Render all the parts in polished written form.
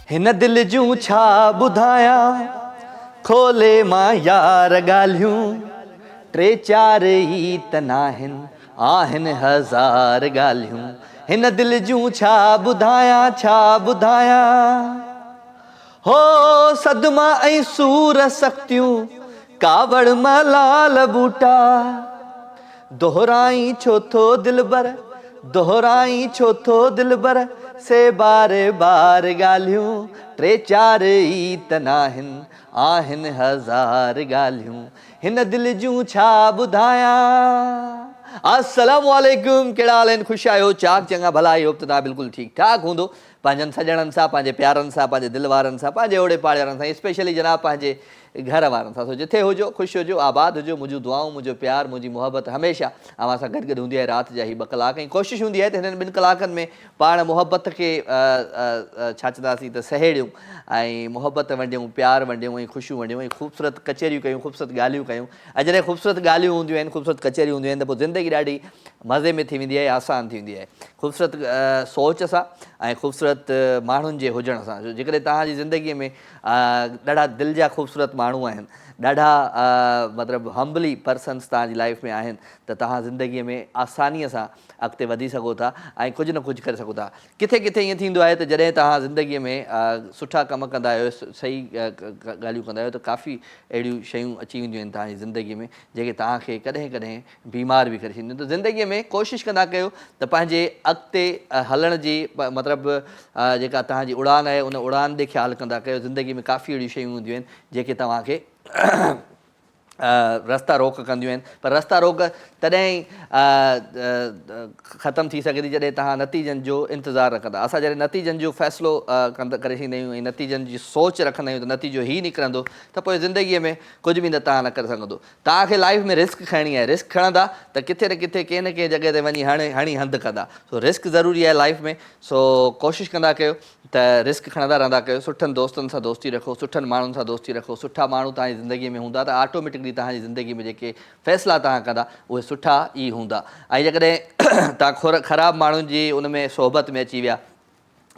हिन दिल जूं छा ॿुधायां खोले मां यार ॻाल्हियूं टे चारि ई त नाहिनि आहिनि हज़ार ॻाल्हियूं हिन दिल जूं छा ॿुधायां हो सदमा ऐं सूर सख़्तियूं कावड़ मलाल बूटा दोहराई छो थो दिलबर दोहराई छो थो दिलबर से बारे बार ॻाल्हियूं टे चारि ई त नाहिनि आहिनि हज़ार ॻाल्हियूं हिन दिल जूं छा ॿुधायां। अस्सलामु अलैकुम, कहिड़ा हाल आहिनि? ख़ुशि आहियो? चाक चङा भला आई होप त तव्हां बिल्कुलु ठीकु ठाक हूंदो। पंहिंजनि सॼणनि सां, पंहिंजे प्यारनि सां, पंहिंजे दिलि वारनि सां, पंहिंजे ओड़े पाड़े वारनि सां, स्पेशली जनाब पंहिंजे घर वारनि सां। सो जिथे हुजो ख़ुशि हुजो, आबाद हुजो। मुंहिंजूं दुआऊं, मुंहिंजो प्यार, मुंहिंजी मुहबत हमेशह अव्हां सां गॾु हूंदी आहे। राति जा ही 2 कलाक ऐं कोशिशि हूंदी आहे त हिननि 2 कलाकनि में पाण मुहबत खे छा चवंदासीं त सहेड़ियूं ऐं मुहबत वंडियूं, प्यार वंडियूं ऐं ख़ुशियूं वंडियूं ऐं ख़ूबसूरत कचेरियूं कयूं, ख़ूबसूरत ॻाल्हियूं कयूं। ऐं जॾहिं ख़ूबसूरत ॻाल्हियूं हूंदियूं आहिनि, ख़ूबसूरत कचेरियूं हूंदियूं आहिनि त पोइ ज़िंदगी ॾाढी मज़े में थी वेंदी आहे, आसान थी वेंदी आहे। ख़ूबसूरत सोच सां ऐं ख़ूबसूरत माण्हुनि जे हुजण सां। जेकॾहिं तव्हांजी ज़िंदगीअ में ॾाढा दिलि जा ख़ूबसूरत माण्हू आहिनि, ॾाढा मतिलबु हम्बली पर्सन्स तव्हांजी लाइफ में आहिनि त तव्हां ज़िंदगीअ में आसानीअ सां अॻिते वधी सघो था ऐं कुझु न कुझु करे सघो था। किथे किथे ईअं थींदो आहे त जॾहिं तव्हां ज़िंदगीअ में सुठा कम कंदा आहियो, सही ॻाल्हियूं कंदा आहियो त काफ़ी अहिड़ियूं शयूं अची वेंदियूं आहिनि तव्हांजी ज़िंदगीअ में जेके तव्हांखे कॾहिं कॾहिं बीमार बि करे छॾींदियूं। त ज़िंदगीअ में कोशिशि कंदा कयो त पंहिंजे अॻिते हलण जी मतिलबु जेका तव्हांजी उड़ान आहे उन उड़ान ॾे ख़्यालु कंदा कयो। ज़िंदगी में काफ़ी अहिड़ियूं शयूं हूंदियूं आहिनि जेके तव्हांखे रस्ता रोक कंदियूं आहिनि, पर रस्ता रोक तॾहिं ख़तमु थी सघे थी जॾहिं तव्हां नतीजनि जो इंतज़ारु रखंदा। असां जॾहिं नतीजनि जो फ़ैसिलो करे छॾींदा आहियूं ऐं नतीजनि जी सोच रखंदा आहियूं त नतीजो ई निकिरंदो त पोइ ज़िंदगीअ में कुझु बि न तव्हां न करे सघंदो। तव्हांखे लाइफ में रिस्क खणणी आहे। रिस्क खणंदा त किथे न किथे कंहिं न कंहिं जॻह ते वञी हणी हंधि कंदा। सो रिस्क ज़रूरी आहे लाइफ में। सो कोशिशि कंदा कयो त रिस्क खणंदा रहंदा कयो। सुठनि दोस्तनि सां दोस्ती रखो, सुठनि माण्हुनि सां दोस्ती रखो। सुठा माण्हू तव्हांजी ज़िंदगीअ में हूंदा त ऑटोमेटिकली तव्हांजी ज़िंदगी में जेके फ़ैसिला तव्हां कंदा उहे सुठा ई हूंदा। ऐं जेकॾहिं तव्हां ख़राबु माण्हुनि जी उन में सोहबत में अची विया,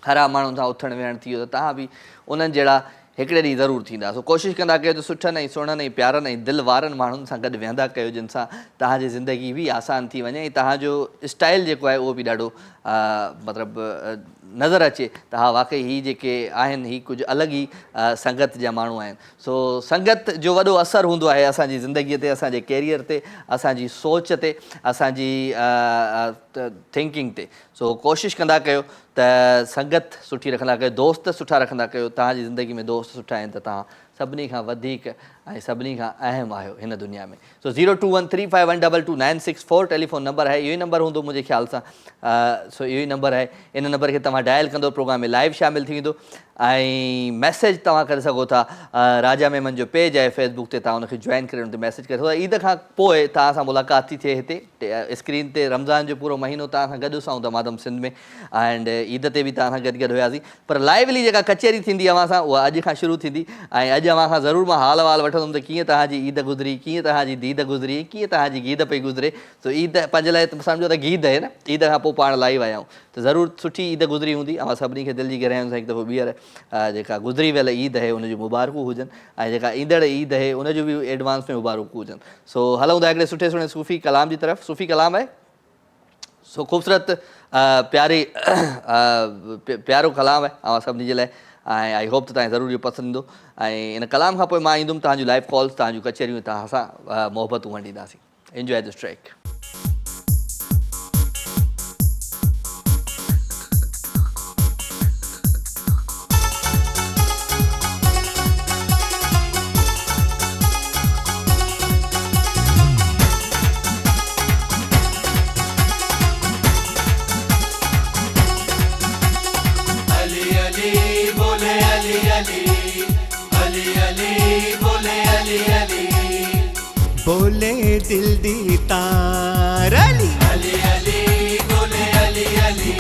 ख़राबु माण्हुनि सां उथणु विहणु थी वियो त तव्हां बि उन्हनि जहिड़ा हिकिड़े ॾींहुं ज़रूरु थींदा। सो कोशिशि कंदा कयो त सुठनि ऐं सुहिणनि ऐं प्यारनि ऐं दिलि वारनि माण्हुनि सां गॾु विहंदा कयो जिन सां तव्हांजी ज़िंदगी बि आसान थी वञे ऐं तव्हांजो स्टाइल जेको आहे उहो बि ॾाढो मतिलबु नज़र अचे त हा वाक़ई ही जेके आहिनि ही कुझु अलॻि ई संगत जा माण्हू आहिनि। सो संगत जो वॾो असरु हूंदो आहे असांजी ज़िंदगीअ ते, असांजे कैरियर ते, असांजी सोच ते, असांजी थिंकिंग ते। सो कोशिशि कंदा कयो त संगत सुठी रखंदा कयो, दोस्त सुठा रखंदा कयो। तव्हांजी ज़िंदगी में दोस्त सुठा आहिनि त तव्हां सभिनी खां वधीक ऐं सभिनी खां अहम आहियो हिन दुनिया में। सो 02135122964 टेलीफोन नंबर आहे। इहो ई नंबर हूंदो मुंहिंजे ख़्याल सां। सो इहो ई नंबर आहे। इन नंबर खे तव्हां डायल कंदो, प्रोग्राम में लाइव शामिलु थी वेंदो ऐं मैसेज तव्हां करे सघो था। राजा मेमन जो पेज आहे फेसबुक ते, तव्हां उनखे जॉइन करे उन ते मैसेज करे सघो। ईद खां पोइ तव्हां सां मुलाक़ात थी थिए हिते स्क्रीन ते। रमज़ान जो पूरो महीनो तव्हां सां गॾु सां दमादम सिंध में एंड ईद ते बि तव्हां सां गॾु हुयासीं। पर लाइवली जेका कचेरी थींदी अव्हां सां उहा अॼु खां शुरू थींदी ऐं अॼु अव्हां खां ज़रूरु मां हाल वाल वठंदुमि त कीअं तव्हांजी ईद गुज़री, कीअं तव्हांजी दीद गुज़री, कीअं तव्हांजी गीद पई गुज़रे। सो ईद पंहिंजे लाइ सम्झो त गीद आहे न, ईद खां पोइ पाण लाइव आया आहियूं त ज़रूरु सुठी ईद गुज़री हूंदी। अव्हां सभिनी खे दिलि जी गहराइयुनि सां हिकु दफ़ो ॿीहर जेका गुज़री वियल ईद आहे उनजूं मुबारकूं हुजनि ऐं जेका ईंदड़ ईद आहे उनजूं बि एडवांस में मुबारकूं हुजनि। सो हलूं था हिकिड़े सुठे सुहिणे सूफ़ी कलाम जी तरफ़। सूफ़ी कलाम आहे सो ख़ूबसूरत प्यारो कलाम आहे अव्हां सभिनी जे लाइ ऐं आई होप त तव्हांखे ज़रूरु इहो पसंदि ईंदो। ऐं इन कलाम खां पोइ मां ईंदुमि तव्हांजूं लाइव कॉल्स, तव्हांजूं कचेरियूं, तव्हां सां मुहबतूं वंडींदासीं। Enjoy this track. बोले दिल दी तार अली अली अली बोले अली अली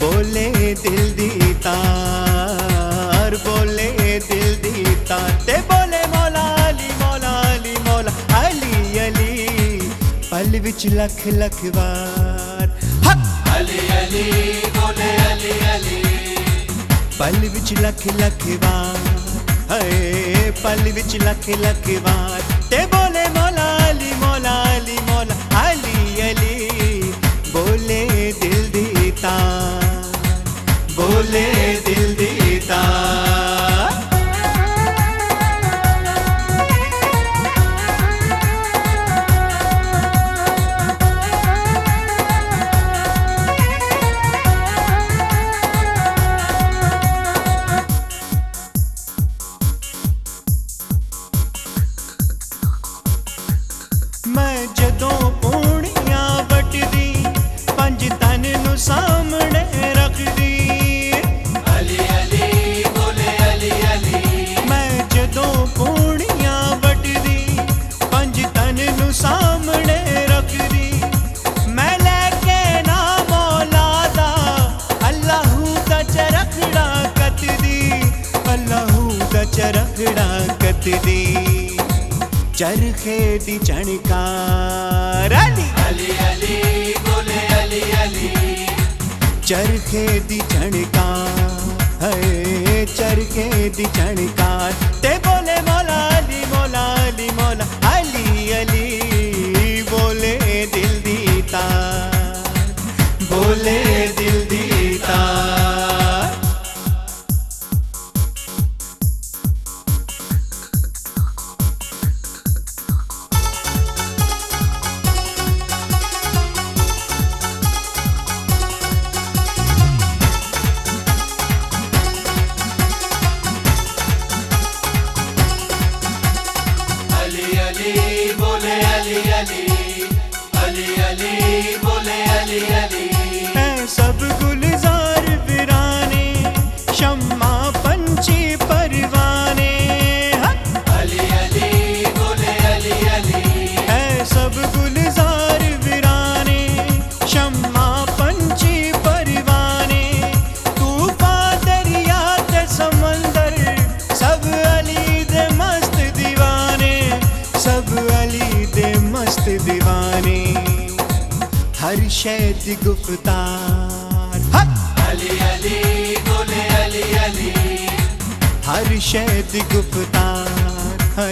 बोले दिल दी तार बोले दिल दी तार ते बोले मौला अली मौला अली मौला अली अली पल विच लख लख बार अली अली बोले अली अली पल विच लख लख वार हाय पल विच लख लख वार ते बोले मौला अली मौला अली मौला अली अली बोले दिल दी तार बोले दिल दी तार मैं जदों पूणियां वटदी पंज तन नू सामने रखदी अली अली बोले अली अली मैं जदों पूणियां वटदी पंज तन नू सामने रखदी मैं लेके ना मौला दा अल्लाहू दा चरखड़ा कतदी अल्लाहू दा चरखड़ा कतदी चरखे दी चणकार अली अली अली बोले अली अली चरखे दी चणकार है चरखे दी चणकार ते बोले मौला अली मौला अली मौला अली अली बोले दिल दी तार बोले दिल दी तार अली अली बोले अली अली अली अली बोले अली अली है सब गुलजार वीराने शम्मा पंछी परवाने अली अली बोले अली अली है सब गुलजार वीराने शम्मा पंछी परवाने तूफान दरिया ते समंदर सब अली दे मस्त दीवाने सब अली दे मस्त दीवाने हर शय दी गुफ्तार अली अली बोले अली अली हर शय दी गुफ्तार है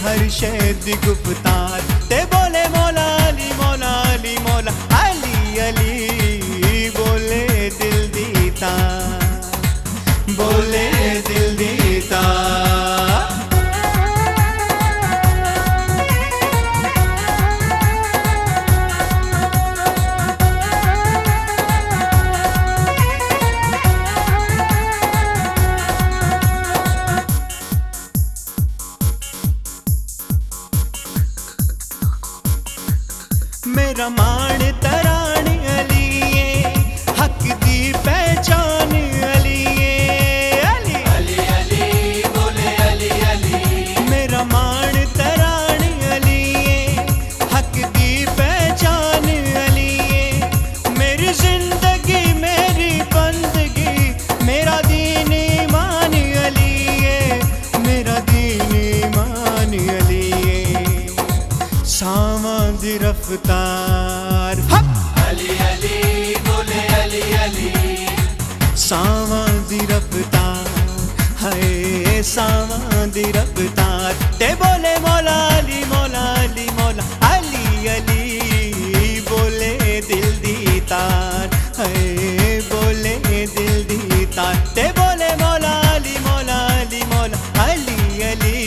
हर शय दी गुफ्तार ते बोले मौला अली मौला अली मौला अली अली बोले दिल दी तार बोले दिल दी तार मेरा मान तरान अलिए हक दी पहचान अलिए अली अली अली बोले अली अली मेरा मान तरान अलिए हक दी पहचान अलिए मेरी जिंदगी मेरी बंदगी मेरा दीन ईमान अलिए मेरा दीन ईमान अलिए सावां दी रफ्तार अली अली बोले अली अली सावां दी रफ्तार हाय सावां दी रफ्तार ते बोले मौला अली मौला अली मौला अली अली बोले दिल दी तार हाय बोले दिल दी तार ते बोले मौला अली मौला अली मौला अली अली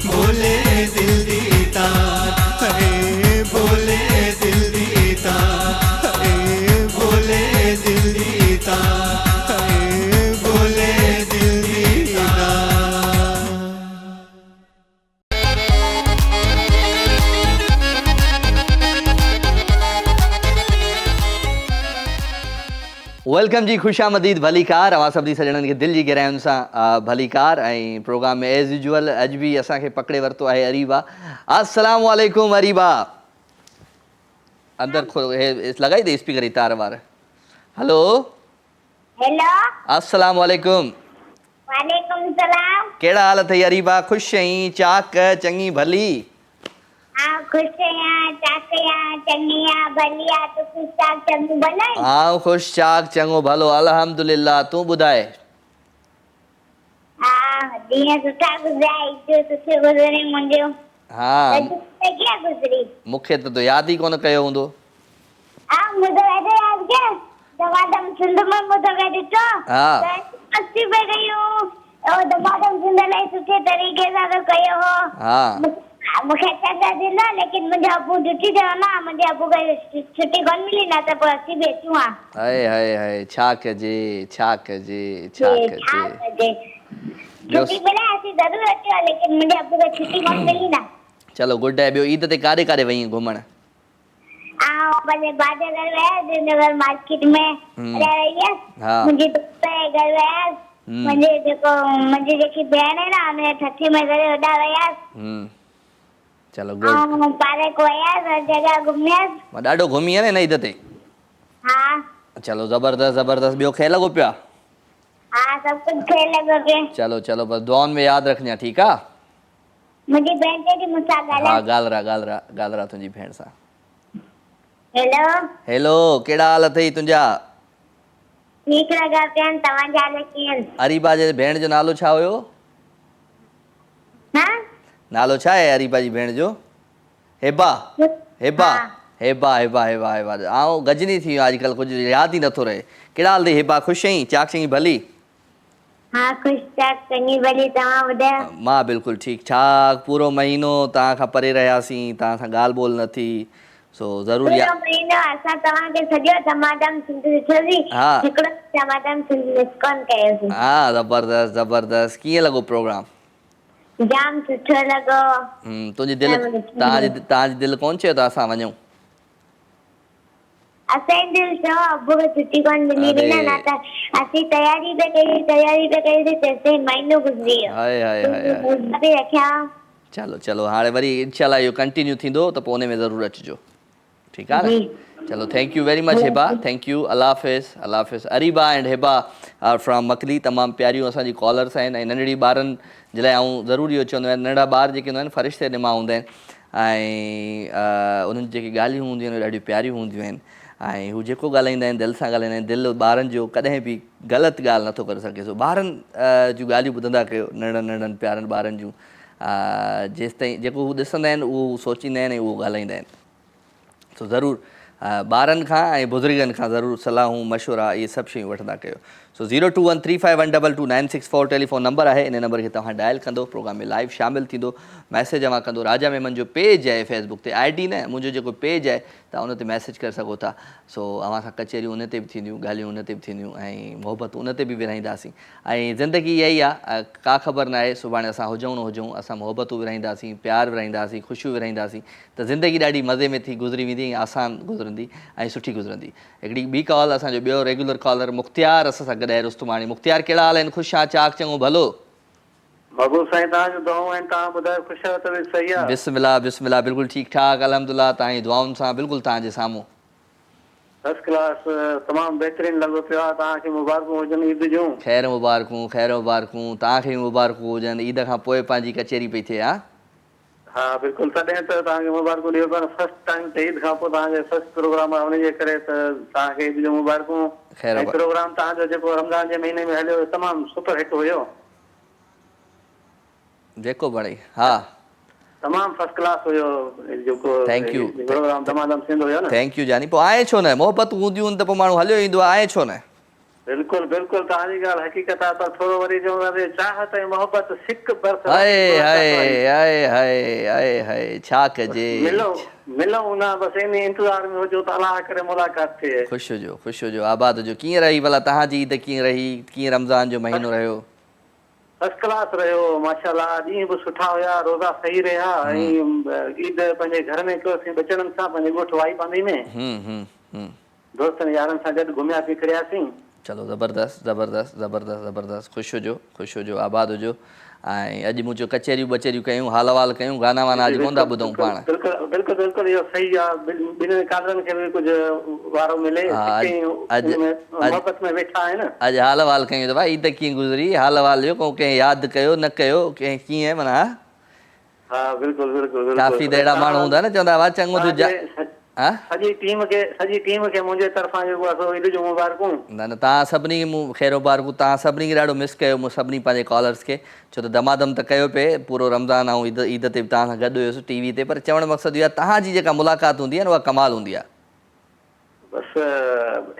बोले दिल दी तार हाय बोले दिल दी तार हाय बोले दिल दी तार हाय बोले दिल दी तार वेलकम जी खुशामदीद भलीकार अवां सभिनी सॼणनि खे दिलि जी गहराइयुनि सां भलीकार ऐं प्रोग्राम में एज़ यूजुअल अॼु बि असांखे पकड़े वरितो आहे अरीबा। अस्सलाम वालेकुम अरीबा। अंदरि लॻाई अथई स्पीकर जी तार वार। हलो हेलो अस्सलाम वालेकुम। वालेकुम सलाम। कहिड़ा हाल अथई अरीबा? ख़ुशि आहीं? चाक चङी भली? हाँ खुश आहियां, चाक आहियां, चङी आहियां, भली आहियां। तूं खुश चाक चङो भलो आहीं? हाँ ख़ुशि चाक चङो भलो अल्हम्दुलिल्लाह। तूं ॿुधाए? ॾींहं सुठा गुज़रिया ईद सुठी गुज़री मुंहिंजो हाँ कीअं गुज़री मूंखे त तो यादि ई कोन कयो हूंदो मुंहिंजो एॾो यादि कयो दमादम सिंध में ॿुधो पिया ॾिठो हा मस्ती पे कयूं दमादम सिंध इलाही सुठे तरीक़े सां तो कयो हो हा मूंखे चङा थींदा लेकिन मुंहिंजो अबू ड्यूटी ते हो न मुंहिंजे अबू खे छुटी कोन मिली न त पोइ असीं बि अचूं हा हाय हाय हाय छा कजे छा कजे छा कजे ॿियो छुट्टी मिले असीं ज़रूरु अचूं लेकिन मुंहिंजे अबू खे छुट्टी कोन मिली न चलो गुड आहे ॿियो ईद ते काॾे काॾे वई घुमण भले बाजे घर वियासीं नगर मार्केट में रही हुयसि हा मुंहिंजी दोस्त जे घर वियासीं मुंहिंजी जेकी भेण आहे न हुनजे ठठी में करे होॾां वियासीं चलो गुड पार्क वियासीं हर जॻह घुमियासीं मां ॾाढो घुमी आहे न ईद ते हा चलो ज़बरदस्त ज़बरदस्त ॿियो खे लॻो पिया हाँ सब कुछ खेल लॻो पियो चलो चलो बस दुआउनि में यादि रखजांइ ठीकु आहे मुंहिंजी भेण चई थी मूंसां हा ॻाल्हाए ॻाल्हाए तुंहिंजी भेण सां हेलो हेलो कहिड़ा हाल अथई तुंहिंजा ठीकु लॻा पिया आहिनि तव्हांजा हाल कीअं आहिनि अरीबा जे भेण जो नालो छा हुयो हा नालो छा आहे अरीबा जी भेण जो हेबा हेबा हा। हेबा हेबा हेबा हेबा आउं गजनी थी वियो अॼुकल्ह कुझु यादि ई नथो रहे कहिड़ा हाल अथई हेबा ख़ुशि आहीं चाक चङी भली हाँ खुश चाक चङी भली तव्हां ॿुधायो मां बिल्कुलु ठीकु ठाक पूरो महीनो तव्हां खां परे रहियासीं तव्हां सां ॻाल्हि ॿोल न थी सो ज़रूरु पूरो महीनो असां तव्हांखे सॼो दमादम सिंध ॾिठोसीं हा हिकिड़ो दमादम सिंध मिस कोन कयोसीं हा ज़बरदस्त ज़बरदस्त कीअं लॻो प्रोग्राम जाम सुठो लॻो तुंहिंजी दिलि तव्हांजी दिलि कोन चयो त असां वञूं असांजी दिलि चयो अबू खे छुटी कोन मिली अरे। हुई न त असीं तयारी पे कई तेसिताईं महीनो गुज़री वियो हाय हाय हाय हाय रोज़ा बि रखिया चलो चलो हाणे वरी इनशाला इहो कंटिन्यू थींदो त पोइ उन में ज़रूरु अचिजो ठीकु आहे जी न चलो थैंक यू वेरी मच हेबा थैंक यू अल्लाह हाफ़िज़ अरीबा एंड हेबा आर फ्रॉम मकली तमामु प्यारियूं असांजी कॉलर्स आहिनि ऐं नंढड़ी ॿारनि जे लाइ आउं ज़रूरी इहो चवंदो आहियां नंढा ॿार जेके हूंदा आहिनि फ़रिश्ते ॾिमा हूंदा आहिनि ऐं उन्हनि जेकी ॻाल्हियूं हूंदियूं आहिनि ॾाढियूं प्यारियूं हूंदियूं आहिनि ऐं हू जेको ॻाल्हाईंदा आहिनि दिलि सां ॻाल्हाईंदा आहिनि दिलि ॿारनि जो कॾहिं बि ग़लति ॻाल्हि नथो करे सघे सो ॿारनि जूं ॻाल्हियूं ॿुधंदा कयो नंढनि प्यारनि ॿारनि जूं जेसिताईं जेको हू ॾिसंदा आहिनि उहो सोचींदा आहिनि ऐं उहो ॻाल्हाईंदा आहिनि सो ज़रूरु ॿारनि खां ऐं बुज़ुर्गनि खां ज़रूरु सलाहूं मशवरा इहे सभु शयूं वठंदा कयो सो 0213512296 टेलीफोन नंबर आहे इन नंबर खे तव्हां डायल कंदो प्रोग्राम में लाइव शामिलु थींदो मैसेज मां कंदो राजा मेमन जो पेज आहे फेसबुक ते ID न मुंहिंजो जेको पेज आहे तव्हां उन ते मैसेज करे सघो था सो अव्हां सां कचहरियूं उन ते बि थींदियूं ॻाल्हियूं उन ते बि थींदियूं ऐं मोहबतूं उन ते बि विरहाईंदासीं ऐं ज़िंदगी इहा ई आहे का ख़बर न आहे सुभाणे असां हुजूं न हुजूं असां मोहबतूं विरहाईंदासीं प्यार विरहाईंदासीं ख़ुशियूं विरहाईंदासीं त ज़िंदगी ॾाढी मज़े में थी गुज़री वेंदी ऐं आसान गुज़रंदी ऐं सुठी गुज़रंदी हिकिड़ी ॿी कॉल असांजो ॿियो रेगुलर कॉलर मुख़्तियार असां सां गॾु आहे रुस्तमाणी मुख़्तियार कहिड़ा हाल आहिनि ख़ुशि आहे चाक चङो भलो बाबू साईं तव्हांजो दुआऊं आहिनि तव्हां ॿुधायो ख़ुशि आहियो त सही आहे बिस्मिल्लाह बिस्मिल्लाह बिल्कुलु ठीकु ठाक अलहमदुलिल्लाह तव्हांजी दुआउनि सां बिल्कुलु तव्हांजे साम्हूं फर्स्ट क्लास तमामु बहितरीनु लॻो पियो आहे तव्हांखे मुबारकूं हुजनि ईद जूं ख़ैर मुबारकूं तव्हांखे बि मुबारकूं हुजनि ईद खां पोइ पंहिंजी कचहरी पई थिए हा बिल्कुलु तॾहिं त तव्हांखे मुबारकूं ॾियो पर फर्स्ट टाइम त ईद खां पोइ तव्हांजे फर्स्ट प्रोग्राम आहे उनजे करे त तव्हांखे ईद जूं मुबारकूं ऐं प्रोग्राम तव्हांजो जेको रमज़ान जे महीने में हलियो तमामु सुपर हिट हुयो जेको बणे हा तमामु फर्स्ट क्लास हुयो जेको थैंक यू प्रोग्राम दमादम थींदो हुयो न थैंक यू जानी पोइ आहे छो न मोहबत हूंदियूं आहिनि त पोइ माण्हू हलियो ईंदो आहे छो न बिल्कुलु बिल्कुलु तव्हांजी ॻाल्हि हक़ीक़त आहे पर थोरो वरी चवंदासीं चाहत ऐं मोहबत सिक बरस हाय छा कजे मिलूं न बसि इन इंतज़ार में हुजो त अलाह करे मुलाक़ात थिए ख़ुशि हुजो आबाद हुजो कीअं रही भला तव्हांजी ईद कीअं रही कीअं रमज़ान जो महीनो रहियो फर्स्ट क्लास रहियो माशाल्लाह ॾींहं बि सुठा हुया रोज़ा सही रहिया ऐं ईद पंहिंजे घर में कयोसीं ॿचड़नि सां पंहिंजे ॻोठ वाई पांदी में दोस्तनि यारनि सां गॾु घुमिया फिरियासीं चलो ज़बरदस्त ख़ुशि हुजो आबाद हुजो ऐं अॼु मुंहिंजो कचहरियूं बचेरियूं कयूं हाल वाल कयूं गाना वाना अॼु कोन था ॿुधूं पाण बिल्कुलु इहो सही आहे ॿिन्हिनि कालरनि खे बि कुझु वारो मिले मोहबत में वेठा आहिनि अॼु हाल वाल कयूं त भाई ईद कीअं गुज़री हाल वाल जो को कंहिं यादि कयो न कयो कंहिं कीअं माना हा बिल्कुलु काफ़ी त अहिड़ा माण्हू हूंदा न चवंदा हुआ चङो तूं हाँ सॼी टीम खे मुंहिंजे तरफ़ां जेको आहे सो ईद जूं मुबारकूं। न न तव्हां सभिनी खे मूं ख़ैरु मुबारकूं। तव्हां सभिनी खे ॾाढो मिस कयो मूं सभिनी पंहिंजे कॉलर्स खे, छो त दमादम त कयो पिए पूरो रमज़ान ऐं ईद ते बि तव्हां सां गॾु हुयुसि टीवी ते, पर चवण मक़सदु इहो आहे तव्हांजी जेका मुलाक़ात हूंदी आहे न उहा कमाल हूंदी आहे। बसि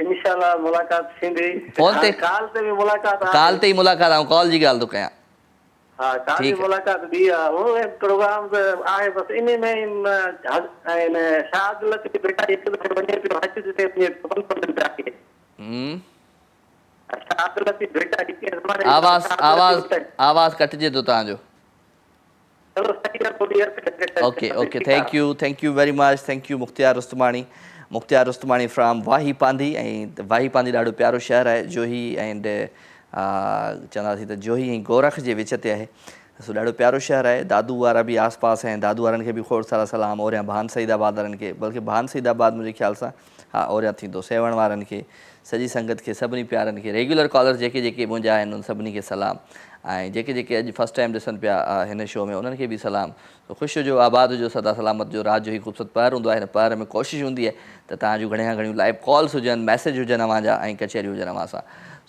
इंशाल्लाह मुलाक़ात थींदी। फोन ते काल ते बि मुलाक़ात आहे। काल ते ई मुलाक़ात ऐं कॉल जी ॻाल्हि थो कयां। हा काल जी मुलाक़ात बि आहे, उहो प्रोग्राम त आहे। बसि इन में शाद लती बेटा हिकु दफ़ो वञे पियो हज ते शाद लती बेटा आवाज़ कटिजे थो तव्हांजो। चलो सही आहे। Okay thank you very much. Thank you Mukhtiar Rustamani from Wahi Pandhi. ऐं वाही पांधी ॾाढो प्यारो शहर आहे, जोही एंड चवंदासीं त जोही ऐं गोरख जे विच ते आहे, सो ॾाढो प्यारो शहर आहे। दादू वारा बि आस पास आहिनि, दादू वारनि खे बि खोड़ सारा सलाम। और भान सईदाबाद वारनि खे, बल्कि भान सईदाबाद मुंहिंजे ख़्याल सां हा और थींदो। सेवण वारनि खे, सॼी संगत खे, सभिनी प्यारनि खे, रेगुलर कॉलर जेके मुंहिंजा आहिनि उन सभिनी खे सलाम। ऐं जेके अॼु फस्ट टाइम ॾिसनि पिया हिन शो में उन्हनि खे बि सलाम। तो ख़ुशि हुजो, आबाद हुजो, सदा सलामत जो। राति जो ई ख़ूबसूरत पहर हूंदो आहे, हिन पहर में कोशिशि हूंदी आहे त तव्हांजूं घणियूं लाइव कॉल्स हुजनि, मैसेज हुजनि अव्हां जा, ऐं कचहरियूं हुजनि अव्हां सां।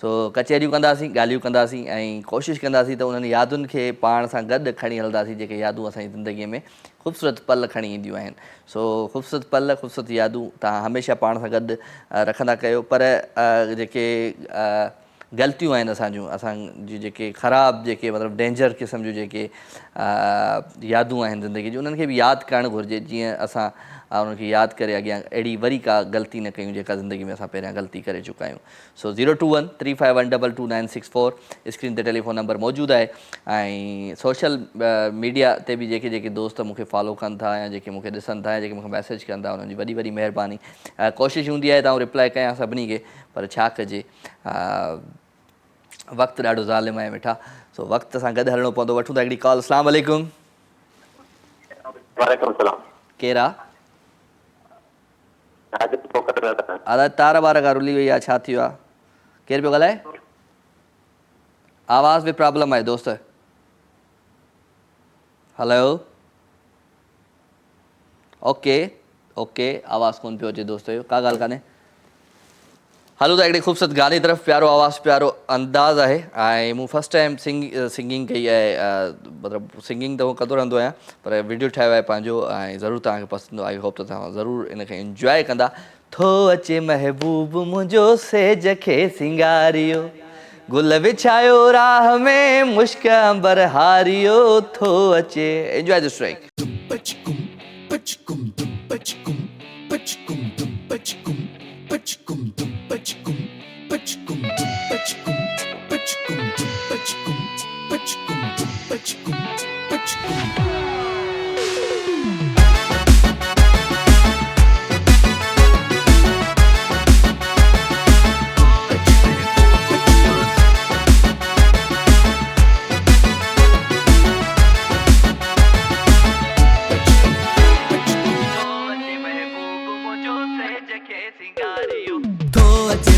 सो कचहरियूं कंदासीं, ॻाल्हियूं कंदासीं, ऐं कोशिशि कंदासीं त उन्हनि यादुनि खे पाण सां गॾु खणी हलंदासीं जेके यादूं असांजी ज़िंदगीअ में ख़ूबसूरत पल खणी ईंदियूं आहिनि। सो ख़ूबसूरत पल, ख़ूबसूरत यादूं तव्हां हमेशह पाण सां गॾु रखंदा कयो। पर जेके ग़लतियूं आहिनि असांजी जेके ख़राबु जेके मतिलबु डेंजर क़िस्म जूं जेके यादूं आहिनि ज़िंदगी जूं, उन्हनि खे बि यादि करणु घुरिजे, जीअं असां उनखे यादि करे अॻियां अहिड़ी वरी का ग़लती न कयूं जेका ज़िंदगी में असां पहिरियां ग़लती करे चुका आहियूं। सो 021-351-222964 स्क्रीन ते टेलीफोन नंबर मौजूदु आहे। ऐं सोशल मीडिया ते बि जेके दोस्त मूंखे फॉलो कनि था या जेके मूंखे ॾिसनि था या जेके मूंखे मैसेज कनि था, उन्हनि जी वॾी महिरबानी। कोशिशि हूंदी आहे त आउं रिप्लाई कयां सभिनी खे, पर छा कजे, वक़्तु ॾाढो ज़ालिम आहे मिठा। सो वक़्त सां गॾु हलणो पवंदो। वठूं था हिकिड़ी कॉल। अस्सलाम वालेकुम। केरु आहे? अलाए तार वार का रुली वई आहे, छा थियो आहे? केरु पियो ॻाल्हाए? आवाज़ में प्रॉब्लम आहे दोस्त। हलो ओके आवाज़ कोन पियो अचे दोस्त जो, का ॻाल्हि कान्हे। हलो त हिकिड़ी ख़ूबसूरत गाने तरफ़, प्यारो आवाज़, प्यारो अंदाज़ आहे। ऐं मूं फस्ट टाइम सिंगिंग कई आहे, मतिलबु सिंगिंग त उहो कंदो रहंदो आहियां, पर वीडियो ठाहियो आहे पंहिंजो, ऐं ज़रूरु तव्हांखे पसंदि आई होप त तव्हां ज़रूरु इनखे इंजॉय कंदा। थो अचे महबूब मुंहिंजो सेज खे सिंगारियो, गुल विछायो राह में मुश्क अंबर हारियो, थो अचे। Enjoy this track.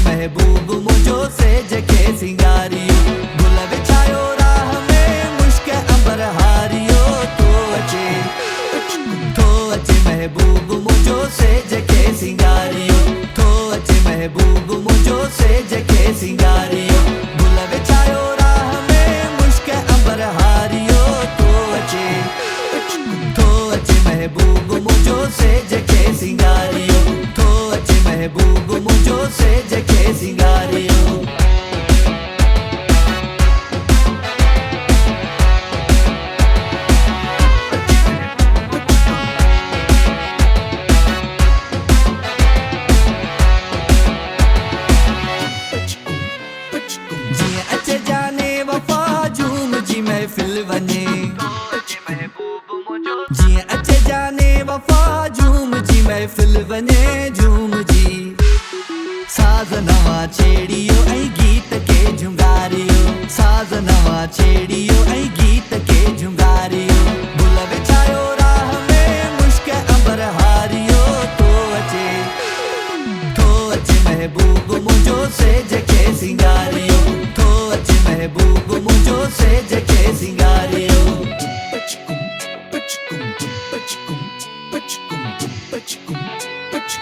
Mehboob मुझो says के सिंगारियो, गुल विछायो राह में मुश्क अंबर हारियो, तो अचे महबूब मुझो सेज के सिंगारियो, तो अचे महबूब मुझो सेज के सिंगारियो, गुल विछायो राह में मुश्क अंबर हारियो, तो अचे महबूब मुझो सेज के सिंगारियो, तो अचे महबूब मुझो सेज के सिंगारियो। जीअं अचे जाने वफ़ा झूम जी महफ़िल वञे, जीअं अचे जाने वफ़ा झूम जी महफ़िल वञे, झूम जी साज़ नवां छेड़ियो ऐं गीत के झुंगारियो, साज़ नवां छेड़ियो ऐं गीत के झुंगारियो, गुल विछायो राह में मुश्क अंबर हारियो, तो अचे महबूब मुझो सेज के सिंगारियो, तो अचे महबूब मुझो सेज के सिंगारियो। महकी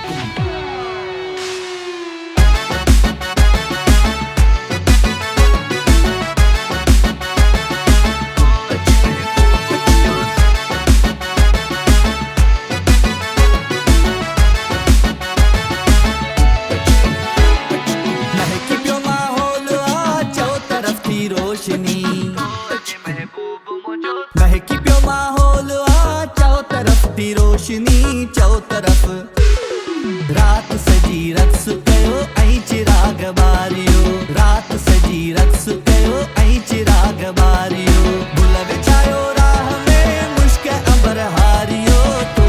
पियो माहौल आ चो तरफ थी रोशनी महकी पियो माहौल आ चो तरफ थी रोशनी चो तरफ रात सजी रक्स कयो ऐं चिराग बारियो रात सजी रक्स कयो ऐं चिराग बारियो गुल विछायो राह में मुश्क अंबर हारियो तो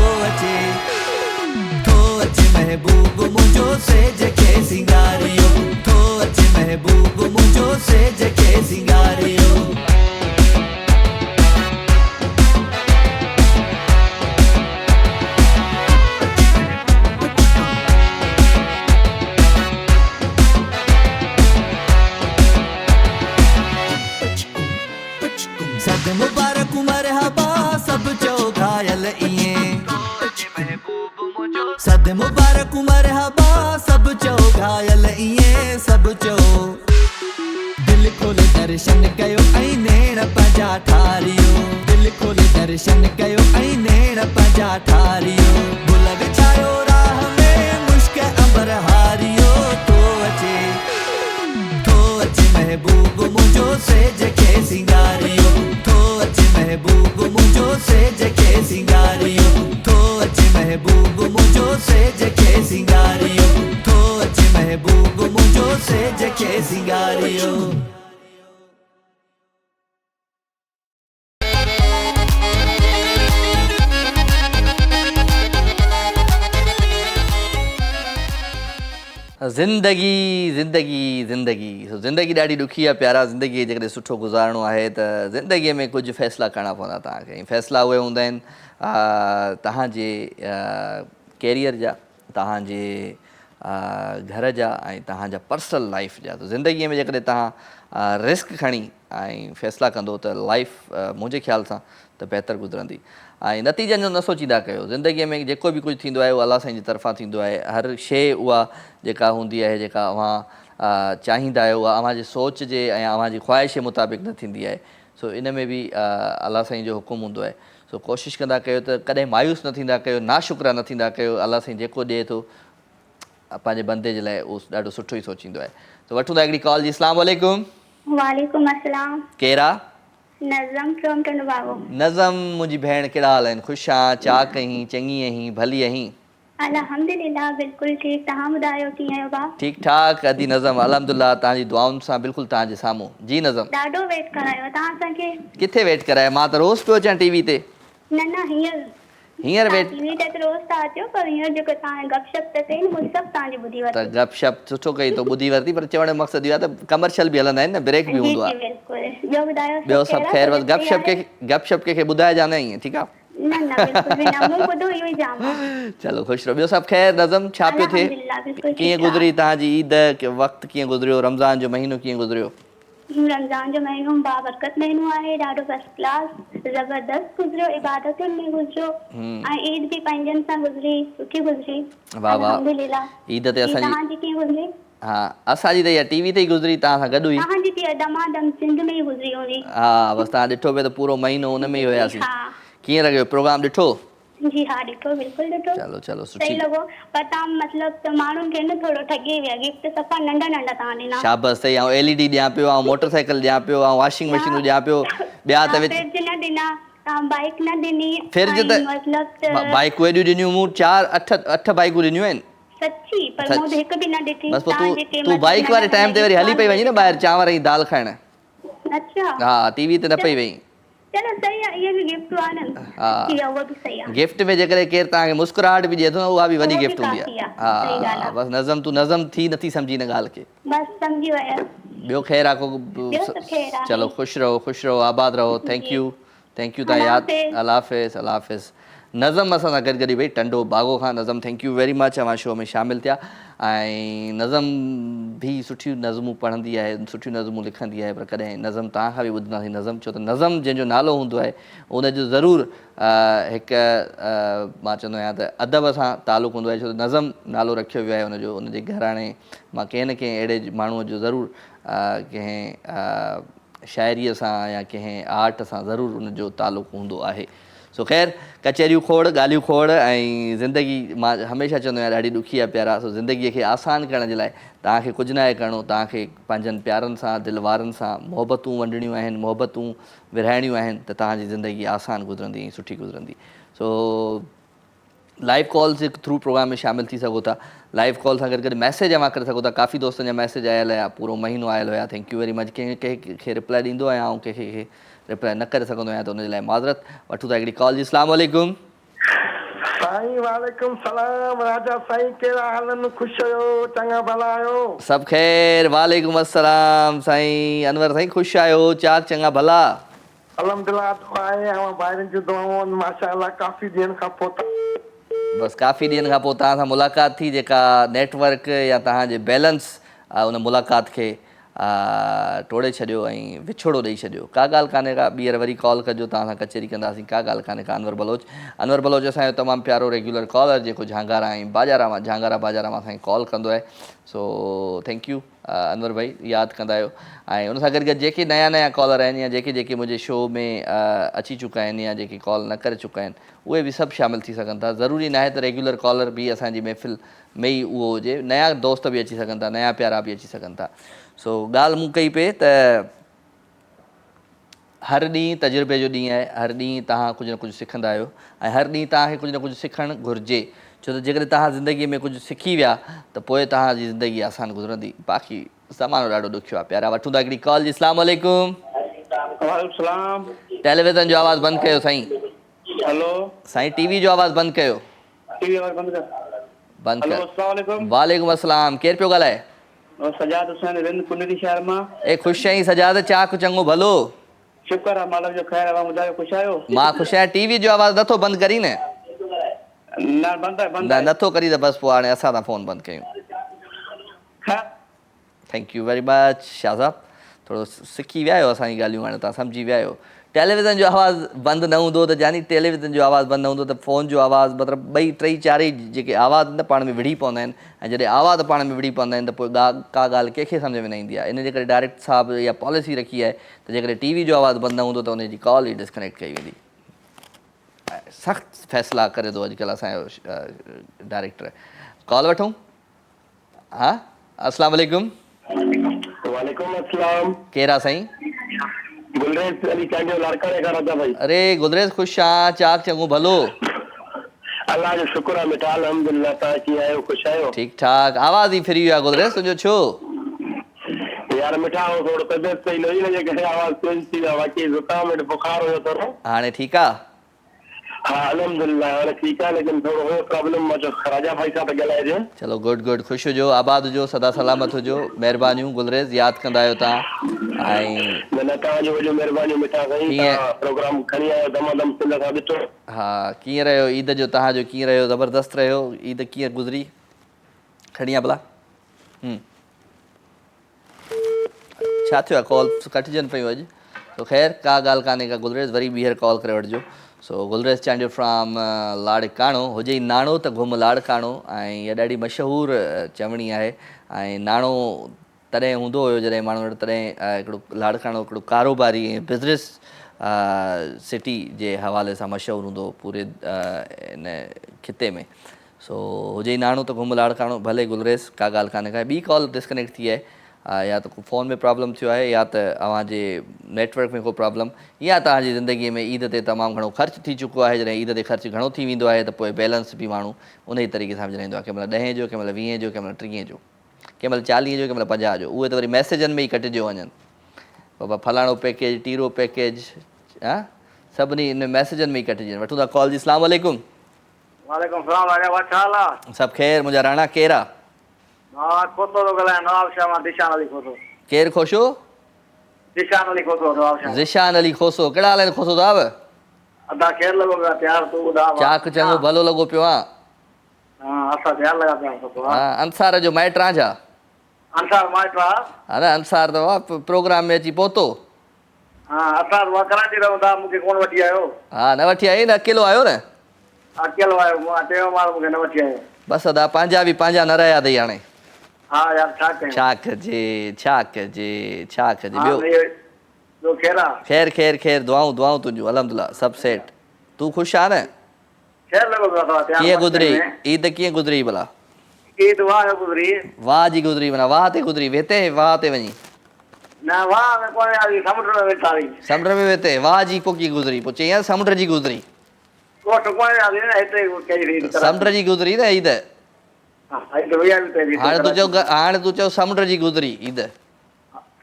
अचे महबूब मुंहिंजो सेज खे सिंगारियो तो अचे महबूब मुंहिंजो सेज खे सिंगारियो सद मुबारक मरहबा सब चो घायल इएं सद मुबारक मरहबा सब चो घायल इएं सब चो दिल खोले दर्शन कयो ऐं नेण पंहिंजा ठारियो दिल खोले दर्शन कयो ऐं नेण पंहिंजा ठारियो गुल विछायो राह में मुश्क अंबर हारियो तो अचे महबूब मुंहिंजो सेज खे सिंगारियो तो अचे महबूब मुंहिंजो सेज खे सिंगारियो तो अचे महबूब मुंहिंजो सेज खे सिंगारियो तो अचे महबूब मुंहिंजो सेज खे सिंगारियो ज़िंदगी ज़िंदगी ज़िंदगी सो ज़िंदगी ॾाढी ॾुखी आहे प्यारा ज़िंदगी जेकॾहिं सुठो गुज़ारणो आहे त ज़िंदगीअ में कुझु फ़ैसिला करणा पवंदा तव्हांखे ऐं फ़ैसिला उहे हूंदा आहिनि तव्हांजे कैरियर जा तव्हांजे घर जा ऐं तव्हांजा पर्सनल लाइफ जा त ज़िंदगीअ में जेकॾहिं तव्हां रिस्क खणी ऐं फ़ैसिला कंदो त लाइफ मुंहिंजे ख़्याल सां त बहितर गुज़रंदी ऐं नतीजनि जो न सोचींदा कयो ज़िंदगीअ में जेको बि कुझु थींदो आहे उहो अलाह साईं जी तरफ़ां थींदो आहे हर शइ उहा जेका हूंदी आहे जेका अव्हां चाहींदा आहियो उहा अव्हांजी सोच जे ऐं अव्हांजी ख़्वाहिश जे मुताबिक़ न थींदी आहे सो इन में बि अलाह साईं जो हुकुम हूंदो आहे सो कोशिशि कंदा कयो त कॾहिं मायूस न थींदा कयो नाशुक्रा न थींदा कयो अलाह साईं जेको ॾिए थो पंहिंजे बंदे जे लाइ उहो ॾाढो सुठो ई सोचींदो आहे त वठूं था हिकिड़ी कॉल जी अस्सलाम वालेकुम वालेकुम अस्सलाम केरा नज़म फ्रॉम टंडवागो नज़म मुंहिंजी भेण कहिड़ा हाल आहिनि ख़ुशि आहियां चा कहीं चङी आहीं भली आहीं अल्हम्दुलिल्लाह बिल्कुलु ठीकु तव्हां ॿुधायो कीअं आहियो भाउ ठीकु ठाक अदी नज़म अल्हम्दुलिल्लाह तव्हांजी दुआउनि सां बिल्कुलु तव्हांजे साम्हूं जी नज़म ॾाढो वेट करायो तव्हां असांखे किथे वेट कराए मां त रोज़ पियो अचां टीवी ते न हींअर वेट टीवी ते रोज़ था अचो पर हींअर जेको तव्हां गपशप त कई न सभु तव्हांजी ॿुधी त वरिती गपशप सुठो कई तो ॿुधी वरिती पर चवण जो मक़सदु इहो आहे त कमर्शियल बि हलंदा आहिनि न ब्रेक बि हूंदो आहे बिल्कुलु ॿियो ॿुधायो ॿियो सभु ख़ैर बसि गपशप कंहिंखे ॿुधाइजां न ईअं ठीकु आहे न बिल्कुलु बि न मूं ॿुधो इहो ई जाम आहे चलो ख़ुशि रहो ॿियो सभु ख़ैर नज़म छा पियो थिए अल्हम्दुलिल्लाह बिल्कुलु कीअं गुज़री तव्हांजी ईद वक़्तु कीअं गुज़रियो रमज़ान जो महीनो कीअं गुज़रियो रमज़ान जो महीनो बाबरकत महीनो आहे ॾाढो फर्स्ट क्लास ज़बरदस्त गुज़रियो इबादतुनि में गुज़रियो ऐं ईद बि पंहिंजनि सां गुज़री सुठी गुज़री वाह वाह अल्हम्दुलिल्लाह ईद ते असांजी तव्हांजी कीअं गुज़री हा असांजी त इहा टीवी ते ई गुज़री तव्हां सां गॾु हुई तव्हांजी त दमादम सिंध में ई गुज़री हूंदी हा बसि तव्हां ॾिठो पियो त पूरो महीनो हुन में ई हुयासीं हा कीअं लॻियो प्रोग्राम ॾिठो जी हाँ ॾिठो बिल्कुलु ॾिठो चलो चलो सही सुठी लॻो पर तव्हां मतिलबु त माण्हुनि खे न थोरो ठगी विया गिफ्ट सफ़ा नंढा नंढा तव्हां ॾिना शाबस सही ऐं एलईडी ॾियां पियो ऐं मोटरसाइकिल ॾियां पियो ऐं वॉशिंग मशीनूं ॾियां पियो ॿिया त फ्रिज न ॾिना तव्हां बाइक न ॾिनी फ्रिज त मतिलबु बाइकूं एॾियूं ॾिनियूं मूं 4-8 बाइकूं ॾिनियूं आहिनि सची पर मूं त हिकु बि न ॾिठी बसि पोइ तूं बाइक वारे टाइम ते वरी हली पई वञी न ॿाहिरि चांवर ऐं दाल खाइण अच्छा हा टीवी ते न पई वई चलो सही आहे इहो बि गिफ्ट आहे न हा इहा उहा बि सही आहे गिफ्ट में जेकॾहिं केरु तव्हांखे मुस्कुराहट बि ॾिए थो न उहा बि वॾी उहो बि गिफ्ट हूंदी काफ़ी आहे आहे, सही ॻाल्हि हा आहे। बसि नज़म तूं नज़म थी नथी सम्झी हिन ॻाल्हि खे बसि सम्झी वियसि ॿियो ख़ैरु आहे ॿियो त ख़ैरु आहे। चलो ख़ुशि रहो आबाद रहो थैंक यू तव्हां अल्लाह यादि हाफ़िज़। अल्लाह हाफ़िज़ नज़म असां सां गॾु गॾु भई टंडो बागो खां नज़म थैंक यू वेरी मच अवां शो में शामिलु थिया ऐं नज़म बि सुठियूं नज़मूं पढ़ंदी आहे सुठियूं नज़मूं लिखंदी आहे पर कॾहिं नज़म तव्हां खां बि ॿुधंदासीं नज़म छो त नज़म जंहिंजो नालो हूंदो आहे उनजो ज़रूरु हिकु मां चवंदो आहियां त अदब सां तालुक़ु हूंदो आहे छो त नज़म नालो रखियो वियो आहे हुनजो उनजे घराणे मां कंहिं न कंहिं अहिड़े माण्हूअ जो ज़रूरु कंहिं शाइरीअ सां या कंहिं आर्ट सां ज़रूरु उनजो तालुक़ु हूंदो आहे सो ख़ैर कचहरियूं खोड़ ॻाल्हियूं खोड़ ऐं ज़िंदगी मां हमेशह चवंदो आहियां ॾाढी ॾुखी आहे प्यारा सो ज़िंदगीअ खे आसानु करण जे लाइ तव्हांखे कुझु न आहे करिणो तव्हांखे पंहिंजनि प्यारनि सां दिलि वारनि सां मोहबतूं वंडणियूं आहिनि मोहबतूं विरहाइणियूं आहिनि त तव्हांजी ज़िंदगी आसानु गुज़रंदी ऐं सुठी गुज़रंदी सो लाइव कॉल्स जे थ्रू प्रोग्राम में शामिलु थी सघो था लाइव कॉल सां गॾु गॾु मैसेज जमा करे सघो था काफ़ी दोस्तनि जा मैसेज आयल हुया पूरो महीनो आयल हुया थैंक यू वेरी मच कंहिंखे रिप्लाई ॾींदो आहियां ऐं कंहिंखे रिप्लाई न करे सघंदो आहियां त हुनजे लाइ माज़रत वठूं था हिकिड़ी कॉल जी अस्सलाम वालेकुम साईं वालेकुम सलाम राजा साईं कहिड़ा हालनि ख़ुशि आहियो चङा भला आहियो सभु ख़ैर वालेकुम अस्सलाम साईं अनवर साईं ख़ुशि आहियो चाक चङा भला अलहमदिल्ला दुआ आहे ऐं ॿाहिरनि जूं दुआऊं माशाअल्लाह काफ़ी ॾींहंनि खां पोइ बसि काफ़ी ॾींहंनि खां पोइ तव्हां सां मुलाक़ात थी जेका नेटवर्क या तव्हांजे बैलेंस उन मुलाक़ात खे टोड़े छॾियो ऐं विछोड़ो ॾेई छॾियो का ॻाल्हि कान्हे का ॿीहर वरी कॉल कजो तव्हां सां कचहरी कंदासीं का ॻाल्हि कान्हे का अनवर बलोच असांजो तमामु प्यारो रेगुलर कॉलर जेको झांगारा ऐं झांगारा बाजारा मां असांखे कॉल कंदो आहे सो थैंक यू अनवर भाई यादि कंदा आहियो ऐं उन सां गॾु गॾु जेके नया कॉलर आहिनि या जेके मुंहिंजे शो में अची चुका आहिनि या जेके कॉल न करे चुका आहिनि उहे बि सभु शामिलु थी सघनि था ज़रूरी न आहे त रेगुलर कॉलर बि असांजी महफ़िल में ई उहो हुजे नया दोस्त बि अची सघनि था नया प्यारा बि अची सघनि था सो ॻाल्हि मूं कई पे त हर ॾींहुं तजुर्बे जो ॾींहुं आहे हर ॾींहुं तव्हां कुझु न कुझु सिखंदा आहियो ऐं हर ॾींहुं तव्हांखे कुझु न कुझु सिखणु घुरिजे छो त जेकॾहिं तव्हां ज़िंदगीअ में कुझु सिखी विया त पोइ तव्हांजी ज़िंदगी आसानु गुज़रंदी बाक़ी ज़मानो ॾाढो ॾुखियो आहे प्यारा वठूं था हिकिड़ी कॉल जी अस्सलाम वालेकुम टेलीविज़न जो आवाज़ु बंदि कयो साईं हेलो साईं टीवी जो आवाज़ु बंदि कयो बंदि कयो वालेकुम अस्सलाम केरु पियो ॻाल्हाए सजाद हुसैन रिंद पुनेरी शहर मां ए ख़ुशि आहीं सजाद चाक चङो भलो शुक्र आहे मालिक जो ख़ैर आहे ॿुधायो ख़ुशि आहियो मां ख़ुशि आहियां टीवी जो आवाज़ु नथो बंदि करी न न बंदि आहे नथो करी त बसि पोइ हाणे असां था फ़ोन बंदि कयूं thank you very much Shah Sahab थोरो सिखी विया आहियो असांजी ॻाल्हियूं हाणे तव्हां सम्झी विया आहियो टेलीविज़न जो आवाज़ु बंदि न हूंदो त जानी टेलीविज़न जो आवाज़ु बंदि न हूंदो त फ़ोन जो आवाज़ु मतिलबु ॿई टई चारई जेके आवाज़ न पाण में विढ़ी पवंदा आहिनि ऐं जॾहिं आवाज़ पाण में विढ़ी पवंदा आहिनि त पोइ का ॻाल्हि कंहिंखे सम्झ में न ईंदी आहे इन जे करे डायरेक्ट साहब इहा पॉलिसी रखी आहे त जेकॾहिं टीवी जो आवाज़ु बंदि न हूंदो त उनजी कॉल ई डिस्कनेक्ट कई वेंदी सख़्तु फ़ैसिला करे थो अॼुकल्ह असांजो डायरेक्टर कॉल वठूं हा अस्सलाम वालेकुम वालेकुम अस्सलाम केरु आहे साईं गुलरेज अली चांडियो लाड़काणे खां राजा भाई अरे गुलरेज ख़ुशि आहियां चाक चङो भलो अल्लाह जो शुक्र आहे मिठा अल्हम्दुलिल्लाह तव्हां कीअं आहियो ख़ुशि आहियो ठीकु ठाक आवाज़ ई फिरी वियो आहे गुलरेज तुंहिंजो छो यार मिठा हो थोरो तबियत सही न हुई न जेके आवाज़ चेंज थी वियो बाक़ी ज़ुकाम ऐं बुखार हुयो थोरो हाणे ठीकु आहे हा अल्हम्दुलिल्लाह हाणे ठीकु आहे लेकिन थोरो हुयो प्रॉब्लम मां चयो राजा भाई सां त ॻाल्हाइजे चलो गुड ख़ुशि हुजो आबाद हुजो सदा सलामत हुजो महिरबानियूं गुलरेज यादि कंदा आहियो तव्हां ऐं न तव्हांजो वॾो महिरबानी मिठा साईं प्रोग्राम खणी आयो दमादम सिंध खां ॾिठो हा कीअं रहियो ईद जो तव्हांजो कीअं रहियो ज़बरदस्त रहियो ईद कीअं गुज़री खणी आहे भला छा थियो आहे कॉल कटिजनि पियूं अॼु तो ख़ैर का ॻाल्हि कान्हे का गुलरेज वरी ॿीहर कॉल करे वठिजो सो गुलरेज चांडियो फ्रॉम लाड़काणो हुजे ई नाणो त घुम लाड़काणो ऐं इहा ॾाढी मशहूरु चवणी आहे ऐं नाणो तॾहिं हूंदो हुयो जॾहिं माण्हू वटि तॾहिं हिकिड़ो लाड़काणो हिकिड़ो कारोबारी ऐं बिज़नेस सिटी जे हवाले सां मशहूरु हूंदो पूरे इन खिते में सो हुजे ई नाणो त घुम लाड़काणो भले गुलरेज का ॻाल्हि कान्हे का ॿी कॉल डिस्कनेक्ट थी आहे या त फ़ोन में प्रॉब्लम थियो आहे या त अव्हांजे नेटवर्क में को प्रॉब्लम या तव्हांजी ज़िंदगीअ में ईद ते तमामु घणो ख़र्चु थी चुको आहे जॾहिं ईद ते ख़र्चु घणो थी वेंदो आहे त पोइ बैलेंस बि माण्हू उन ई तरीक़े सां विझाईंदो आहे कंहिं महिल 10 जो कंहिं महिल 20 जो कंहिं महिल 30 जो कंहिं महिल 40 जो कंहिं महिल 50 जो उहे त वरी मैसेजनि में ई कटिजियो वञनि बाबा फलाणो पैकेज टीरो पैकेज हा सभिनी इन मैसेजनि में ई कटिजी वञनि वठूं था कॉल जी अस्सलाम वालेकुम वालेकुम सलाम राजा छा हाल आहे सभु ख़ैर मुंहिंजा राणा केरु आहे हा खोतो थो ॻाल्हायां नवाब शाह मां दिशान अली खोतो केरु खोशो दिशान अली खोतो नवाब शाह ज़िशान अली खोसो कहिड़ा हाल आहिनि खोसो साहब अदा खेर लॻो पिया तयार तूं ॿुधा चाक चङो भलो लॻो पियो आहे। हा असां तयार लॻा पिया आहियूं। हा अंसार जो माइट आहे छा? अंसार माइट आहे। अरे अंसार त वाह प्रोग्राम में अची पहुतो। हा असां मां कराची रहूं था, मूंखे कोन वठी आयो। हा न वठी आई न, अकेलो आयो न? अकेलो आयो, मां चयो मां मूंखे न वठी आयो। बसि अदा पंहिंजा बि पंहिंजा न रहिया अथई हाणे। हा यार छा कयूं। छा कजे छा कजे छा कजे। हा ॿियो ॿियो ख़ैर आहे? ख़ैर ख़ैर ख़ैर दुआऊं दुआऊं तुंहिंजूं अलहमदिल्ला सभु सेट। तूं ख़ुशि आहे न? ख़ैर लॻो पियो अथव तयार? कीअं गुज़री ईद? कीअं गुज़री भला? ईद वाह गुज़री। वाह जी गुज़री माना वाह ते गुज़री वेते वाह ते वञी? न वाह में कोन आई, समुंड में वेठा हुई। समुंड में वेते वाह जी पोइ कीअं गुज़री? पोइ चई समुंड जी गुज़री। कोट कोन आई न हिते कई हुई। समुंड जी गुज़री न ईद। हाणे तूं चओ समुंड जी गुज़री ईद।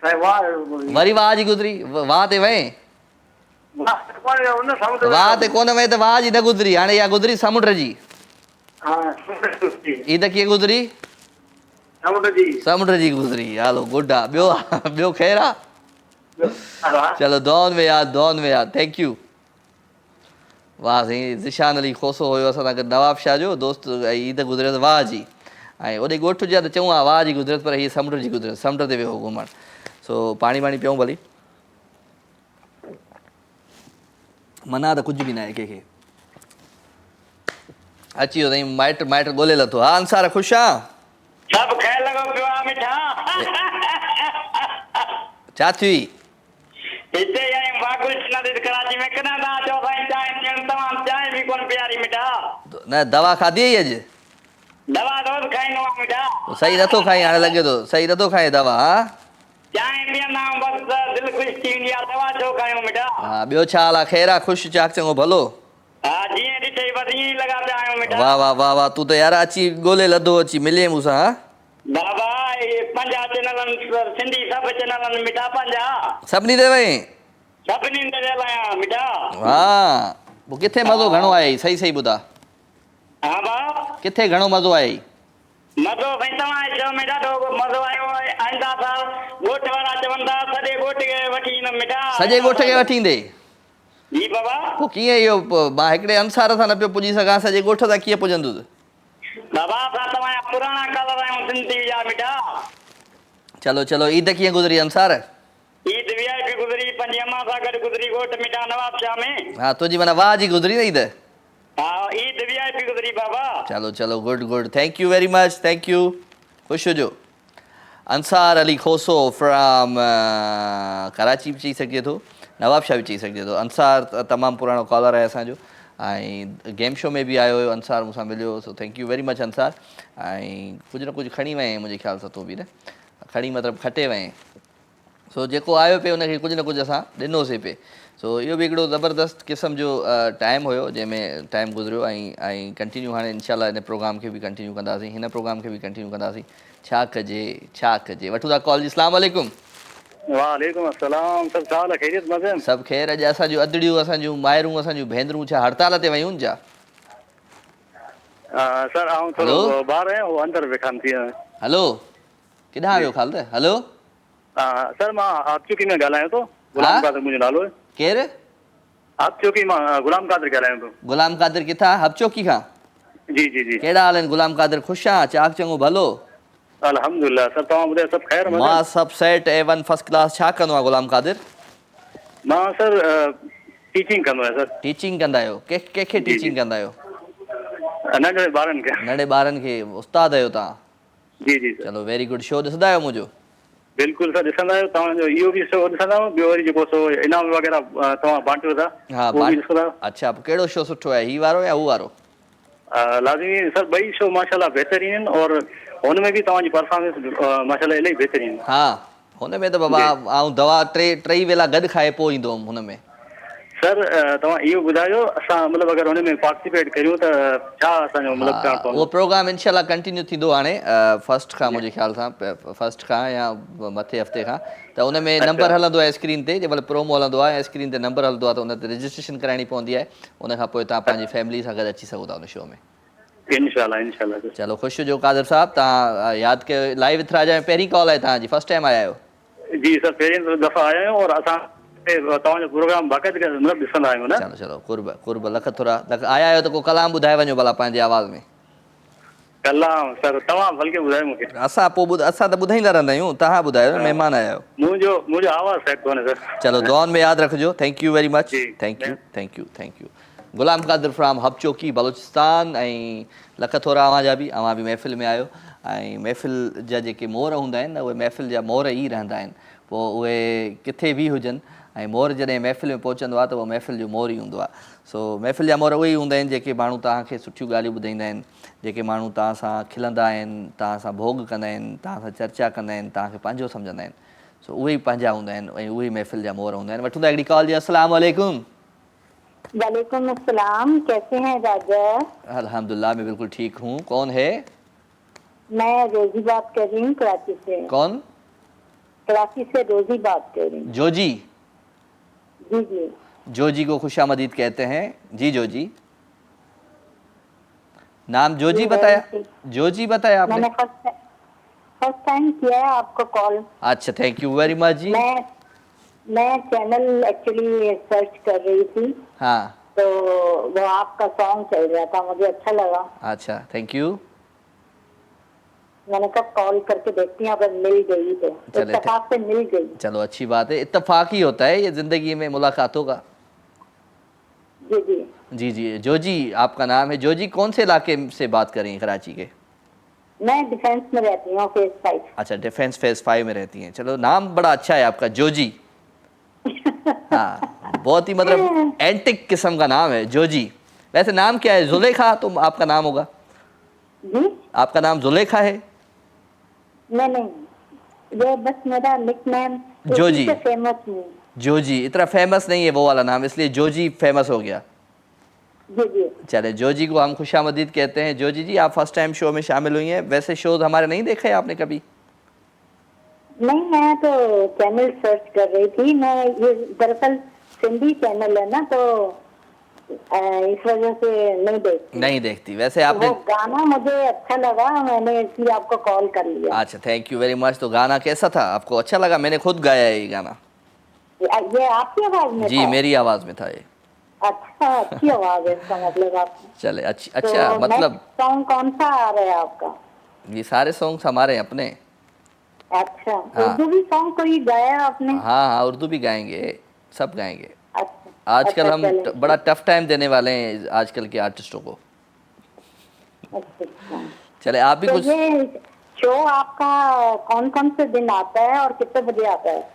वरी वाह जी गुज़री, वाह ते वए? वाह ते कोन वए त वाह जी न गुज़री। हाणे इहा गुज़री समुंड जी। ईद कीअं गुज़री? समुंड जी गुज़री। हलो गुड आहे। ॿियो ख़ैर आहे? चलो दुआउनि में यादि दुआउनि में यादि। Thank U. वाह साईं ज़िशान अली खोसो हुयो असां सां गॾु नवाब शाह जो दोस्त। ईद गुज़रियसि वाह जी। ऐं ओॾे ॻोठ हुजे त चऊं हा वाह जी गुज़रियसि, पर हीअ समुंड जी गुज़रियसि, समुंड ते वियो घुमणु। सो पाणी वाणी पियूं भली। मना त कुझु बि न आहे कंहिंखे। अची वियो साईं माइट ॻोल्हे लथो। हा अंसार ख़ुशि आहे? सभु ख़ैर लॻो पियो आहे मिठा। छा थी? हिते आहियूं बागुल कराची में कॾहिं तव्हां चओ साईं चांहि पीअण, तव्हां चांहि बि कोन पीआरी मिठा। न दवा खाधी हुई अॼु? दवा रोज़ खाईंदो आहियां मिठा। सही नथो खाई हाणे लॻे थो सही नथो खाए दवा। हा चांहि पीअंदा आहियूं बसि दिलि ख़ुशि थी वेंदी आहे। दवा छो खायूं मिठा? हा ॿियो छा हाल आहे? ख़ैर आहे? ख़ुशि चाक चङो भलो? हा जीअं ॾिठई बसि ईअं ई लॻा पिया आहियूं मिठा। वाह वाह वाह वाह तूं त यार अची ॻोल्हे लधो अची मिले मूंसां। हा बाबा पंजा चैनलनि सिंधी सभु चैनलनि मिठा पंजा सभिनी ते वई? सभिनी ते वियल आहियां मिठा। हा पोइ किथे मज़ो घणो आहे? सही सही ॿुधा। हा भाउ किथे घणो मज़ो आहे? मज़ो साईं तव्हां चओ में ॾाढो मज़ो आयो। आईंदा साल ॻोठ वारा चवनि था सॼे ॻोठ खे वठी ईंदुमि मिठा। सॼे ॻोठ खे वठी ईंदे? जी बाबा। पोइ कीअं इहो मां हिकिड़े अंसार सां न पियो पुॼी सघां, सॼे ॻोठ सां कीअं पुॼंदुसि? बाबा असां तव्हांजा पुराणा कलर आहियूं सिंधी जा मिठा। चलो चलो ईद कीअं गुज़री अंसार? ईद वीआईपी गुज़री, पंहिंजी अम्मा सां गॾु गुज़री ॻोठ मिठा नवाब शाह में। हा तुंहिंजी माना वाह जी गुज़री न ईद? हा ईद वीआईपी गुज़री बाबा। चलो चलो good good thank you very much thank U. ख़ुशि हुजो। अंसार अली खोसो फ्रॉम कराची बि चई सघिजे थो, नवाब शाह बि चई सघिजे थो। अंसार तमामु पुराणो कॉलर आहे असांजो ऐं गेम शो में बि आयो हुयो। अंसार मूंसां मिलियो। सो thank you very much Ansar. ऐं कुझु न कुझु खणी वएं मुंहिंजे ख़्याल सां तो बि न खणी मतिलबु खटे वएं। सो जेको आयो पिए उनखे कुझु न कुझु असां ॾिनोसीं पिए। सो इहो बि हिकिड़ो ज़बरदस्त क़िस्म जो टाइम हुयो जंहिंमें टाइम गुज़रियो ऐं कंटिन्यू हाणे इनशाला हिन प्रोग्राम खे बि कंटिन्यू कंदासीं, हिन प्रोग्राम खे बि कंटिन्यू कंदासीं। छा कजे वठूं था कॉल जी। अस्सलाम वालेकुम। वालेकुम अस्सलाम। सभु छा हाल आहे? ख़ैरियत मज़े? सभु ख़ैर। अॼु असांजूं अदड़ियूं असांजूं मायरूं असांजूं भेनरूं छा हड़ताल ते वयूं छा? सर आऊं थोरो ॿाहिरि आहियां, उहो अंदरि वेठा थी। हलो किथां वियो ख़ालिद? हलो सर मां आप चौकी में ॻाल्हायां थो। गुलाम कादिर मुंहिंजो नालो आहे। केरु? आप चौकी मां गुलाम कादिर ॻाल्हायां थो। गुलाम कादिर किथां? हब चौकी खां? जी जी जी। कहिड़ा हाल आहिनि गुलाम कादिर? ख़ुशि आहियां? चाक चङो भलो? अल्हम्दुलिल्लाह। सर तव्हां ॿुधायो सभु ख़ैर? मां सभु सेट A1 फर्स्ट क्लास। छा कंदो आहे गुलाम कादिर? मां सर टीचिंग कंदो आहियां सर। टीचिंग कंदा आहियो? कंहिंखे टीचिंग कंदा आहियो? नंढे ॿारनि खे। नंढे ॿारनि खे उस्ताद आहियो तव्हां? जी जी सर। चलो वेरी गुड। शो ॾिसंदा आहियो मुंहिंजो? बिल्कुलु सर ॾिसंदा आहियो। तव्हांजो इहो बि शो ॾिसंदा आहियो, ॿियो वरी जेको सो इनाम वग़ैरह तव्हां बांटियो था उहो बि ॾिसंदा आहियो? अच्छा पोइ कहिड़ो शो सुठो आहे, ही वारो या हू वारो? लाज़मी सर ॿई शो माशाल्लाह बहितरीन आहिनि और हुनमें बि तव्हांजी परफॉर्मेंस माशाल्लाह इलाही बहितरीन आहे। हा हुन में त बाबा ऐं दवा टई वेला गॾु खाए पोइ ईंदो हुउमि हुन में। सर तव्हां इहो ॿुधायो असां मतिलबु अगरि हुन में पार्टिसिपेट करियूं त छा असांजो मतिलबु करणु पवंदो? उहो प्रोग्राम इनशाला कंटिन्यू थींदो हाणे फस्ट खां मुंहिंजे ख़्याल सां फस्ट खां या मथे हफ़्ते खां। त उन में नंबर हलंदो आहे स्क्रीन ते, जंहिं महिल प्रोमो हलंदो आहे ऐं स्क्रीन ते नंबर हलंदो आहे त उन ते रजिस्ट्रेशन कराइणी पवंदी आहे। उनखां पोइ तव्हां पंहिंजी फैमिली सां गॾु अची सघो था उन शो में। इंशाल्लाह इंशाल्लाह। चलो ख़ुशि हुजो कादिर साहब। तव्हां यादि कयो लाइव विथ राजा में पहिरीं कॉल आहे तव्हांजी? फर्स्ट टाइम आया आहियो? जी सर पहिरीं दफ़ा आया आहियूं और असां तव्हांजो प्रोग्राम बाक़ाइदगी मतलब ॾिसंदा आहियूं न। चलो चलो कुर्ब लख थोरा लख आया आहियो त को कलाम ॿुधाए वञो भला पंहिंजे आवाज़ में। कलाम सर तव्हां बल्कि ॿुधायो मूंखे। असां पोइ असां त ॿुधाईंदा रहंदा आहियूं, तव्हां ॿुधायो न, महिमान आया आहियो। मुंहिंजो आवाज़ सेट कोन्हे सर। चलो दुआन में यादि रखिजो। Thank you very much. जी, thank you. Ghulam Qadir from Hubchowki Balochistan. ऐं लख थोरा अवां बि महफ़िल में आयो। ऐं महफ़िल जा जेके मोर हूंदा आहिनि न, उहे महफ़िल जा मोर ई रहंदा आहिनि, पोइ उहे किथे बि हुजनि, ऐं मोर जॾहिं महफ़िल में पहुचंदो आहे त उहो महफ़िल जो मोर ई हूंदो आहे। सो महफ़िल जा मोर उहे ई हूंदा आहिनि जेके माण्हू तव्हांखे सुठियूं ॻाल्हियूं ॿुधाईंदा आहिनि, जेके माण्हू तव्हां सां खिलंदा आहिनि, तव्हां सां भोग कंदा आहिनि, तव्हां सां चर्चा कंदा आहिनि, तव्हांखे पंहिंजो सम्झंदा आहिनि। सो उहे ई पंहिंजा हूंदा आहिनि ऐं उहे ई महफ़िल जा मोर हूंदा आहिनि। वठूं था हिकिड़ी कॉल जी। अस्सलाम वालेकुम। वालेकुम अस्सलाम, कैसे हैं राजा? अल्हम्दुलिल्लाह मैं बिल्कुल ठीक हूँ। कौन है? मैं रोजी बात कर रही हूँ कराची से। कौन? कराची से रोजी बात कर रही हूँ। जोजी। जी। जोजी को खुशामदीद कहते हैं। जी जोजी। नाम जोजी बताया? जोजी बताया आपने? मैंने फर्स्ट टाइम किया है आपको कॉल। अच्छा, थैंक यू वेरी मच जी। मैं चैनल एक्चुअली सर्च कर रही थी। हाँ, तो वो आपका सॉन्ग चल रहा था, मुझे अच्छा लगा। अच्छा, थैंक यू। मैंने कब कॉल करके देखती हूँ, अगर मिल गई तो इत्तेफाक से मिल गई। चलो अच्छी बात है, इत्तेफाक ही होता है ये जिंदगी में मुलाकातों का। जी। जोजी आपका नाम है। जोजी कौन से इलाके से बात कर रही हैं कराची के? मैं डिफेंस में रहती हूँ, फेज 5। अच्छा, डिफेंस फेज 5 में रहती हैं। चलो नाम बड़ा अच्छा है आपका, जोजी। हाँ, बहुत ही मतलब एंटिक किस्म का नाम है, जोजी। वैसे नाम क्या है? जुलेखा तो आपका नाम होगा। जी? आपका नाम जुलेखा है? नहीं, ये बस मेरा निकनेम जोजी। फेमस नहीं। जोजी इतना फेमस नहीं है वो वाला नाम, इसलिए जोजी फेमस हो गया। जी। चले, जोजी को हम खुशामदीद कहते हैं। जोजी जी, आप फर्स्ट टाइम शो में शामिल हुई हैं। वैसे शोज हमारे नहीं देखे आपने कभी? नहीं, मैं तो चैनल सर्च कर रही थी। मैं ये दरअसल सिंधी चैनल है ना, तो इस वजह से नहीं देखती। वैसे आपने वो गाना मुझे अच्छा लगा, मैंने इसलिए आपको कॉल कर लिया। अच्छा, थैंक यू वेरी मच। तो गाना कैसा था? आपको अच्छा लगा? मैंने खुद गाया है ये गाना। ये आपकी आवाज में जी, था? मेरी आवाज में था ये। अच्छा, अच्छी आवाज है इसका मतलब आपकी। चले, अच्छा मतलब सॉन्ग कौन सा आ रहा है आपका? ये सारे सॉन्ग्स हमारे अपने। अच्छा, उर्दू भी सॉन्ग कोई गाया आपने? हाँ, उर्दू भी गाएंगे, सब गाएंगे। अच्छा, आजकल हम बड़ा टफ टाइम देने वाले हैं आजकल के आर्टिस्टों को। अच्छा। चले, आप भी तो कुछ। ये शो आपका कौन से दिन आता है और कितने बजे आता है?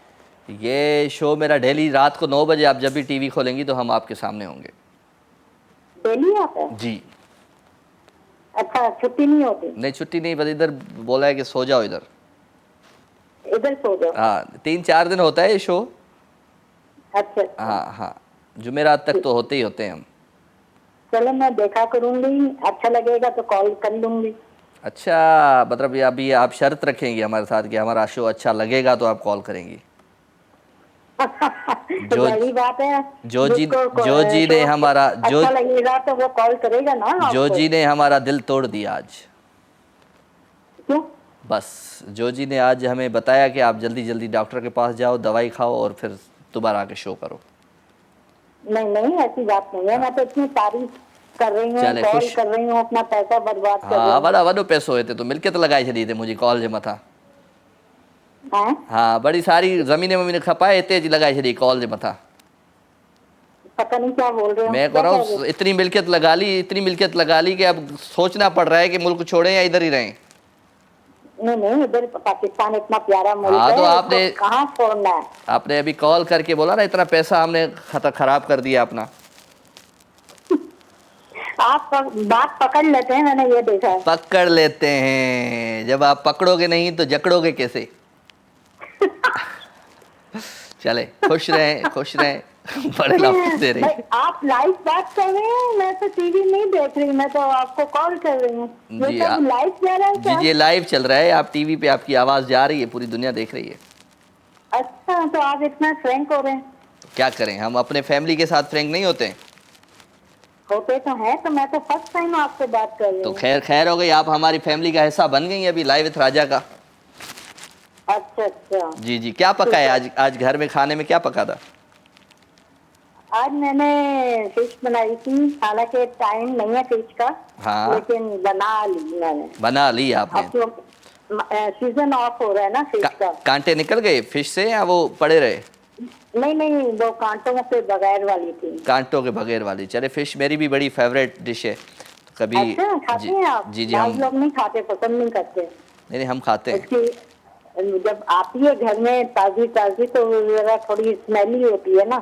ये शो मेरा डेली रात को 9 बजे, आप जब भी टीवी खोलेंगी तो हम आपके सामने होंगे। डेली आता है? जी। अच्छा, छुट्टी नहीं होती? नहीं, छुट्टी नहीं, बस इधर बोला है कि सो जाओ, इधर सो जाओ। हाँ, 3-4 दिन होता है ये शो। अच्छा। हाँ, जुमेरात तक तो होते ही होते हैं हम। चलो, मैं देखा करूंगी, अच्छा लगेगा तो कॉल कर लूंगी। अच्छा, मतलब अभी आप शर्त रखेंगी हमारे साथ कि हमारा शो अच्छा लगेगा तो आप कॉल करेंगी? बड़ी बात है। जोजी ने हमारा अच्छा लगेगा तो वो कॉल करेगा ना। जोजी ने हमारा दिल तोड़ दिया आज। क्यों? बस जोजी ने आज हमें बताया कि आप जल्दी जल्दी डॉक्टर के पास जाओ, दवाई खाओ और फिर दोबारा आके शो करो। नहीं, ऐसी बात नहीं है। मैं तो इतनी तारीफ कर रही हूँ, कॉल कर रही हूँ, अपना पैसा बर्बाद कर रही हूँ। वॾो पैसो हिते तो मिल्कियत लगाए छॾी मुंहिंजी कॉल जे मथां। हाँ, बड़ी सारी ज़मीन वमीन खपाए हिते जी लगाए छॾी कॉल जे मथां। पता नहीं क्या बोल रहे हो। मैं कह रहा हूँ इतनी मिल्कियत लगा ली कि अब सोचना पड़ रहा है कि मुल्क छोड़े या इधर ही रहें। नहीं, इधर पाकिस्तान इतना प्यारा मुल्क है। हाँ, तो आपने कहाँ छोड़ना है? आपने अभी कॉल करके बोला ना, इतना पैसा हमने खराब कर दिया अपना। आप बात पकड़ लेते हैं, मैंने ये देखा है। पकड़ लेते हैं, जब आप पकड़ोगे नहीं तो जकड़ोगे कैसे? चले, खुश रहें। बड़े लफ्ज़ दे रही हैं। आप लाइव बात कर रहे हैं, मैं तो टीवी नहीं देख रही, मैं तो आपको कॉल कर रही हूँ। जी, लाइव जा रहा है क्या? जी, लाइव चल रहा है। आप टीवी पे आपकी आवाज़ जा रही है, पूरी दुनिया देख रही है। अच्छा, तो आप इतना फ्रैंक हो रहे हैं? क्या करें, हम अपने फैमिली के साथ फ्रैंक नहीं होते? होते तो हैं, तो मैं तो फर्स्ट टाइम आपसे बात कर रही हूँ। तो खैर हो गई, आप हमारी फैमिली का हिस्सा बन गई अभी लाइव विथ राजा का। अच्छा। जी, क्या पका है आज घर में? खाने में क्या पका था? आज मैंने फिश बनाई थी, हालांकि टाइम नहीं है फिश का। हाँ। लेकिन बना ली मैंने। बना ली आपने? अब तो सीजन ऑफ हो रहा है ना फिश का। कांटे निकल गए फिश से या वो पड़े रहे? नहीं, वो कांटों से बगैर वाली थी। कांटों के बगैर वाली। चले, फिश मेरी भी बड़ी फेवरेट डिश है, तो कभी अच्छा, खाते हैं आप? जी हम लोग नहीं खाते, पसंद नहीं करते। नहीं हम खाते हैं। उसकी जब आती है घर में ताजी ताजी तो जरा थोड़ी स्मेली होती है ना,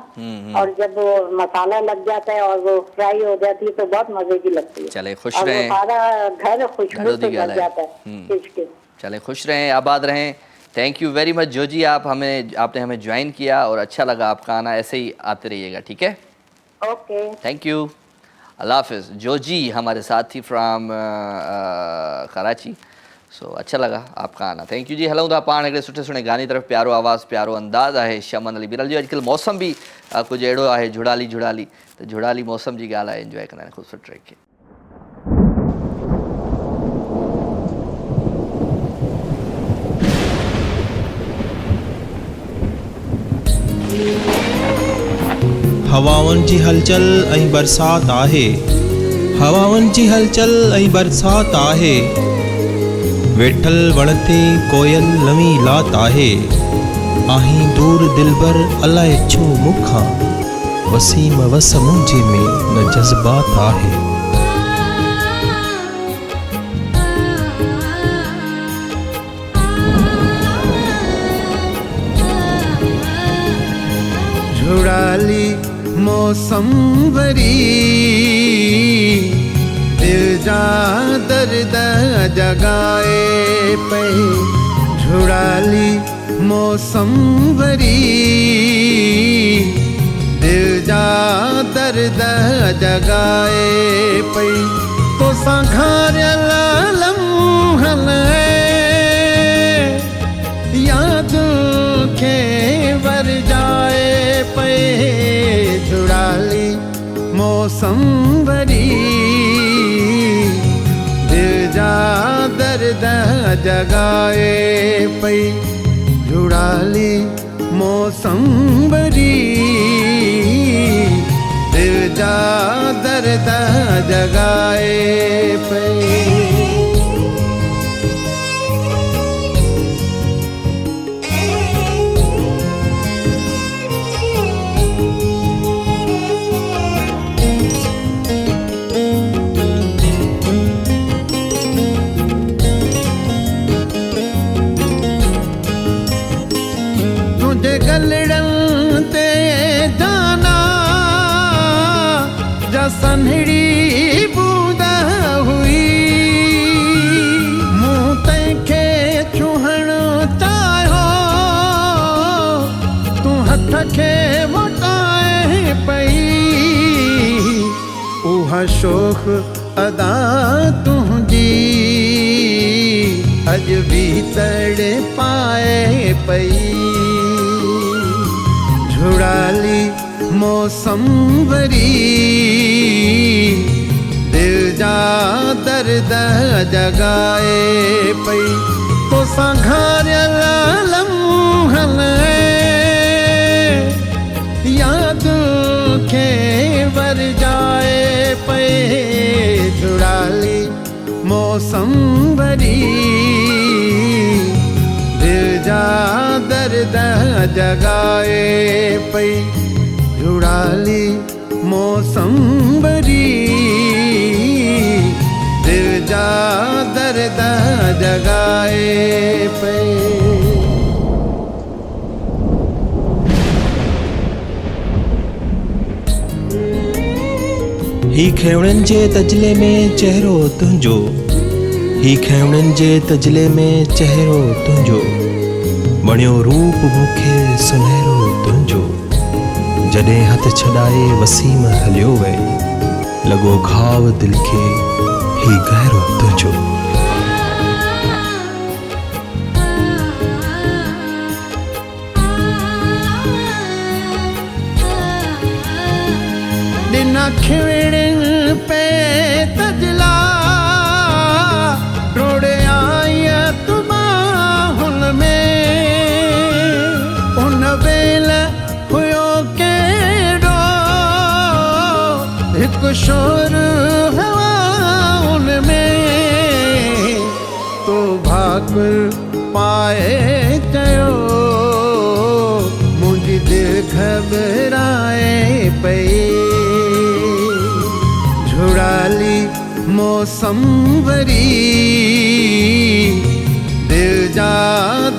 और जब वो मसाला लग जाता है और वो फ्राई हो जाती है तो बहुत मजे की लगती है। चले खुश और रहें। वो सारा घर खुशबू से भर जाता है फिश के। चले खुश रहें, आबाद रहें। Thank you very much Joji, आपने हमें ज्वाइन किया और अच्छा लगा आपका आना, ऐसे ही आते रहिएगा, ठीक है? ओके, थैंक यू, अल्लाह हाफिज़। जोजी हमारे साथ थी फ्राम कराची। सो अच्छा लगा आपका आना, थैंक यू जी। हलूं था पाण हिकिड़े सुठे सुठे गाने तरफ़। प्यारो आवाज़, प्यारो अंदाज़ आहे शमन अली बिरल जो। अॼुकल्ह मौसम भी कुछ अहिड़ो आहे, झुड़ाली झुड़ाली, तो झुड़ाली मौसम जी ॻाल्हि आहे, एंजॉय कंदा आहिनि ख़ूबसूरत ट्रैक खे। हवाउनि जी हलचल ऐं बरसात आहे, हवाउनि जी हलचल ऐं बरसात आहे। वेठल वण ते कोयल नवी लात आहे। आहीं दूर दिलबर अलाए छो मूंखां, वसीम वस मुंहिंजे में न जज़्बात आहे। झुड़ाली मौसम वरी दिल जा दर्द जगाए पे। झुड़ाली मौसम वरी दिल जा दर्द जगाए पे। तो संघारियल लम्हन याद के वर जाए पे। झुड़ाली मौसम वरी दिल जा दर्द जगाए पई। झुड़ाली मौसम वरी दिल जा दर्द जगाए पई। गलड़न ते जाना जा सन्हड़ी बूंदा हुई। मुँह तंखे छुहण चाहियो तू हथ खे मोटाए पई। उहा शोख अदा तुंहिंजी अज भी तड़ पाए पई। झुड़ाली मौसम वरी दिल जा दर्द जगाए पई। तो संघारियल लम्हन याद के वर जाए पे। झुड़ाली मौसम वरी दिल जा दर्द जगाए पई। झुड़ाली मौसम वरी दिल जा दर्द जगाए पई। ही खेवणनि जे तजले में चेहरो तुंहिंजो, ही खेवणनि जे तजले में चेहरो तुंहिंजो। बणियो रूप मूंखे सुनहरो तुंहिंजो। जॾहिं हथ छॾाए वसीम हलियो वए, लॻो घाव दिल खे ही गहरो तुंहिंजो। ॾिना खिवड़नि पे तजला रोड़े आई तुम हुन में। उन वेल हुयो केड़ो शोर हवाउन में तो भाकुर पाए कयो मुझी दिल घबराए पई झुड़ाली मौसम वरी दिल जा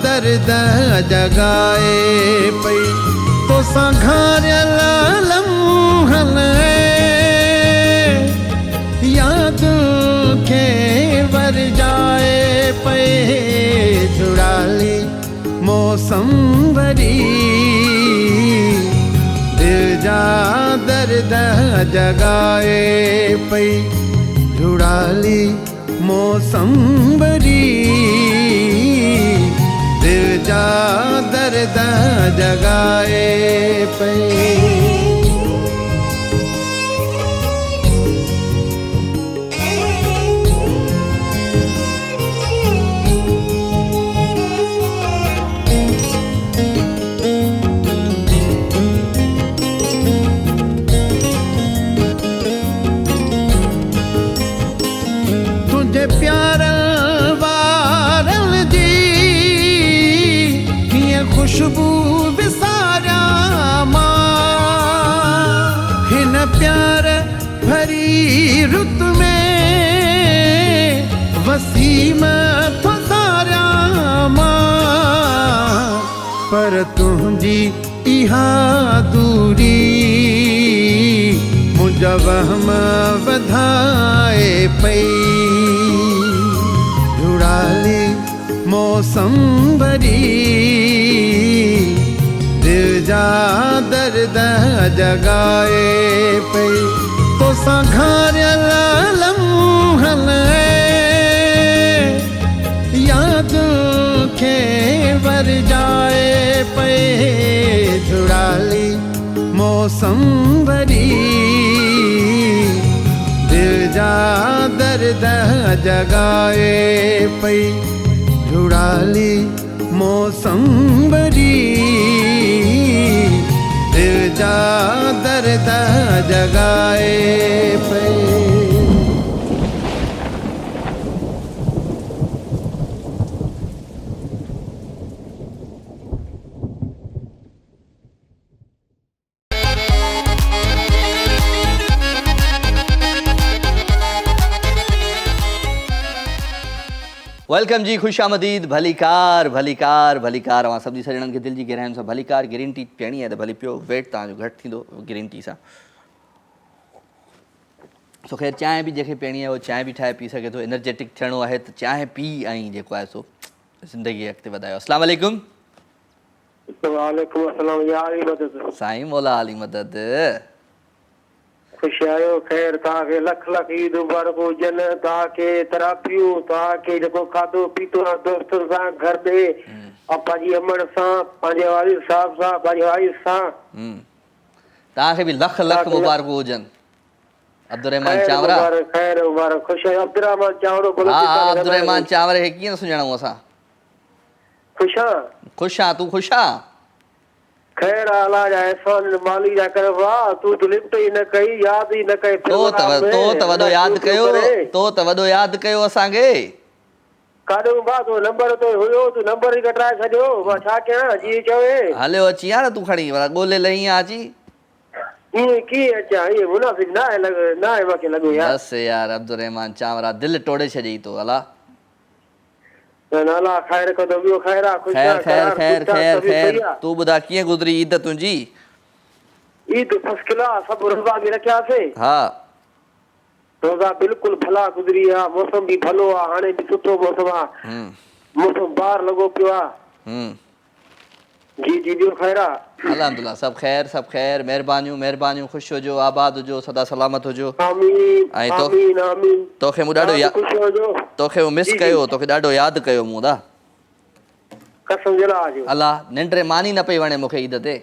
दर्द जगाए पई तो संघारियल लम्हन याद खे वर जाए पे झुड़ाली मौसम वरी दिल जा दर्द जगाए पई झुड़ाली मौसम वरी दिल जा दर्द जगाए पई प्यार वारल जी कीअं खुशबू विसारिया मां हिन प्यार भरी रुत में वसीम फसारिया मां पर तुंहिंजी इहा दूरी मुंहिंजा वहम वधाए पई झुड़ाली मौसम वरी दिल जा दर्द जगाए पई तो संघारियल लम्हन याद खे वर जाए पे झुड़ाली मौसम वरी दिल जा दर्द जगाए पई झुड़ाली मौसम वरी दिल जा दर्द जगाए पई वेलकम जी, खुश आमदीद, भलीकार भलीकार भलीकार। अवां सभिनी सॼणनि खे दिलि जी गहराइयुनि सां भलीकार। ग्रीन टी पीअणी आहे त भली पियो, वेट तव्हांजो घटि थींदो ग्रीन टी सां। सो ख़ैर चांहि बि जंहिंखे पीअणी आहे उहो चांहि बि ठाहे पी सघे थो। एनर्जेटिक थियणो आहे त चांहि पी ऐं जेको आहे सो ज़िंदगी अॻिते वधायो। अस्सलाम वालेकुम। वालेकुम अस्सलाम या अली मदद। साईं मौला अली मदद। खुश आयो, खैर तव्हांखे लख लख ईद मुबारक हुजनि। तव्हांखे तरापियूं, तव्हांखे जेको खाधो पीतो आहे दोस्तनि सां घर में पंहिंजी अमड़ सां, पंहिंजे वारिद साहब सां, पंहिंजे वाइफ सां, तव्हांखे बि लख लख मुबारक हुजनि। अब्दुर्रहमान चावरा। खैर मुबारक। खुश आहियो अब्दुर्रहमान चावरो। हा अब्दुर्रहमान चावरे खे कीअं सुञाणूं असां? खुश आं? खुश आं, तूं खुश आं? खैर अल्लाह जा एहसान माली जा कर। वाह, तू तो लिफ्ट ही न कई, याद ही न कई। तो त वॾो यादि कयो, तो त वॾो यादि कयो असांखे। काॾो बा तो नंबर तो हुयो, तू नंबर ई कटाए छॾियो। मां छा कयां, जी चवे। हलियो अची आ न तूं खणी ॻोल्हे लही आ अची। ईअं कीअं अचां, ईअं मुनासिब न आहे, न आहे मूंखे लॻो यार। बस यार अब्दुर्रहमान चावरा दिलि टोड़े छॾियईं तो। अला अल्लाह खैर कंदो, ॿियो खैर आहे? खैर खैर खैर खैर खैर। तूं ॿुधा कीअं गुज़री ईद तुंहिंजी? Eid first class. सभु रोज़ा बि रखियासीं। हा रोज़ा बिल्कुलु भला गुज़री आहे। मौसम बि भलो आहे, हाणे बि सुठो मौसम आहे। मौसम ॿाहिरि लॻो पियो आहे। जी जी, ॿियो खैर आहे? अल्हम्दुलिल्लाह सब खैर सब खैर। मेहरबानियूं मेहरबानियूं। खुश हुजो, आबाद हुजो, सदा सलामत हुजो। आमीन ऐं आमीन आमीन। तोखे मूं ॾाढो तोखे मिस कयो, तोखे ॾाढो यादि कयो मूं दा। कसम जलाल। अल्लाह निंड मानी न पई वणे मूंखे ईद ते।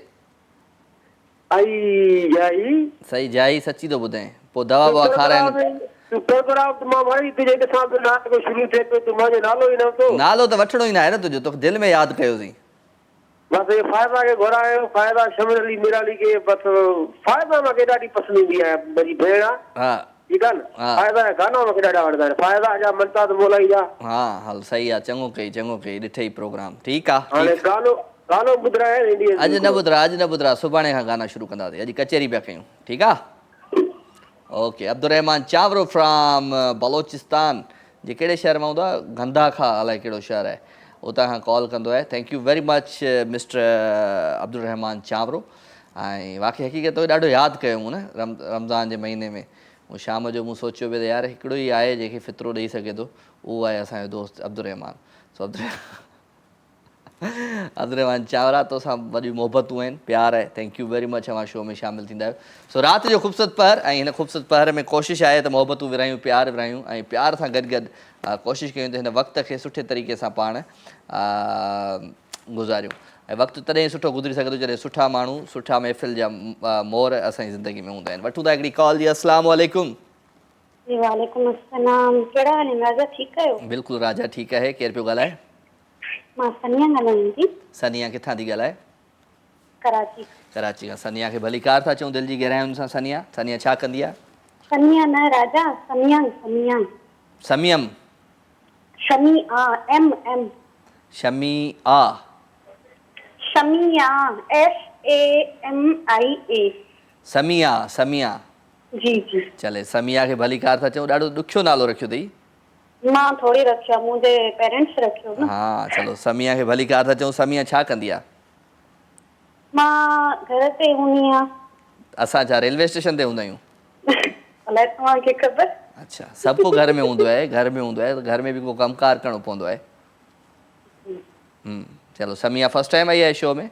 आई जाई सही जाई सची थो ॿुधाए। पोइ दवा ववा खाराइनि। नालो त वठिणो ई न आहे न तुंहिंजो, तोखे दिलि में यादि कयोसीं। बस ये फ़ाइदा के घुरायो फ़ाइदा शमर अली मिराली के बस फ़ाइदा मूंखे ॾाढी पसंदि ईंदी आहे मुंहिंजी भेण आहे हा ठीकु आहे न हा। फ़ाइदा जा गाना मूंखे ॾाढा वणंदा आहिनि फ़ाइदा जा मनता मोलाई जा हा हल सही आहे चङो कई ॾिठई प्रोग्राम ठीकु आहे हाणे गानो गानो ॿुधाए इंडिया अॼु न ॿुधरा सुभाणे खां गाना शुरू कंदासीं अॼु कचहरी पिया कयूं ठीकु आहे ओके अब्दुलरहमान चावरो फ्राम बलोचिस्तान जे कहिड़े शहर मां हूंदो आहे गंदा खां अलाए कहिड़ो शहर आहे उतां खां कॉल कंदो आहे thank you very much mister Abdulrahman Chawro ऐं वाक़ई हक़ीक़त में ॾाढो यादि कयो मूं न रमज़ान जे महीने में ऐं शाम जो मूं सोचियो पियो त यार हिकिड़ो ई आहे जंहिंखे फितरो ॾेई सघे थो उहो आहे असांजो दोस्त अब्दुलरहमान सो अब्दुलरहमान चावरा तोसां वॾियूं मोहबतूं आहिनि प्यार आहे थैंक यू वेरी मच अवां शो में शामिलु थींदा आहियो सो राति जो ख़ूबसूरत पहर ऐं हिन ख़ूबसूरत पहर में कोशिशि आहे त मोहबतूं विरायूं प्यार विरायूं ऐं प्यार सां गॾु गॾु कोशिशि कयूं त हिन वक़्त खे सुठे तरीक़े सां पाण गुज़ारियूं ऐं वक़्तु तॾहिं सुठो गुज़री सघे थो जॾहिं सुठा माण्हू सुठा महफ़िल जा मोर असांजी ज़िंदगी में हूंदा आहिनि वठूं था हिकिड़ी कॉल जी अस्सलाम वालेकुम जी वालेकुम अस्सलाम कहिड़ा हाल आहिनि राजा ठीकु आहियो बिल्कुलु राजा ठीकु आहे केरु पियो ॻाल्हाए मां सनिया ॻाल्हायां थी सनिया किथां थी ॻाल्हाए कराची कराची खां सनिया खे भली कार था चऊं दिलि जी गहराइयुनि सां सनिया छा कंदी आहे सनिया न राजा सनिया सनिया समियम शमिया एम एम शमी आ शमिया SAMIA समिया जी जी चले समिया खे भली कार था चऊं ॾाढो ॾुखियो नालो रखियो अथई मां थोड़ी रखियो मुंहिंजे पेरेंट्स रखियो न हा चलो समिया खे भली कार था चऊं समिया छा कंदी आहे मां घर ते हूंदी आहियां असां छा रेलवे स्टेशन ते हूंदा आहियूं अलाए तव्हांखे ख़बर अच्छा सभु को घर में हूंदो आहे त घर में बि को कमकार करिणो पवंदो आहे चलो समिया फर्स्ट टाइम आई आहे शो में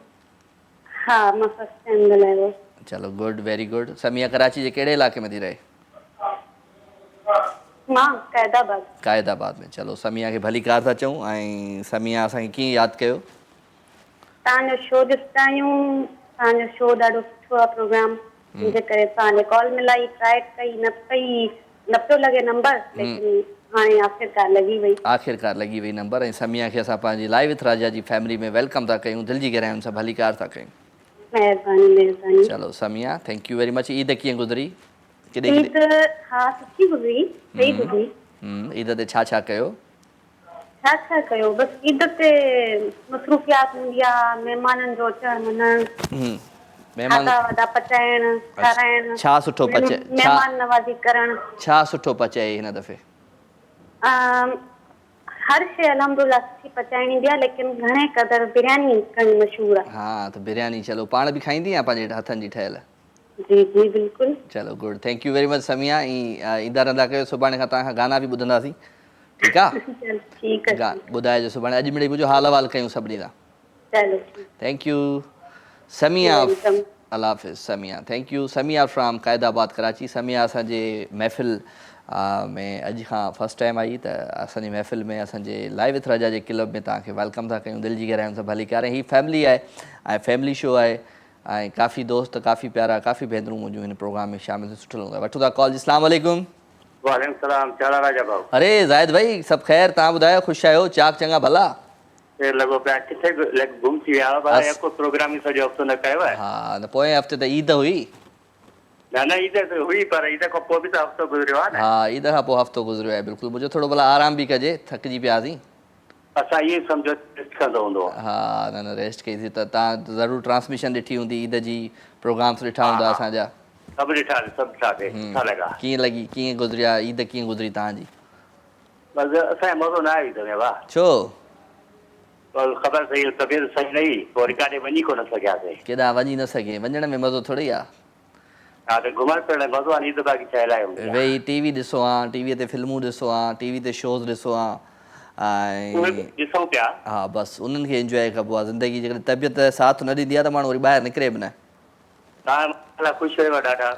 हा मां फर्स्ट टाइम ॻाल्हायो चलो good very good Samia Karachi जे कहिड़े इलाइक़े में थी रहे मां क़ाइदाबाद में चलो समिया खे भली कार था चऊं ऐं समिया असांखे कीअं यादि कयो तव्हांजो शो ॾिसंदा आहियूं तव्हांजो शो ॾाढो सुठो आहे प्रोग्राम मुंहिंजे करे तव्हांखे कॉल मिलाई ट्राई कई न पियो लॻे नंबर लेकिन हाणे आख़िरकार लॻी वई नंबर ऐं समिया खे असां पंहिंजी live with Raja ji family में वेलकम था कयूं दिलि जी गहराइयुनि सां भली कार था कयूं महिरबानी चलो Samiya thank you very much Eid कीअं गुज़री ईद हा सुठी गुज़री सही गुज़री ईद ते छा कयो छा कयो बसि ईद ते मसरूफ़ियात हूंदी आहे महिमाननि जो अचणु वञणु खाधा वाधा पचाइण खाराइण छा सुठो पचे महिमान नवाज़ी करणु छा सुठो पचाए हिन दफ़े हर शइ अल्हम्दुलिल्लाह सुठी पचाइणी ईंदी आहे लेकिन घणे क़दर बिरयानी करणु मशहूरु आहे हा त बिरयानी चलो पाण बि खाईंदी आहियां पंहिंजे हथनि जी ठहियल जी जी बिल्कुलु चलो good thank you very much Samiya ऐं ईंदा रहंदा कयो सुभाणे खां तव्हां खां गाना बि ॿुधंदासीं ठीकु आहे ठीकु आहे ॿुधाइजो सुभाणे अॼु मिड़ई मुंहिंजो हाल अहवाल कयूं सभिनी सां थैंक यू समिया अल्लाह हाफ़िज़ Samia thank you Samia from Qaidabad Karachi Samia असांजे महफ़िल में अॼु खां फर्स्ट टाइम आई त असांजी महफ़िल में असांजे live with Raja J club में तव्हांखे वेलकम था कयूं दिलि जी गहराइयुनि सां भली कार हीअ फैमिली आहे ऐं फैमिली शो आहे ऐं काफ़ी दोस्त काफ़ी प्यारा काफ़ी भेनरूं मुंहिंजूं हिन प्रोग्राम में शामिल सुठो लॻंदो आहे वठूं था कॉल जी अस्सलाम वालेकुम वालेकुम सलाम चाला राजा भाऊ अरे ज़ाहिद भाई सभु ख़ैर तव्हां ॿुधायो ख़ुशि आहियो चाक चङा भला लॻो पिया किथे गुम थी विया भाई को प्रोग्राम ई सॼो हफ़्तो न कयो आहे हा न पोएं हफ़्ते त ईद हुई न ईद हुई पर ईद खां पोइ बि त हफ़्तो गुज़रियो आहे न हा ईद खां पोइ हफ़्तो गुज़रियो आहे बिल्कुलु मुंहिंजो थोरो भला आराम बि कजे थकिजी पियासीं असां इहे सम्झो कंदो हूंदो हा न रेस्ट कईसीं त तव्हां ज़रूरु ट्रांसमिशन ॾिठी हूंदी ईद जी प्रोग्राम्स ॾिठा हूंदा असांजा सभु ॾिठा सुठा लॻा कीअं लॻी कीअं गुज़रिया ईद कीअं गुज़री तव्हांजी बसि असांजो मज़ो न आयो ईद में वाह छो ख़बर सही तबियत सही न हुई पोइ काॾे वञी कोन सघियासीं केॾांहुं वञी न सघे वञण में मज़ो थोरी आहे हा त घुमण फिरण मज़ो आहे ईद बाक़ी छा लाइ वेही टीवी ॾिसो आहे टीवीअ ते फिल्मूं ॾिसो आहे टीवी ते शोज़ ॾिसो आहे ऐं ॾिसूं पिया हा बसि उन्हनि खे इंजॉय कबो आहे ज़िंदगी जेकॾहिं तबियत साथ न ॾींदी आहे त माण्हू वरी ॿाहिरि निकिरे बि न तव्हां ख़ुशि हुयव ॾाढा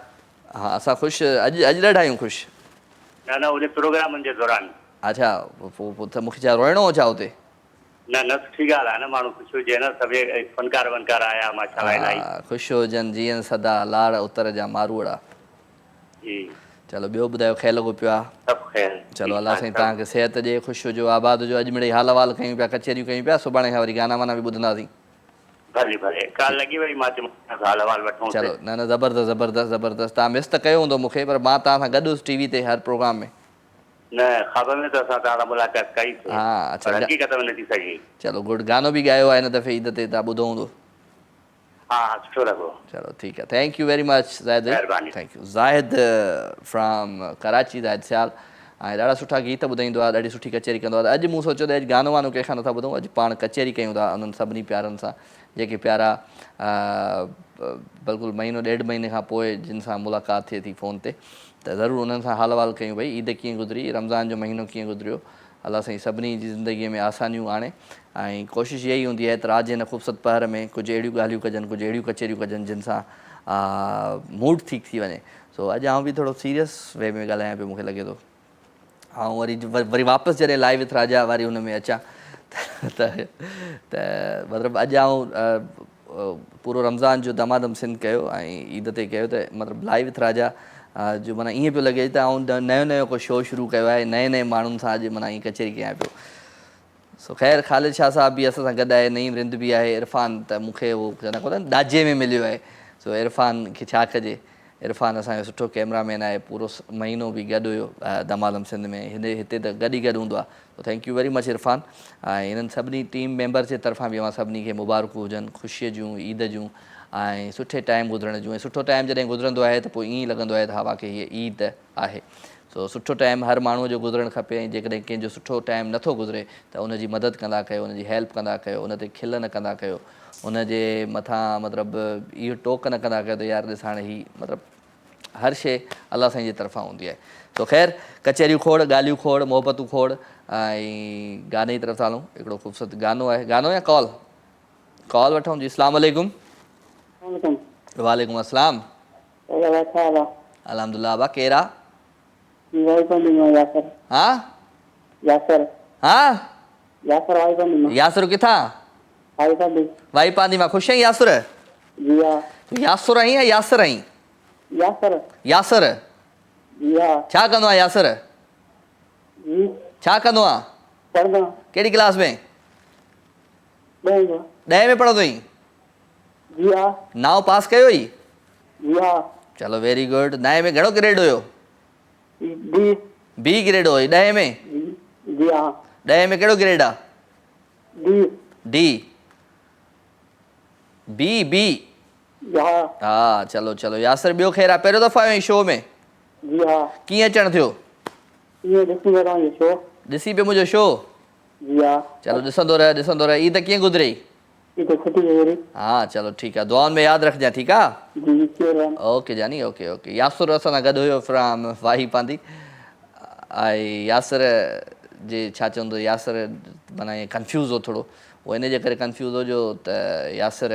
हा असां ख़ुशि अॼु ॾाढा आहियूं ख़ुशि न उन प्रोग्रामनि जे दौरान अच्छा पोइ त मूंखे छा रोइणो हो छा हुते न सुठी ॻाल्हि आहे न माण्हू ख़ुशि हुजे न सभु फनकार वनकार आया माशाल्लाह ख़ुशि हुजनि जीअं सदा लाड़ उतर जा मारूड़ा जी चलो ॿियो ॿुधायो ख़ैर लॻो पियो आहे सभु ख़ैर चलो अलाह साईं तव्हांखे सिहत ॾिए ख़ुशि हुजो आबाद हुजो अॼु मिड़ई हाल अहवाल कयूं पिया कचहरियूं कयूं पिया सुभाणे खां वरी गाना वाना बि ॿुधंदासीं भले भले काल लॻी वई मां चयो हाल अहवाल वठूं चलो न न ज़बरदस्त ज़बरदस्त ज़बरदस्त तव्हां मिस त कयो हूंदो मूंखे पर मां तव्हां सां गॾु हुउसि टीवी ते हर प्रोग्राम में न ख़बर में त असां तव्हां मुलाक़ात कई हा अच्छा पर हक़ीक़त में न थी सघी चलो गुड गानो बि ॻायो आहे हिन दफ़े ईद ते तव्हां ॿुधो हूंदो हा हा सुठो लॻो चलो ठीकु आहे thank you very much Zahid महिरबानी। Thank you Zahid from Karachi Zahid Sial ऐं ॾाढा सुठा गीत ॿुधाईंदो आहे ॾाढी सुठी कचेरी कंदो आहे अॼु मूं सोचियो त अॼु गानो वानो कंहिंखां नथा ॿुधूं अॼु पाण कचेरी कयूं था उन्हनि सभिनी प्यारनि सां जेके प्यारा बिल्कुलु महीनो ॾेढ महीने खां पोइ जिन सां मुलाक़ात थिए थी फ़ोन ते त ज़रूरु उन्हनि सां हाल अहवाल कयूं भई ईद कीअं गुज़री रमज़ान जो महीनो कीअं गुज़रियो अलाह साईं सभिनी जी ज़िंदगीअ में आसानियूं आणे ऐं कोशिशि इहा ई हूंदी आहे त राति जे हिन ख़ूबसूरत पहर में कुझु अहिड़ियूं ॻाल्हियूं कजनि कुझु अहिड़ियूं कचेरियूं कजनि जिन सां मूड ठीक थी वञे सो अॼु आउं बि थोरो सीरियस वे में ॻाल्हायां पियो मूंखे लॻे थो ऐं वरी वापसि जॾहिं लाइव विथ राजा वारी हुन में अचां त मतिलबु अॼु आउं पूरो रमज़ान जो दमादम सिंध कयो ऐं ईद ते कयो त मतिलबु लाइव विथ राजा जो माना ईअं पियो लॻे त आउं नयो नयो को शो शुरू कयो आहे नए नए माण्हुनि सां अॼु माना ईअं कचेरी कयां पियो सो ख़ैर ख़ालिद शाह साहिबु बि असां सां गॾु आहे नईम रिंद बि आहे इरफ़ान त मूंखे उहो चवंदा कोन ॾाजे में मिलियो आहे सो इरफ़ान खे छा कजे इरफ़ान असांजो सुठो कैमरामैन आहे पूरो महीनो बि गॾु हुयो दमादम सिंध में हिते त गॾु ई गॾु हूंदो आहे सो thank you very much Irfan ऐं हिननि सभिनी टीम मेंबर्स जे तरफ़ां बि मां सभिनी खे मुबारकूं हुजनि ख़ुशीअ जूं ईद जूं ऐं सुठे टाइम गुज़रण जूं ऐं सुठो टाइम जॾहिं गुज़रंदो आहे त पोइ ईअं ई लॻंदो आहे त हा वाक़ई हीअ ईद आहे सो सुठो टाइम हर माण्हूअ जो गुज़रणु खपे ऐं जेकॾहिं कंहिंजो सुठो टाइम नथो गुज़रे त उनजी मदद कंदा कयो उनजी हेल्प कंदा कयो उन ते खिल न कंदा कयो उनजे मथां मतिलबु इहो टोक न कंदा कयो त यार ॾिस हाणे हीअ मतिलबु हर शइ अलाह साईं जे तरफ़ां हूंदी आहे सो ख़ैर कचहरियूं खोड़ ॻाल्हियूं खोड़ मोहबतूं खोड़ ऐं गाने जी तरफ़ था हलूं हिकिड़ो ख़ूबसूरत गानो आहे गानो या कॉल वठूं जी अस्सलाम वालेकुम वालेकुम अस्सलाम अल्हम्दुलिल्लाह बा केरु आहे यासुर किथां वाई पांदी मां ख़ुशि आहीं यासुर तूं यासुर आहीं या यासर आहीं यासर छा कंदो आहे यासर छा कंदो आहे कहिड़ी क्लास में 10 में पढ़ंदो आहीं नाओ पास कयो ई चलो वेरी गुड 9 में घणो ग्रेड हुयो बी ग्रेड हुयो 10 में 10 में कहिड़ो ग्रेड आहे डी बी हा चलो चलो यासर ॿियो ख़ैर आहे पहिरियों दफ़ो आयो शो में कीअं अचणु थियो ॾिसी पियो मुंहिंजो शो चलो ॾिसंदो रह ईद कीअं गुज़री हा चलो ठीकु आहे दुआउनि में यादि रखजांइ ठीकु आहे ओके जानी ओके ओके यासुर असां सां गॾु हुयो फ्राम वाही पांदी ऐं यासर जे छा चवंदो यासर माना ईअं कंफ्यूज़ हो थोरो उहो इन जे करे कंफ्यूज़ हो जो त यासर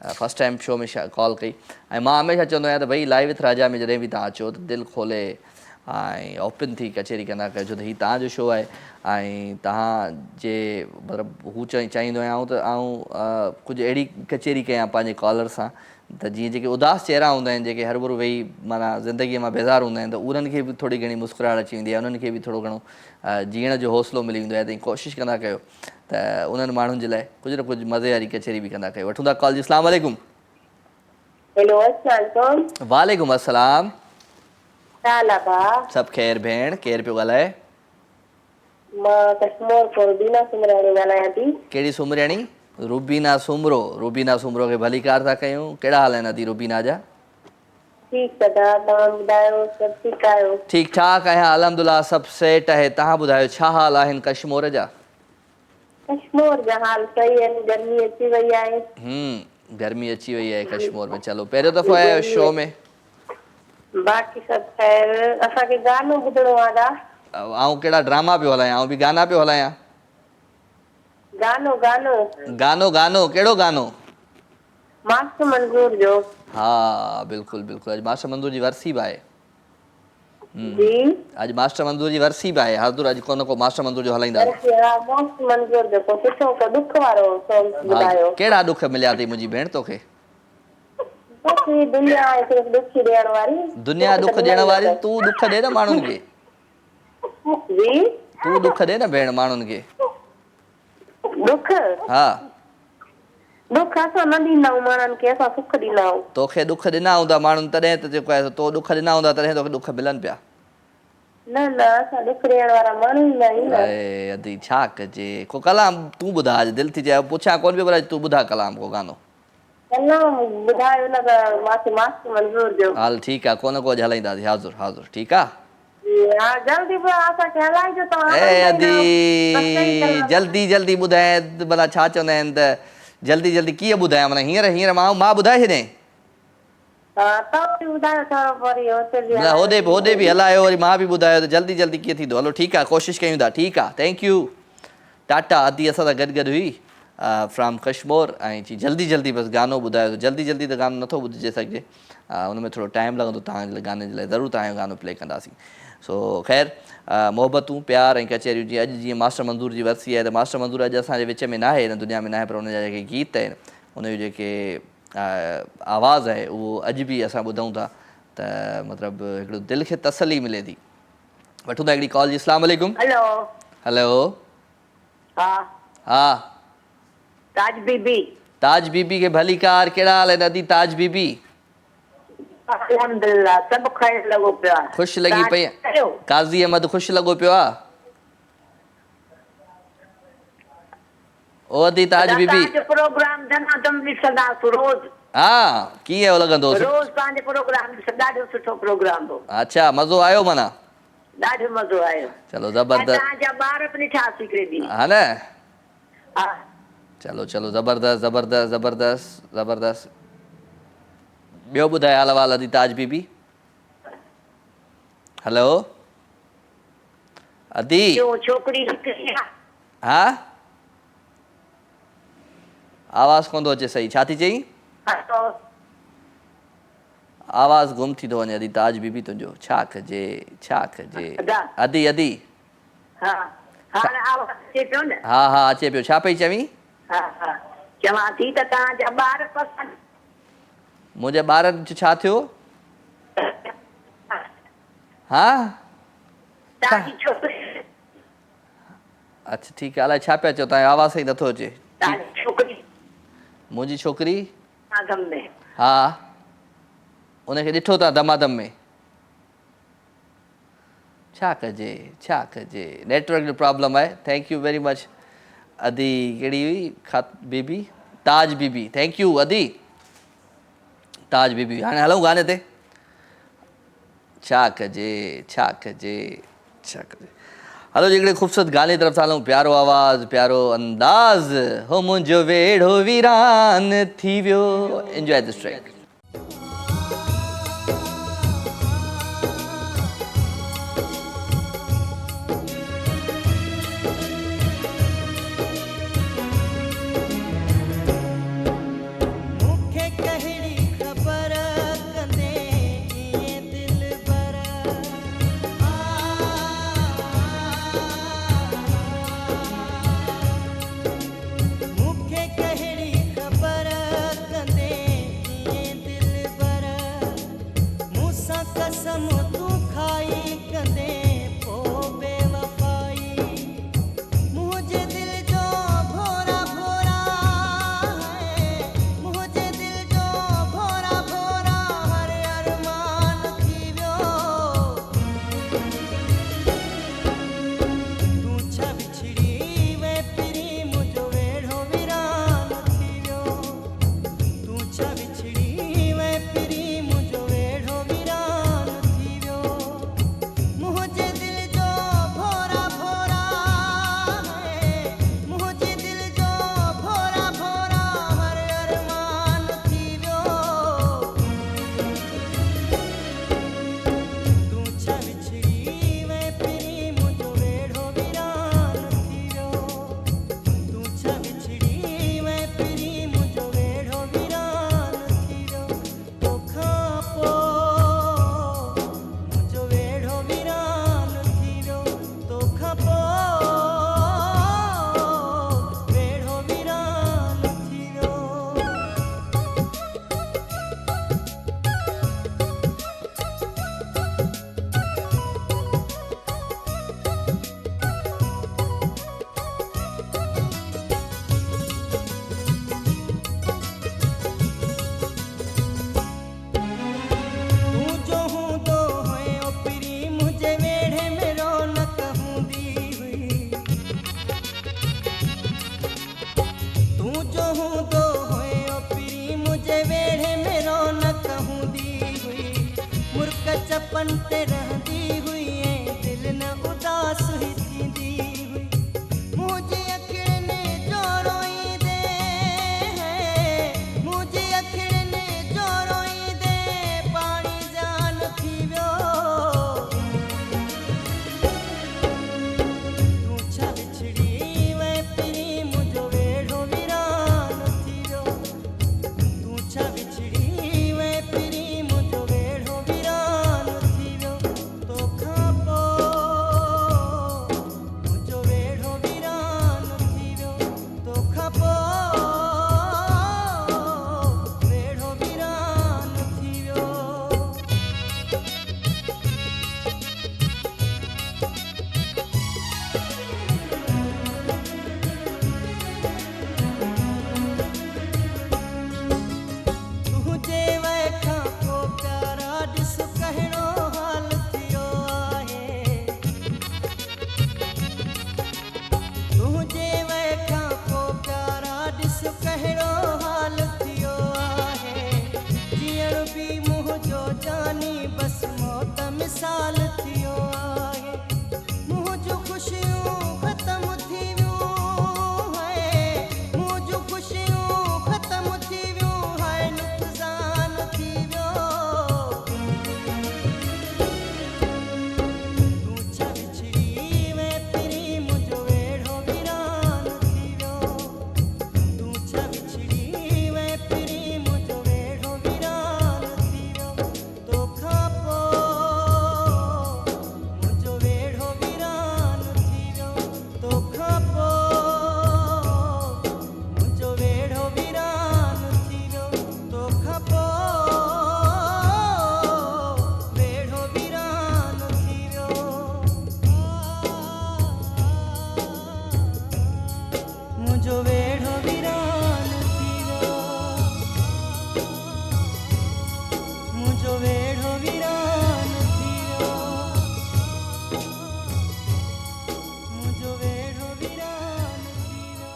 फस्ट टाइम शो में कॉल कई ऐं मां हमेशह चवंदो आहियां त भई लाइव विथ राजा में जॾहिं बि तव्हां अचो त दिलि खोले ऐं ओपन थी कचेरी कंदा कयो छो त हीउ तव्हांजो शो आहे ऐं तव्हांजे मतिलबु हू चाहींदो आहियां त आउं कुझु अहिड़ी कचेरी कयां पंहिंजे कॉलर सां त जीअं जेके उदास चहिरा हूंदा आहिनि जेके हर भरू वेही माना ज़िंदगीअ मां बेज़ार हूंदा आहिनि त उन्हनि खे बि थोरी घणी मुस्कुराहट अची वेंदी आहे उन्हनि खे बि थोरो घणो जीअण जो हौसलो मिली वेंदो आहे त कोशिशि कंदा कयो त उन्हनि माण्हुनि जे लाइ कुझु न कुझु मज़े वारी कचेरी बि कंदा कयो वठूं था कॉल जी अस्सलाम वालेकुम वालेकुम अस्सलाम सभु ख़ैर भेण केरु पियो ॻाल्हाए कहिड़ी सुमरियाणी रूबीना सुमरो खे भली कार था कयूं कहिड़ा हाल आहिनि अदी रूबीना जा ठीकु ठाक आहियां अल्हम्दुलिल्लाह सभु सेट आहे तव्हां ॿुधायो छा हाल आहिनि कश्मीर जा गर्मी अची वई आहे कश्मीर में चलो पहिरियों दफ़ो आया आहियो शो में आउं कहिड़ा ड्रामा पियो हलायां आउं बि गाना पियो हलायां गानो कहिड़ो गानो मास्टर मंज़ूर जो हा बिल्कुलु बिल्कुलु अॼु मास्टर मंज़ूर जी वरसी बि आहे अॼु मास्टर मंज़ूर जी वरसी बि आहे हज़ूर अॼु को न को मास्टर मंज़ूर जो हलाईंदा कहिड़ा ॾुख मिलिया अथई मुंहिंजी भेण तोखे दुनिया ॾुख ॾियण वारी तूं ॾुख ॾे न माण्हुनि खे तूं ॾुख ॾे न भेण माण्हुनि खे हा दुख असां न ॾींदा आहियूं माण्हुनि खे, असां सुख ॾींदा आहियूं। तोखे दुख ॾिना हूंदा माण्हुनि तॾहिं त जेको आहे तो दुख ॾिना हूंदा तॾहिं तोखे दुख मिलनि पिया। न न असां दुख ॾियण वारा माण्हू ई न आहियूं न। अरे अदी छा कजे, को कलाम तूं ॿुधा, अॼु दिलि थी चए पुछां कोन पियो पर अॼु तूं ॿुधा कलाम को गानो। कलाम ॿुधायो न त मांखे मास्क मंज़ूर ॾियो। हल ठीकु आहे, कोन को अॼु हलाईंदासीं, हाज़ुर हाज़ुर, ठीकु आहे। हा जल्दी असांखे हलाइजो तव्हां। ए अदी जल्दी जल्दी ॿुधाए भला छा चवंदा आहिनि त जल्दी जल्दी कीअं ॿुधायां, माना हींअर मां ॿुधाए छॾियईं। होॾे बि हलायो वरी मां बि ॿुधायो त जल्दी जल्दी कीअं थींदो। हलो ठीकु आहे, कोशिशि कयूं था, ठीकु आहे, थैंक यू, टाटा। अदी असां सां गॾु हुई फ्रॉम कश्मीर ऐं चई जल्दी जल्दी बसि गानो ॿुधायो। जल्दी जल्दी त गानो नथो ॿुधिजे सघिजे, हुन में थोरो टाइम लॻंदो। तव्हांजे लाइ गाने जे लाइ ज़रूरु तव्हांजो गानो प्ले कंदासीं। सो ख़ैर मोहबतूं प्यार ऐं कचहरियूं जीअं अॼु जीअं मास्टर मंज़ूर जी वरसी आहे त मास्टर मंज़ूर अॼु असांजे विच में न आहे, हिन दुनिया में न आहे, पर हुनजा जेके गीत आहिनि हुनजो जेके आवाज़ु आहे उहो अॼु बि असां ॿुधूं था त मतिलबु हिकिड़ो दिलि खे तसली मिले थी। वठूं था हिकिड़ी कॉल जी। अस्सलाम वालेकुम। Hello hello. हा हा ताज बीबी। ताज बीबी खे भली कार, कहिड़ा हाल आहिनि अदी ताज बीबी? अल्हम्दुलिल्लाह सभु ख़ैर लॻो पियो आहे। ख़ुशि लॻी पई? काज़ी अहमद ख़ुशि लॻो पियो आहे? ओ अदी ताज बीबी प्रोग्राम धनाधम ॾिसंदासीं रोज़। हा कीअं लॻंदो? रोज़ तव्हांजो प्रोग्राम ॾाढो सुठो प्रोग्राम हो। अच्छा मज़ो आयो माना? ॾाढो मज़ो आयो। चलो ज़बरदस्त। तव्हांजा ॿार बि ॾिठासीं हिकिड़े ॾींहुं। हा न? हा चलो चलो ज़बरदस्त ज़बरदस्त ज़बरदस्त ज़बरदस्त। ॿियो ॿुधाए हाल वाल अदी ताज बीबी? हेलो अदी। छोकिरी हा आवाज़ कोन थो अचे सही, छा थी चई? आवाज़ गुम थी थो वञे अदी ताज बीबी तुंहिंजो, छा कजे छा कजे। अदी अदी हा हा अचे पियो, छा पई चवीं? चवां थी त तव्हांजा ॿार पसंदि। मुंहिंजे ॿारनि जो छा थियो? हा अच्छा ठीकु आहे, अलाए छा पिया चओ, तव्हांजो आवाज़ सही नथो अचे। मुंहिंजी छोकिरी हा उनखे ॾिठो था दमादम में, छा कजे छा कजे, नेटवर्क जो प्रॉब्लम आहे। थैंक यू वेरी मच अदी। कहिड़ी हुई बीबी? ताज बीबी, थैंक यू अदी ताज बीबी। हाणे हलूं गाने ते। छा कजे छा कजे छा कजे। हलो जी हिकिड़े ख़ूबसूरत गाने तरफ़ हलूं। प्यारो आवाज़ प्यारो अंदाज़ हो मुंहिंजो वेड़ो वीरान थी वियो। Enjoy this track. चपन ते रहंदी हुई ऐं दिल न उदास हुई थींदी हुई मुंहिंजी अखियुनि जो रोईंदे मुंहिंजी अखियुनि जो रोईंदे पाणी जान थी वियो तूं छा विछड़ी वए पिरी मुंहिंजो वेढ़ो वीरान थी वियो तूं छा विछड़ी वए पिरी मुंहिंजो वेढ़ो वीरान थी वियो तोखां पोइ मुंहिंजो वेढ़ो वीरान थी वियो तोखां पोइ वेढ़ो वीरान थी वियो तुंहिंजे वए खां पोइ प्यारा ॾिस कहिड़ो हाल थियो आहे तुंहिंजे वए खां पोइ प्यारा ॾिस कहिड़ो हाल थियो आहे जीअण बि मुंहिंजो जानी बसि मौत मिसाल थियो आहे मुंहिंजूं ख़ुशियूं ख़तमु थी वियूं है मुंहिंजूं ख़ुशियूं ख़तमु थी वियूं है नुक़सान थी वियो तूं छा विछड़ी वए पिरी मुंहिंजो वेढ़ो वीरान थी वियो तूं छा विछड़ी वए पिरी मुंहिंजो वेढ़ो वीरान थी वियो तोखां पोइ मुंहिंजो वेढ़ो वीरान थी वियो तोखां पोइ मुंहिंजो वेढ़ो वीरान थी वियो तोखां पोइ वेढ़ो वीरान थी वियो मुंहिंजो वेढ़ो वीरान थी वियो मुंहिंजो वेढ़ो वीरान थी वियो मुंहिंजो वेढ़ो वीरान थी वियो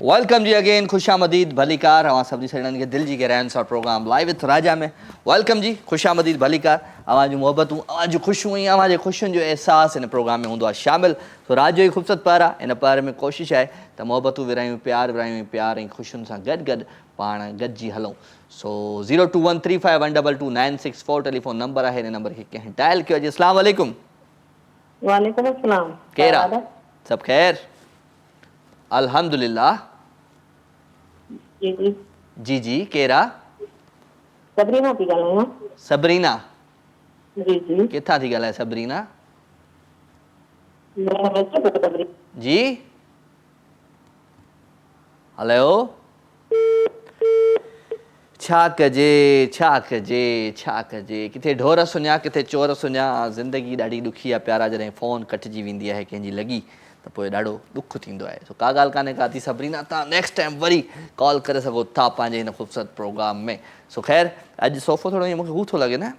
वेलकम जी अगेन खुशामदीद भलीकार अवां सभिनी सॼणनि खे दिलि जी गहराइनि सां प्रोग्राम लाइव विथ राजा में वेलकम जी खुशामदीद भलीकार अवां जूं मोहबतूं अवां जूं ख़ुशियूं ऐं अवां जे ख़ुशियुनि जो अहसासु हिन प्रोग्राम में हूंदो आहे शामिल तो रात जो ई ख़ूबसूरत पहर आहे इन पहर में कोशिशि आहे त मोहबतूं विरायूं प्यार ऐं ख़ुशियुनि सां गॾु पाण गॾिजी हलूं सो 0213512296 टेलीफोन नंबर आहे हिन नंबर खे कंहिं डायल कयो जी अस्सलाम वालेकुम वालेकुम अस्सलाम केरु आहे सभु ख़ैर अल्हम्दुलिल्लाह जी जी जी जी केरु आहे सबरीना थी ॻाल्हायां सबरीना जी जी किथां थी ॻाल्हाए सबरीना सबरी जी हलो छा कजे किथे ढोर सुञा किथे चोर सुञा ज़िंदगी ॾाढी ॾुखी आहे प्यारा जॾहिं फ़ोन कटिजी वेंदी आहे कंहिंजी लॻी त पोइ ॾाढो ॾुख थींदो आहे सो का ॻाल्हि कान्हे का थी सबरीना तव्हां नेक्स्ट टाइम वरी कॉल करे सघो था पंहिंजे हिन ख़ूबसूरत प्रोग्राम में सो ख़ैर अॼु सोफ़ो थोरो ईअं मूंखे हू थो लॻे न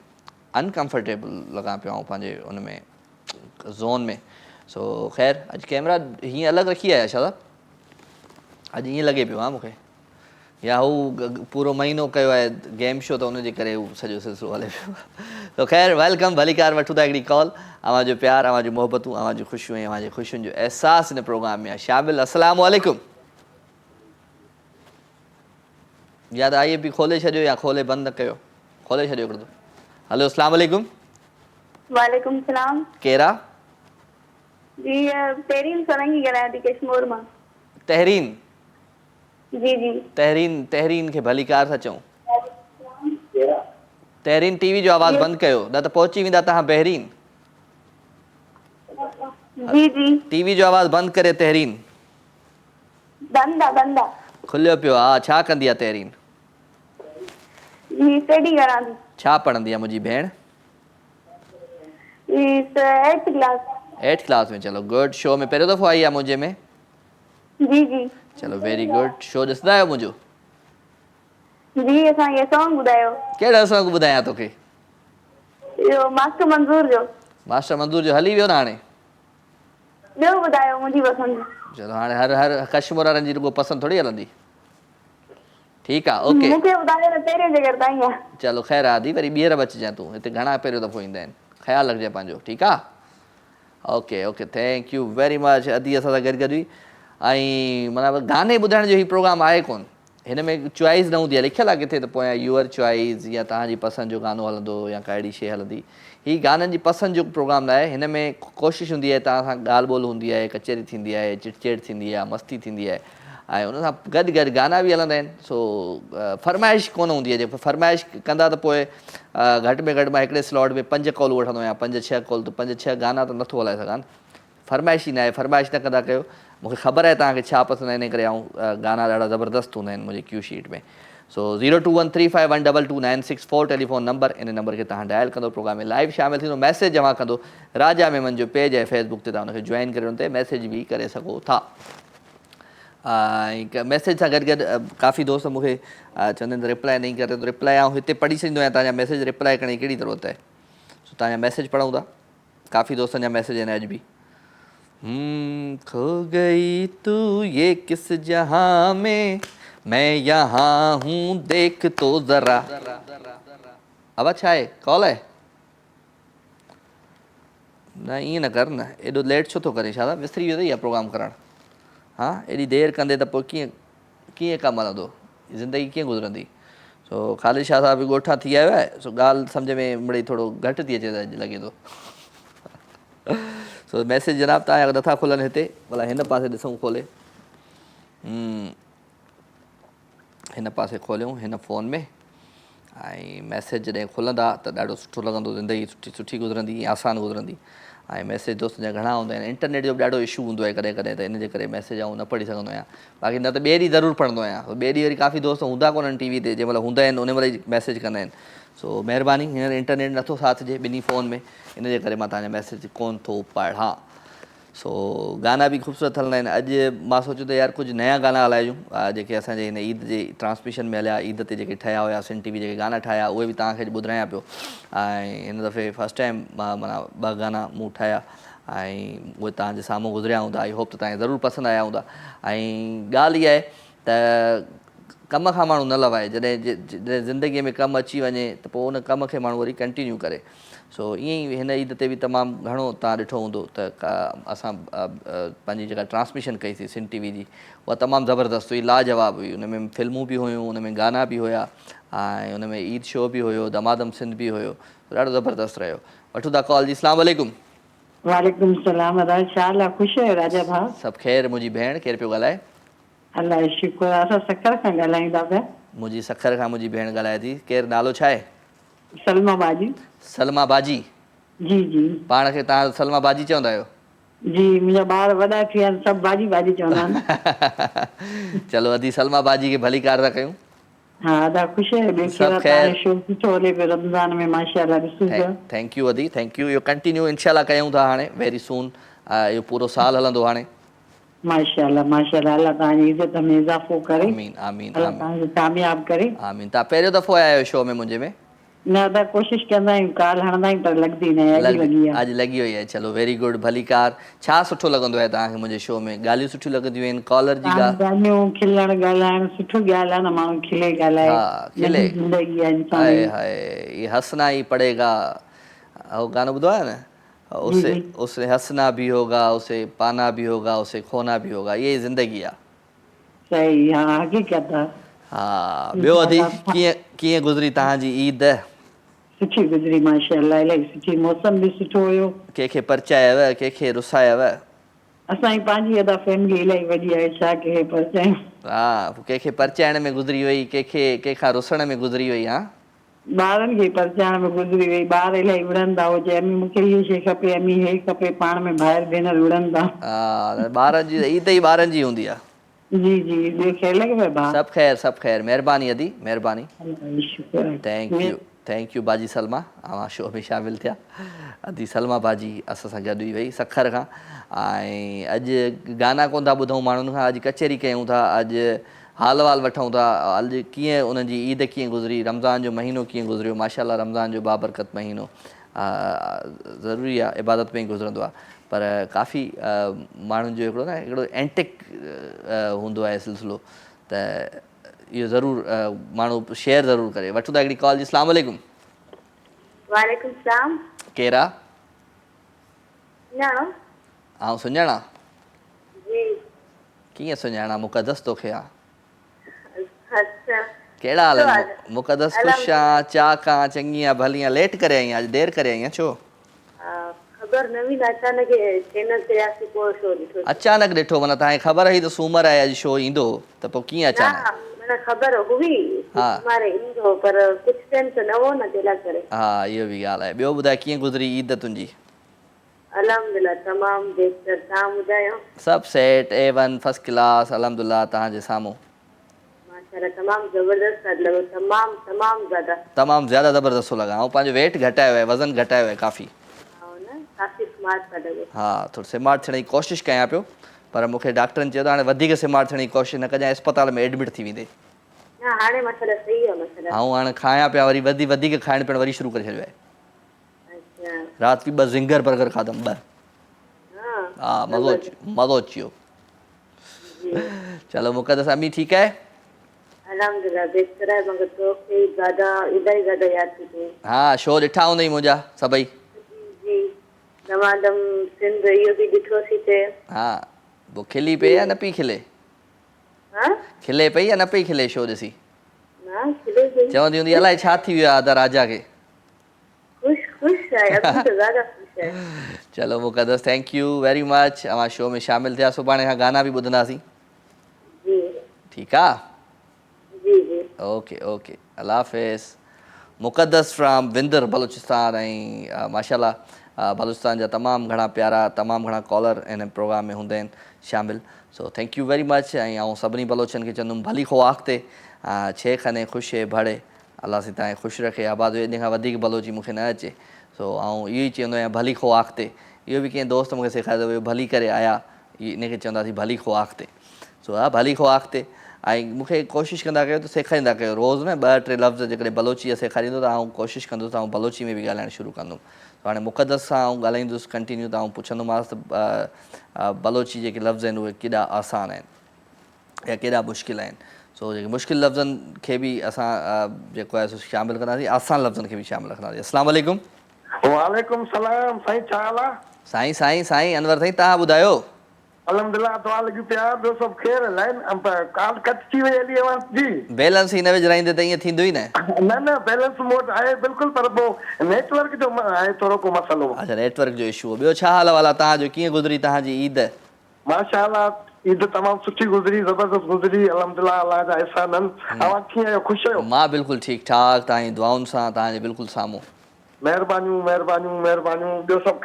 अनकम्फर्टेबल लॻा पियो आऊं पंहिंजे उन में ज़ोन में सो ख़ैर अॼु कैमरा हीअं अलॻि रखी आहे छा अॼु ईअं लॻे पियो आहे मूंखे या हू पूरो महीनो कयो आहे गेम शो त उनजे करे हू सॼो सिलसिलो हले पियो तो ख़ैर वेलकम भलीकार वठूं था हिकिड़ी कॉल अवां जो प्यार अवां जूं मोहबतूं अवां जूं ख़ुशियूं ऐं अवां जे ख़ुशियुनि जो अहसासु हिन प्रोग्राम में आहे शामिल अस्सलाम वालेकुम या त IAP खोले छॾियो या खोले बंदि न कयो खोले छॾियो हिकिड़ो हलो अस्सलाम वालेकुम वालेकुम सलाम केरु आहे जी तेरीन सरंगी ॻाल्हायां थी कश्मीर मां तहरीन जी जी तहरीन खे भलीकार था चऊं तहरीन टीवी जो आवाज़ बंदि कयो न त पहुची वेंदा तव्हां बहिरीन जी जी टीवी जो आवाज़ बंदि करे तहरीन बंदा खुलियो पियो आहे छा कंदी आहे तहरीन जी स्टडी करां थी छा पढ़ंदी आहे मुंहिंजी भेण 8th क्लास। 8th क्लास में, चलो गुड। शो में पहिरियों दफ़ो आई आहे मुंहिंजे में? जी जी चलो वेरी गुड। शो ॾिसंदा आहियो मुंहिंजो? जी असांखे सॉन्ग ॿुधायो। कहिड़ा सॉन्ग ॿुधायां तोखे? इहो मास्टर मंज़ूर जो। मास्टर मंज़ूर जो हली वियो न हाणे? ॿियो ॿुधायो मुंहिंजी पसंदि। चलो हाणे हर कश्मीर वारनि जी रुगो पसंदि थोड़ी हलंदी। ठीकु आहे, ओके। मूंखे ॿुधायो त पहिरें जगह ताईं आहे। चलो ख़ैर आदि, वरी ॿीहर बि अचिजांइ तूं, हिते घणा पहिरियों दफ़ो ईंदा आहिनि, ख़्यालु रखिजांइ पंहिंजो, ठीकु आहे? Okay okay, thank you very much. अदी असां सां गॾु हुई। ऐं माना गाने ॿुधाइण जो ही प्रोग्राम आहे कोन, हिन में चॉइस न हूंदी आहे, लिखियलु आहे किथे त पोयां यूअर चॉइस या तव्हांजी पसंदि जो गानो हलंदो या का अहिड़ी शइ हलंदी। हीअ गाननि जी पसंदि जो प्रोग्राम न आहे, हिन में कोशिशि हूंदी आहे तव्हां सां ॻाल्हि ॿोल हूंदी आहे, कचेरी थींदी आहे, चिटचेट थींदी आहे, मस्ती थींदी आहे, ऐं उन सां गॾु गॾु गाना बि हलंदा आहिनि। सो फरमाइश कोन हूंदी आहे, जेको फरमाइश कंदा त पोइ घटि में घटि मां हिकिड़े स्लॉट में 5 कॉल वठंदो आहियां, 5-6 कॉल, त 5-6 गाना त नथो हलाए सघां। फरमाइश ई न आहे, फरमाइश न कंदा कयो। मूंखे ख़बर आहे तव्हांखे छा पसंदि आहे, इन करे ऐं गाना ॾाढा ज़बरदस्तु हूंदा आहिनि मुंहिंजी क्यू शीट में। सो 02135122964 टेलीफोन नंबर, इन नंबर खे तव्हां डायल कंदो, प्रोग्राम में लाइव शामिलु थींदो, मैसेज जमा कंदो। राजा मेमन जो पेज आहे फेसबुक ते, तव्हां हुनखे जॉइन करे हुन ते मैसेज बि करे सघो था। ऐं मैसेज सां गॾु गॾु काफ़ी दोस्त मूंखे चवंदा आहिनि रिप्लाए नहीं करे, त रिप्लाए आउं हिते पढ़ी छॾींदो आहियां, तव्हांजा मैसेज रिप्लाए करण जी कहिड़ी ज़रूरत आहे। सो तव्हांजा मैसेज पढ़ूं था, काफ़ी दोस्तनि जा मैसेज आहिनि अॼु बि। खो गई तू ये किस जहां में, मैं यहाँ हूँ देख तो ज़रा। आवाज़ छा आहे, कॉल आहे? न ईअं न कर न, एॾो लेट छो थो करे, छा था विसरी वियो अथई इहा प्रोग्राम करणु? हा एॾी देरि कंदे त पोइ कीअं कमु हलंदो, ज़िंदगी कीअं गुज़रंदी? सो ख़ालिद शाह साहब बि ॻोठा थी आयो आहे, सो ॻाल्हि सम्झ में मिड़ई थोरो घटि थी अचे त लॻे थो। सो मैसेज जनाब तव्हांजा नथा खुलनि हिते, भला हिन पासे ॾिसूं खोले, हिन पासे खोलियूं हिन फ़ोन में, ऐं मैसेज जॾहिं खुलंदा त ॾाढो सुठो लॻंदो, ज़िंदगी सुठी गुज़रंदी, आसानु गुज़रंदी। ऐं मैसेज दोस्त जा घणा हूंदा आहिनि, इंटरनेट जो बि ॾाढो इशू हूंदो आहे कॾहिं कॾहिं, त इन जे करे मैसेज आउं न पढ़ी सघंदो आहियां। बाक़ी न त ॿिए ॾींहुं ज़रूरु पढ़ंदो आहियां, ॿिए ॾींहुं वरी काफ़ी दोस्त हूंदा कोन्हनि टीवी ते, जंहिं महिल हूंदा आहिनि उन महिल ई मैसेज कंदा आहिनि। सो महिरबानी, हींअर इंटरनेट नथो साथ ॾिए ॿिन्ही फ़ोन में, इन जे करे मां तव्हांजा मैसेज कोन थो पढ़ां। सो गाना बि ख़ूबसूरत हलंदा आहिनि। अॼु मां सोचियो त यार कुझु नया गाना हलाइजूं, जेके असांजे हिन ईद जे ट्रांसमिशन में हलिया, ईद ते जेके ठहिया हुया सिन टीवी जेके गाना ठाहिया, उहे बि तव्हांखे ॿुधायां पियो। ऐं हिन दफ़े फस्ट टाइम मां माना 2 गाना मूं ठाहिया, ऐं उहे तव्हांजे साम्हूं गुज़रिया हूंदा। आई होप त तव्हांखे ज़रूरु पसंदि आया हूंदा। ऐं ॻाल्हि इहा आहे त कम खां माण्हू न लवाए, जॾहिं ज़िंदगीअ में कमु अची वञे त पोइ उन कम खे माण्हू वरी कंटिन्यू करे। सो ईअं ई हिन ईद ते बि तमामु घणो तव्हां ॾिठो हूंदो त असां पंहिंजी जेका ट्रांसमिशन कईसीं सिन टीवी जी, उहा तमामु ज़बरदस्तु हुई, लाजवाब हुई। उन में फिल्मूं बि हुयूं, उन में गाना बि हुया, ऐं उन में ईद शो बि हुयो, दमादम सिंध बि हुयो, ॾाढो ज़बरदस्तु रहियो। वठूं था कॉल जी। अस्सलाम वालेकुम। वालेकुम सलाम, छा हाल आहे? ख़ुशि आहियो राजा भाउ? सभु ख़ैरु। मुंहिंजी भेण केरु पियो ॻाल्हाए? अलाह शुक्र, असां सखर खां ॻाल्हाईंदा पिया। मुंहिंजी सखर खां मुंहिंजी भेण ॻाल्हाए थी। केरु, नालो छा आहे? सलमा बाजी। सलमा बाजी? जी जी। पाण खे तव्हां सलमा बाजी चवंदा आहियो? जी, मुंहिंजा ॿार वॾा थी विया आहिनि, सभु बाजी बाजी चवंदा आहिनि। चलो अदी सलमा बाजी खे भली कार था कयूं। हा ॾाढा ख़ुशि आहियो। सभु ख़ैरु। शो सुठो हले पियो रमज़ान में, माशाअल्लाह ॾिसूं पिया। थैंक यू अदी, थैंक यू। इहो कंटिन्यू इनशाला कयूं था हाणे वेरी सून। इहो पूरो साल हलंदो हाणे। माशाअल्लाह माशाअल्लाह, अल्लाह तव्हांजी इज़त में इज़ाफ़ो करे। आमीन आमीन अल्लाह तव्हांखे कामयाब करे। आमीन। तव्हां पहिरियों दफ़ो आया आहियो शो में मुंहिंजे में? न त कोशिशि कंदा आहियूं, कार हणंदा आहियूं पर लॻंदी न आहे, अॼु लॻी आहे। अॼु लॻी वई आहे, चलो वेरी गुड, भली कार। छा सुठो लॻंदो आहे तव्हांखे मुंहिंजे शो में? ॻाल्हियूं सुठियूं लॻंदियूं आहिनि, कॉलर जी ॻाल्हियूं, खिलण ॻाल्हाइण, सुठो ॻाल्हि आहे न, माण्हू खिले ॻाल्हाए। हा खिले। ज़िंदगी आहे इंसान हाय जी। हाय, ये हंसना ही पड़ेगा, वो गाना ॿुधो आहे न, उसे हंसना भी होगा, उसे पाना भी होगा, उसे खोना भी होगा, ये ज़िंदगी आहे। सही, हा हक़ीक़त आहे। हा, ॿियो अदी कीअं गुज़री तव्हांजी ईद? सुठी गुज़री माशाअल्लाह, इलाही सुठी, मौसम बि सुठो हुयो। कंहिंखे परचायव, कंहिंखे रुसायव? असांजी पंहिंजी अदा फैमिली इलाही वॾी आहे, छा कंहिंखे परचायूं। हा, कंहिंखे परचाइण में गुज़री वई, कंहिंखां रुसण में गुज़री वई। हा, ॿारनि खे परचाइण में गुज़री वई। ॿार इलाही विढ़ंदा हुजे, अम्मी मूंखे हीअ शइ खपे, अम्मी हे खपे, पाण में भाइर भेनर विढ़ंदा। हा, ॿारनि जी ईद ई ॿारनि जी हूंदी आहे। जी जी, ॿियो ख़ैर लॻे पियो भाउ? सभु ख़ैरु, सभु ख़ैरु। महिरबानी अदी, महिरबानी। शुक्र। Thank U. थैंक यू बाजी सलमा अवां शो में शामिल थिया अदी सलमा बाजी असां सां गॾु ई वई सखर खां ऐं अॼु गाना कोन था ॿुधूं माण्हुनि खां अॼु कचहरी कयूं था अॼु हाल वाल वठूं था अॼु कीअं उन्हनि जी ईद कीअं गुज़री रमज़ान जो महीनो कीअं गुज़रियो माशाल्लाह रमज़ान जो बाबरकत महीनो ज़रूरी आहे इबादत में ई गुज़रंदो आहे पर काफ़ी माण्हुनि जो हिकिड़ो एंटिक हूंदो आहे सिलसिलो त इहो ज़रूरु माण्हू शेयर ज़रूरु करे वठूं था हिकिड़ी कॉल जी अस्सलाम वालेकुम वालेकुम सलाम केरु आहे सुञाणो आउं सुञाणा जी कीअं सुञाणा मुक़दस तोखे आहे अच्छा कहिड़ा हाल आहिनि मुक़दस ख़ुशि आहे चाक आहे चङी आहे भली आहे लेट करे आई अॼु देरि करे आई आहे छो ख़बर न हुई अचानक चैनल ते आसी को शो ॾिठो अचानक ॾिठो माना तव्हांखे ख़बर हुई त सूमर आहे अॼु शो ईंदो त पोइ कीअं अचानक माना ख़बर हुई मारे ईंदो पर कुझु टाइम त न हो न तेला करे हा इहो बि ॻाल्हि आहे ॿियो ॿुधाए कीअं गुज़री ईद तुंहिंजी अल्हम्दुलिल्लाह तमामु बेहतर तव्हां ॿुधायो सभु सेट A1 फर्स्ट क्लास अल्हम्दुलिल्लाह तव्हांजे साम्हूं माशाल्लाह तमामु ज़बरदस्त लॻो तमामु ज़्यादा ज़बरदस्त थो लॻा ऐं पंहिंजो वेट घटायो आहे वज़न घटायो आहे काफ़ी काफ़ी स्मार्ट था लॻो हा थोरो स्मार्ट थियण जी कोशिशि कयां पियो पर मूंखे डॉक्टरनि चयो त हाणे वधीक स्मार्ट थियण जी कोशिशि न कजांइ अस्पताल में एडमिट थी वेंदे न हाणे मसइलो सही आहे मसइलो ऐं हाणे खायां पिया वरी वधीक खाइण पीअण वरी शुरू करे छॾियो आहे राति बि 2 ज़िंगर बर्गर खाधमि 2 हा मज़ो अची वियो चलो मुक़दस अम्मी ठीकु आहे अल्हम्दुलिल्लाह बेहतर आहे मगर तोखे ज़्यादा यादि थी थिए हा शो ॾिठा हूंदई मुंहिंजा सभई जी दमादम सिंध इहो बि ॾिठोसीं ते हा पोइ खिली पई या न पई खिले खिले पई या न पई खिले शो ॾिसी चवंदी हूंदी अलाए छा थी वियो आहे अदा राजा खे चलो मुक़दस थैंक यू वेरी मच अवां शो में शामिल थिया सुभाणे खां गाना बि ॿुधंदासीं ठीकु आहे ओके ओके अल्लाह हाफ़िज़ मुक़दस फ्राम विंदर बलूचिस्तान ऐं माशाल्लाह बलूचिस्तान जा तमामु घणा प्यारा तमामु घणा कॉलर हिन प्रोग्राम में हूंदा आहिनि शामिल सो थैंक यू वेरी मच ऐं आउं सभिनी बलोचनि खे चवंदुमि भली खो आख़िते छे खने ख़ुशि भड़े अलाह साईं तव्हांखे ख़ुशि रखे आबाद इन खां वधीक बलोची मूंखे न अचे सो आउं इहो ई चवंदो आहियां भली खो आख़िते इहो बि कंहिं दोस्त मूंखे सेखारियो हुयो भली करे आया इनखे चवंदासीं भली खो आख़िते सो हा भली खो आख़िते ऐं मूंखे कोशिशि कंदा कयो त सेखारींदा कयो रोज़ु न 2-3 लफ़्ज़ जेकॾहिं बलोचीअ सेखारींदो त आउं कोशिशि कंदुसि ऐं बलोची में बि ॻाल्हाइणु शुरू कंदुमि हाणे मुक़दस सां आउं ॻाल्हाईंदुसि कंटिन्यू त आउं पुछंदोमांसि त बलोची जेके लफ़्ज़ आहिनि उहे केॾा आसान आहिनि या केॾा मुश्किल आहिनि सो जेके मुश्किल लफ़्ज़नि खे बि असां जेको आहे सो शामिलु कंदासीं आसान लफ़्ज़नि खे बि शामिलु रखंदासीं अस्सलाम वालेकुम वालेकुम सलाम साईं छा हाल आहे साईं अनवर साईं तव्हां ॿुधायो अल्हम्दुलिल्लाह दुआ लॻी पिया ॿियो सभु ख़ैर लाइन कॉल कट थी वई हली आवाज़ जी बैलेंस ई न विझराईंदे त ईअं थींदो ई न न बैलेंस मूं वटि आहे बिल्कुलु पर पोइ नेटवर्क जो आहे थोरो को मसइलो अच्छा नेटवर्क जो इशू ॿियो छा हाल वाल आहे तव्हांजो कीअं गुज़री तव्हांजी ईद माशाअल्लाह ईद तमामु सुठी गुज़री ज़बरदस्त गुज़री अल्हम्दुलिल्लाह अल्लाह जा एहसान आहिनि अवां कीअं आहियो ख़ुशि आहियो मां बिल्कुलु ठीकु ठाक तव्हांजी दुआउनि सां तव्हांजे बिल्कुलु साम्हूं महिरबानियूं ॿियो सभु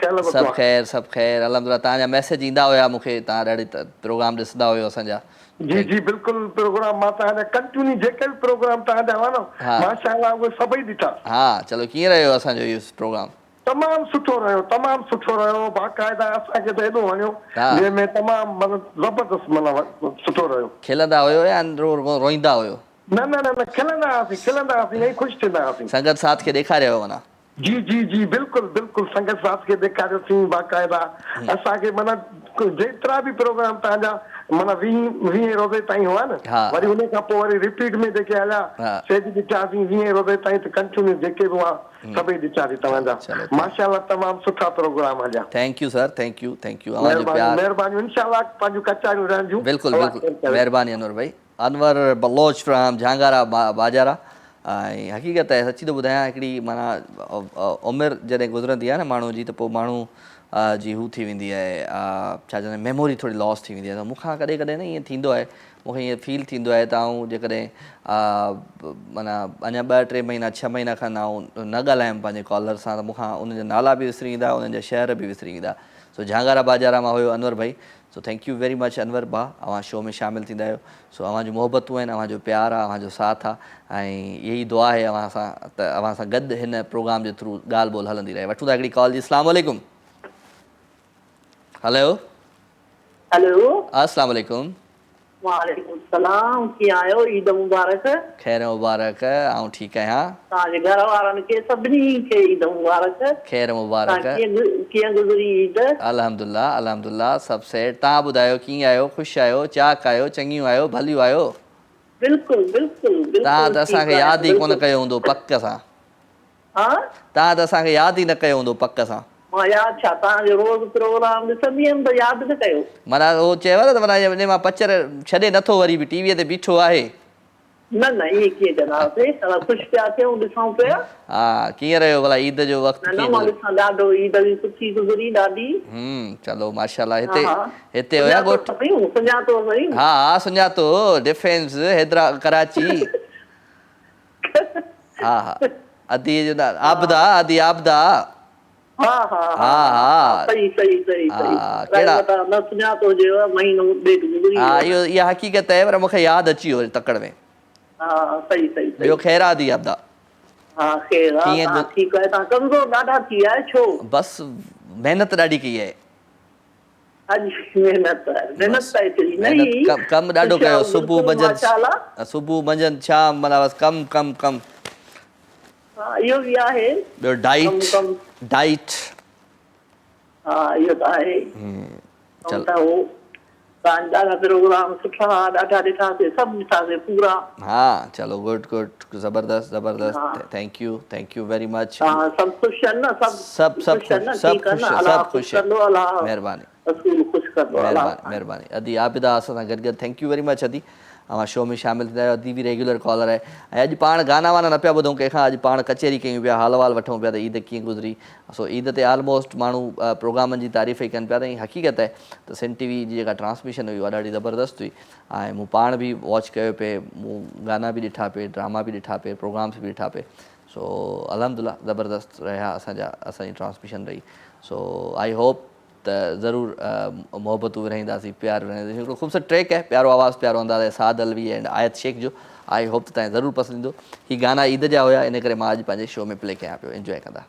ख़ैर अल्हम्दुलिल्लाह तव्हांजा मैसेज ईंदा हुया मूंखे तव्हां ॾाढी प्रोग्राम ॾिसंदा हुयो असांजा जी बिल्कुलु प्रोग्राम मां तव्हांजा कंटिन्यू जेके बि प्रोग्राम तव्हांजा हुआ न माशाअल्लाह उहे सभई ॾिठा हा चलो कीअं रहियो असांजो इहो प्रोग्राम तमामु सुठो रहियो बाक़ाइदा असांखे त एॾो वणियो जंहिंमें तमामु मतिलबु ज़बरदस्त मतिलबु सुठो रहियो खिलंदा हुयो या रोईंदा हुयो न खिलंदा हुआसीं ऐं ख़ुशि थींदा हुआसीं संगत साथ खे ॾेखारियो माना जी बिल्कुलु संगत साथ खे ॾेखारियोसीं बाक़ाइदा असांखे माना जेतिरा बि प्रोग्राम तव्हांजा माना 20 रोज़े ताईं हुआ न वरी उन खां पोइ वरी रिपीट में जेके आया सेज ॾिठासीं 20 रोज़े ताईं त कंटिन्यू जेके बि हुआ सभई ॾिठासीं तव्हांजा माशाअल्लाह तमामु सुठा प्रोग्राम हलिया thank U sir thank U महिरबानी इंशाअल्लाह पंहिंजूं कचारियूं रहंदियूं बिल्कुलु महिरबानी अनवर भाई अनवर बलोच फ्राम झांगारा बाजारा ऐं हक़ीक़त आहे सची थो ॿुधायां हिकिड़ी माना उमिरि जॾहिं गुज़रंदी आहे न माण्हू जी त पोइ माण्हू जी हू थी वेंदी आहे छा चवंदा आहिनि मेमोरी थोरी लॉस थी वेंदी आहे त मूंखां कॾहिं कॾहिं न ईअं थींदो आहे मूंखे ईअं फील थींदो आहे त आउं जेकॾहिं माना अञा 2-3 महीना 6 महीना खनि आउं न ॻाल्हायमि पंहिंजे कॉलर सां त मूंखां उन्हनि जा नाला बि विसरी ईंदा उन्हनि जा शहर बि विसरी ईंदा सो झांगारा बाजारा मां हुयो अनवर भाई। So thank you very much Anwar भा, अवां शो में शामिल थींदा आहियो। सो अवां जो मोहबतूं आहिनि, अवां जो प्यार आहे, अवां जो साथ आहे ऐं यही दुआ आहे अवां सां त अवां सां गॾु हिन प्रोग्राम जे थ्रू ॻाल्हि ॿोल हलंदी रहे। वठूं था हिकिड़ी कॉल जी। अस्सलाम वालेकुम। हेलो हेलो अस्सलाम वालेकुम। वालेकुम सलाम, कीअं आहियो? ईद मुबारक। खैर मुबारक, आऊं ठीकु आहियां। तव्हांजे घर वारनि खे सभिनी खे ईद मुबारक। खैर मुबारक। कीअं गुज़री ईद? अल्हम्दुलिल्लाह अल्हम्दुलिल्लाह, सभु सेठ। तव्हां ॿुधायो कीअं आहियो? ख़ुशि आहियो? चाक आहियो? चङियूं आहियो? भलियूं आहियो? बिल्कुलु बिल्कुलु। तव्हां त असांखे यादि ई कोन कयो हूंदो पक सां। तव्हां त असांखे यादि ई न कयो हूंदो पक सां। मां यादि छा, तव्हांजो रोज़ प्रोग्राम ॾिसंदी हुयमि त यादि न कयो। माना उहो चयव न त माना इन मां पचर छॾे नथो, वरी बि टीवीअ ते बीठो आहे। न न ईअं कीअं कंदासीं, ख़ुशि पिया थियूं, ॾिसूं पिया। हा, कीअं रहियो भला ईद जो वक़्तु? न मां ॾिसां, ॾाढो ईद बि सुठी गुज़री ॾाढी। चलो माशाल्लाह। हिते हुया ॻोठ? सुञातो सही? हा हा सुञातो, डिफेंस हैदरा कराची। हा हा अदी जो आबदा, अदी आबदा। हा हा हा सही सही सही सही। कहिड़ा न सुञातो हुजेव, महीनो ॾेढ गुज़री। हा इहा हक़ीक़त आहे, पर मूंखे यादि अची वियो तकड़ में। हा सही सही। ॿियो ख़ैर आदि आबदा? हा ख़ैर आहे, तव्हां ठीकु आहे? तव्हां कमज़ोर ॾाढा थी विया आहियो, छो? बसि महिनत ॾाढी कई आहे। कमु ॾाढो कयो, सुबुह मंझंदि शाम, माना बसि कमु कमु कमु। इहो बि आहे। ॿियो डाइट? हा इहो त आहे। ॾाढा प्रोग्राम सुठा, ॾाढा ॾिठासीं, सभु ॾिठासीं पूरा। हा चलो गुड गुड, ज़बरदस्त ज़बरदस्त। Thank you very much. सभु ख़ुशि आहिनि न? सभु ख़ुशि। महिरबानी महिरबानी। अदी आबिदा असां सां गॾु। थैंक यू वेरी मच अदी, अवां शो में शामिल थींदा आहियो। अदी बि रेगुलर कॉलर आहे। ऐं अॼु पाण गाना वाना न पिया ॿुधूं कंहिंखां, अॼु पाण कचेरी कयूं पिया, हाल वाल वठूं पिया त ईद कीअं गुज़री। सो ईद ते ऑलमोस्ट माण्हू प्रोग्रामनि जी तारीफ़ ई कनि पिया त ऐं हक़ीक़त आहे त सिंध टीवी जी जेका ट्रांसमिशन हुई उहा ॾाढी ज़बरदस्त हुई। ऐं मूं पाण बि वॉच कयो पिए, मूं गाना बि ॾिठा पिए, ड्रामा बि ॾिठा पिए, प्रोग्राम्स बि ॾिठा पिए। सो अल्हम्दुलिल्लाह ज़बरदस्त रहिया असांजी ट्रांसमिशन रही। सो आई होप त ज़रूरु मोहबतूं विरहाईंदासीं, प्यार विरहाईंदासीं। हिकिड़ो ख़ूबसूरत ट्रैक आहे, प्यारो आवाज़ु प्यारो अंदाज़ आहे, साद अलवी एंड आयत शेख जो। आई होप त तव्हांखे ज़रूरु पसंदि ईंदो। हीअ गाना ईद जा हुया, इन करे मां अॼु पंहिंजे शो में प्ले कयां पियो, एंजॉय कंदा।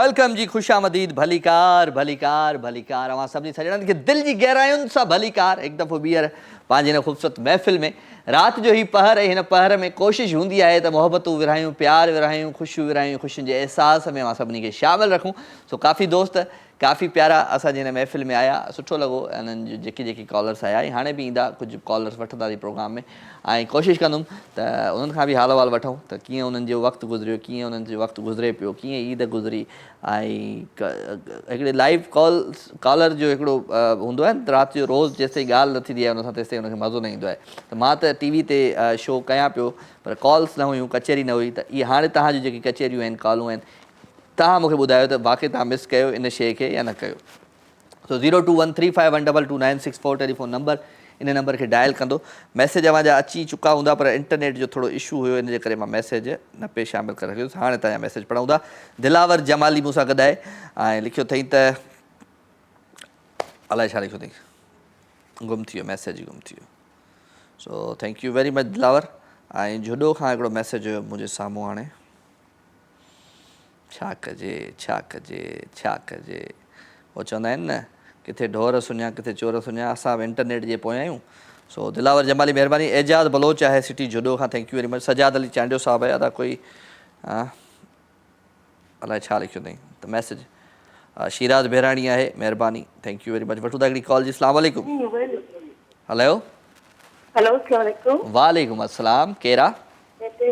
वेलकम जी, खुश आमदीद, भलीकार भलीकार भलीकार अवां सभिनी सॼणनि खे दिलि जी गहरायुनि सां भलीकार। हिकु दफ़ो ॿीहर पंहिंजे हिन ख़ूबसूरत महफ़िल में राति जो ही पहर ऐं हिन पहर में कोशिशि हूंदी आहे त मोहबतूं विरहायूं, प्यार विरहायूं, ख़ुशियूं विरहायूं, ख़ुशियुनि जे अहसास में अवां सभिनी खे शामिलु रखूं। सो काफ़ी दोस्त काफ़ी प्यारा असांजे हिन महफ़िल में आया, सुठो लॻो इन्हनि जो जेके कॉलर्स आया ऐं हाणे बि ईंदा कुझु कॉलर्स वठंदासीं प्रोग्राम में ऐं कोशिशि कंदुमि त उन्हनि खां बि हाल वाल वठूं त कीअं उन्हनि जो वक़्तु गुज़रियो, कीअं उन्हनि जो वक़्तु गुज़रे पियो, कीअं ईद गुज़री। ऐं हिकिड़े लाइव कॉलर जो हिकिड़ो हूंदो आहे न राति जो रोज़ु जेसिताईं ॻाल्हि न थींदी आहे उन सां तेसिताईं उनखे मज़ो न ईंदो आहे। त मां त टीवी ते शो कयां पियो पर कॉल्स न हुयूं, कचहरी न हुई। त इहे हाणे तव्हांजी जेकी कचहरियूं आहिनि, कॉलूं आहिनि, तव्हां मूंखे ॿुधायो त वाक़ई तव्हां मिस कयो इन शइ खे या न कयो। सो 0213512296 टेलीफोन नंबर, इन नंबर खे डायल कंदो। मैसेज अवांजा अची चुका हूंदा पर इंटरनेट जो थोरो इशू हुयो, इन जे करे मां मैसेज न पे शामिलु करे रखियोसि। हाणे तव्हांजा मैसेज पढ़ूं था। दिलावर जमाली मूंसां गॾु आहे ऐं लिखियो अथई त अलाए छा लिखियो अथई, गुम थी वियो, मैसेज गुम थी वियो। सो thank you very much Dilawar. ऐं जुडो खां हिकिड़ो मैसेज हुयो मुंहिंजे साम्हूं, हाणे छा कजे छा कजे छा कजे। उहो चवंदा आहिनि न किथे ढोर सुञा किथे चोर सुञा, असां बि इंटरनेट जे पोयां आहियूं। सो दिलावर जमाली महिरबानी। एजाज़ बलोच आहे सिटी जुडो खां, thank you very much. Sajjad Ali Chandio Sahab आहे, अदा कोई अलाए छा लिखियो अथई त मैसेज। शिराज बेराणी आहे, महिरबानी, थैंक यू वेरी मच। वठूं था हिकिड़ी कॉल जी। अस्सलाम वालेकुम। हेलो हेलो, वालेकुम अस्सलाम, केरा?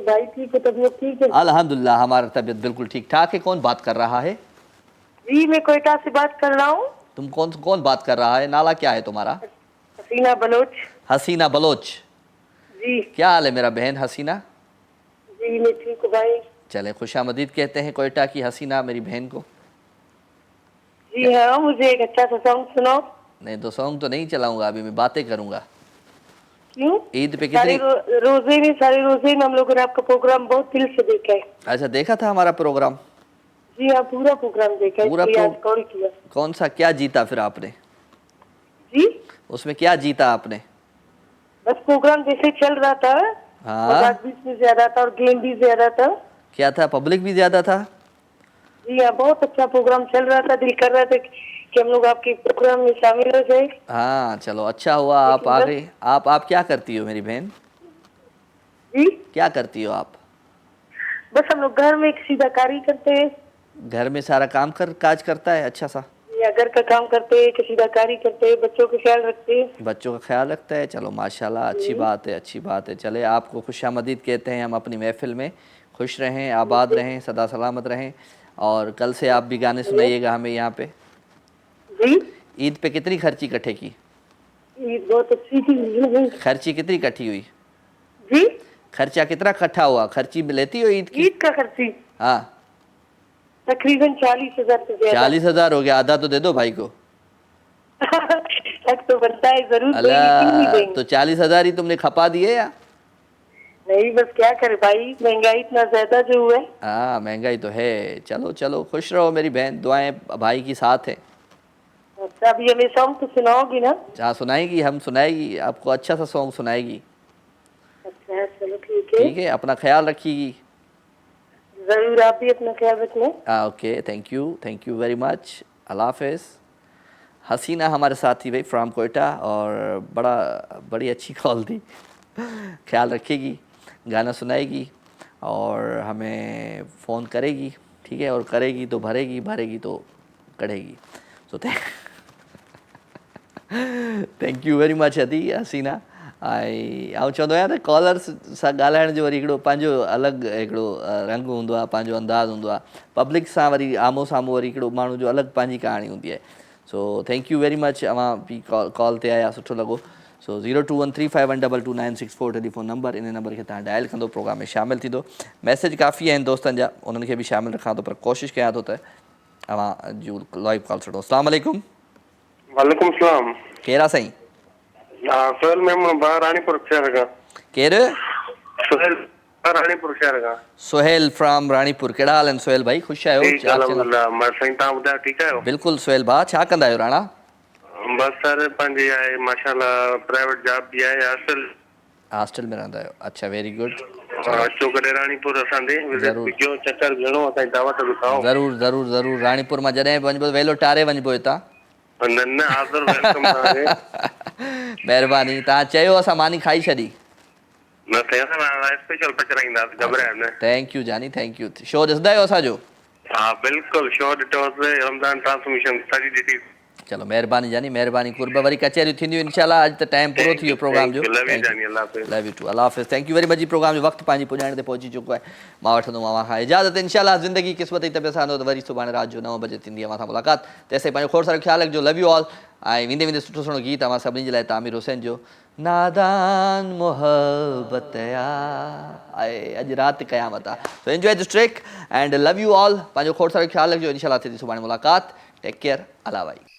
भाई ठीक है, तबीयत ठीक है? अल्हम्दुलिल्लाह, हमारा तबीयत बिल्कुल ठीक ठाक है। कौन बात कर रहा है? जी मैं कोयटा से बात कर रहा हूँ। तुम कौन बात कर रहा है? नाला क्या है तुम्हारा? हसीना बलोच। हसीना बलोच जी। क्या हाल है मेरा बहन हसीना? जी मैं ठीक हूँ भाई। चले, खुशामदीद कहते हैं कोयटा की हसीना मेरी बहन को। जी हाँ, मुझे एक अच्छा सा सॉन्ग सुनाओ। नहीं तो सॉन्ग तो नहीं चलाऊंगा, अभी मैं बातें करूंगा। क्यों? ईद पे कितनी सारे रोजे में हम लोगों ने आपका प्रोग्राम बहुत दिल से देखा है। अच्छा, देखा था हमारा प्रोग्राम? जी हाँ, पूरा प्रोग्राम देखा है। पूरा कॉल किया। कौन सा, क्या जीता फिर आपने? जी उसमें क्या जीता आपने? बस प्रोग्राम जैसे चल रहा था। हाँ, भी ज्यादा था और गेम भी ज्यादा था। क्या था? पब्लिक भी ज्यादा था? जी हाँ, बहुत अच्छा प्रोग्राम चल रहा था। दिल कर रहा था कि हम लोग आपके प्रोग्राम में शामिल हो जाए। हाँ चलो, अच्छा हुआ आप आ गई। आप क्या करती हो मेरी बहन? जी क्या करती हो आप? बस हम लोग घर में एक सीधा कार्य करते हैं। घर में सारा काम काज करता है अच्छा सा? या घर का काम करते हैं, सीधा कार्य करते हैं, बच्चों का ख्याल रखते हैं। बच्चों का ख्याल रखता है, चलो माशाल्लाह, अच्छी बात है, अच्छी बात है। चले, आपको खुशामदीद कहते हैं हम अपनी महफिल में। खुश रहें, आबाद रहें, सदा सलामत रहें। और कल से आप भी गाने सुनाइएगा हमें यहाँ पे। जी। ईद पे कितनी खर्ची इकट्ठे की? ईद बहुत अच्छी थी। खर्ची कितनी इकट्ठी हुई? जी, खर्चा कितना इकट्ठा हुआ? खर्ची लेती हो ईद की? ईद का खर्ची हाँ, तकरीबन 40,000 से ज्यादा। 40,000 हो गया। आधा तो दे दो भाई को। तो बनता है जरूर। अल्लाह, तो 40,000 ही तुमने खपा दिए या नहीं? बस क्या करे भाई, महंगाई इतना ज्यादा जो हुआ है। हाँ, महंगाई तो है। चलो चलो, खुश रहो मेरी बहन, दुआएं भाई की साथ है। अच्छा, अभी हमें सॉन्ग तो सुनाओगी ना? हाँ सुनाएगी, हम सुनाएगी आपको, अच्छा सा सॉन्ग सुनाएगी। अच्छा चलो ठीक है। ठीक है, अपना ख्याल रखिएगी। जरूर, आप भी अपना ख्याल रखना। Okay, thank you very much. Allah हाफिज़। हसीना हमारे साथ थी भाई फ्रॉम कोयटा, और बड़ी अच्छी कॉल थी। ख्याल रखेगी, गाना सुनाएगी और हमें फ़ोन करेगी, ठीक है? और करेगी तो भरेगी, भरेगी तो कढ़ेगी। So thank you very much अदी हसीना। ऐं आउं चवंदो आहियां त कॉलर्स सां ॻाल्हाइण जो वरी हिकिड़ो पंहिंजो अलॻि हिकिड़ो रंग हूंदो आहे, पंहिंजो अंदाज़ हूंदो आहे। पब्लिक सां वरी आम्हूं साम्हूं वरी हिकिड़ो माण्हू जो अलॻि पंहिंजी कहाणी हूंदी आहे। सो थैंक यू वेरी मच, अवां बि कॉल ते आया, सुठो लॻो। सो 0213512296 टेलीफोन नंबर, इन नंबर खे तव्हां डायल कंदो, प्रोग्राम में शामिलु थींदो। मैसेज काफ़ी आहिनि दोस्तनि जा, उन्हनि खे बि शामिलु रखां थो, पर कोशिशि कयां थो त अवां जूं लाइव कॉल छॾो। अस्सलाम वालेकुम। वालेकुम सलाम। केरा साईं? सोहेल मेमन रानीपुर शहर का। केरु? सोहेल रानीपुर शहर का। सोहेल फ्रॉम रानीपुर। कहिड़ा हाल आहिनि सोहेल भाई? ख़ुशि आहियो? अल्हम्दुलिल्लाह, मैं साईं, तव्हां ॿुधायो ठीकु आहियो? बिल्कुलु सोहेल भाउ, छा कंदा आहियो राणा? बस सर, पंहिंजी आहे माशाल्लाह प्राइवेट जॉब बि आहे। हॉस्टल में रहंदा आहियो? अच्छा, वेरी गुड। अचो कॾहिं राणीपुर असांजे विज़िट कयो, चक्कर घणो असांजी दावत खाओ। ज़रूर ज़रूर ज़रूर, राणीपुर मां जॾहिं बि वञिबो वेलो टारे वञिबो हितां। न हाज़िर वेलकम तव्हांखे। महिरबानी, तव्हां चयो असां मानी खाई छॾी। न साईं, असां स्पेशल पचराईंदासीं, घबरायो न। थैंक यू जानी, थैंक यू। शो ॾिसंदा आहियो असांजो? हा बिल्कुलु, शो ॾिठोसीं, रमज़ान ट्रांसमिशन सॼी ॾिठी। चलो महिरबानी जानी, महिरबानी। कुर्ब वरी कचहरियूं थींदियूं इंशाल्लाह। अॼु त टाइम पूरो थी वियो प्रोग्राम जो। लव यू जानी, अल्लाह हाफ़िज़। लव यू टू, अल्लाह हाफ़िज़। Thank you very much ji. Programme जो वक़्तु पंहिंजी पुॼाइण ते पहुची चुको आहे। मां वठंदुमि अव्हां खां इजाज़त। इंशाल्लाह ज़िंदगी क़िस्मत जी तबियत सां त वरी सुभाणे राति जो 9 बजे थींदी अव्हां सां मुलाक़ात। तेसिताईं पंहिंजो खोड़ सारो ख़्यालु रखिजो। Love U all. ऐं वेंदे वेंदे सुठो सुठो गीत अव्हां सभिनी जे लाइ तामिर हुसैन जो नादान मोहब्बत आहे, अॼु राति क़यामत आहे। So enjoy this track and love U all. पंहिंजो खोड़ सारो ख़्यालु रखिजो। इंशाल्लाह थी सुभाणे मुलाक़ात। टेक केयर, अल्लाह भाई।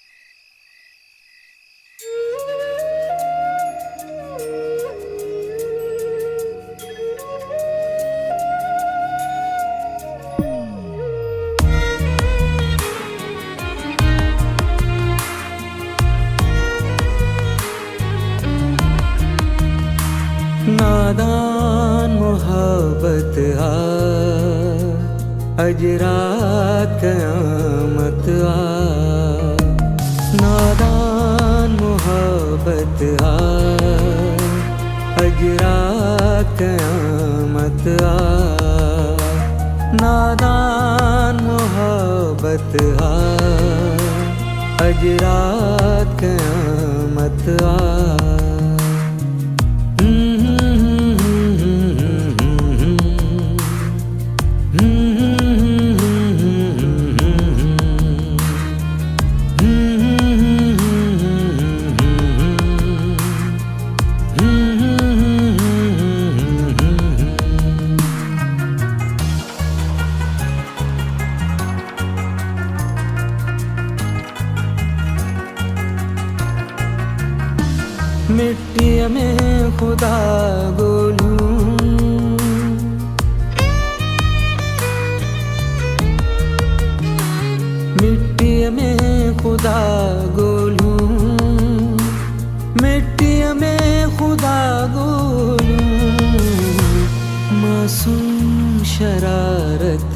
नादान मोहब्बत अज रात क़यामत नादान मोहब्बत अज रात क़यामत नादान मोहब्बत अज रात क़यामत मिट्टी में खुदा गोलूं मिट्टी में खुदा गोलूं मिट्टी में खुदा गोलूं मासूम शरारत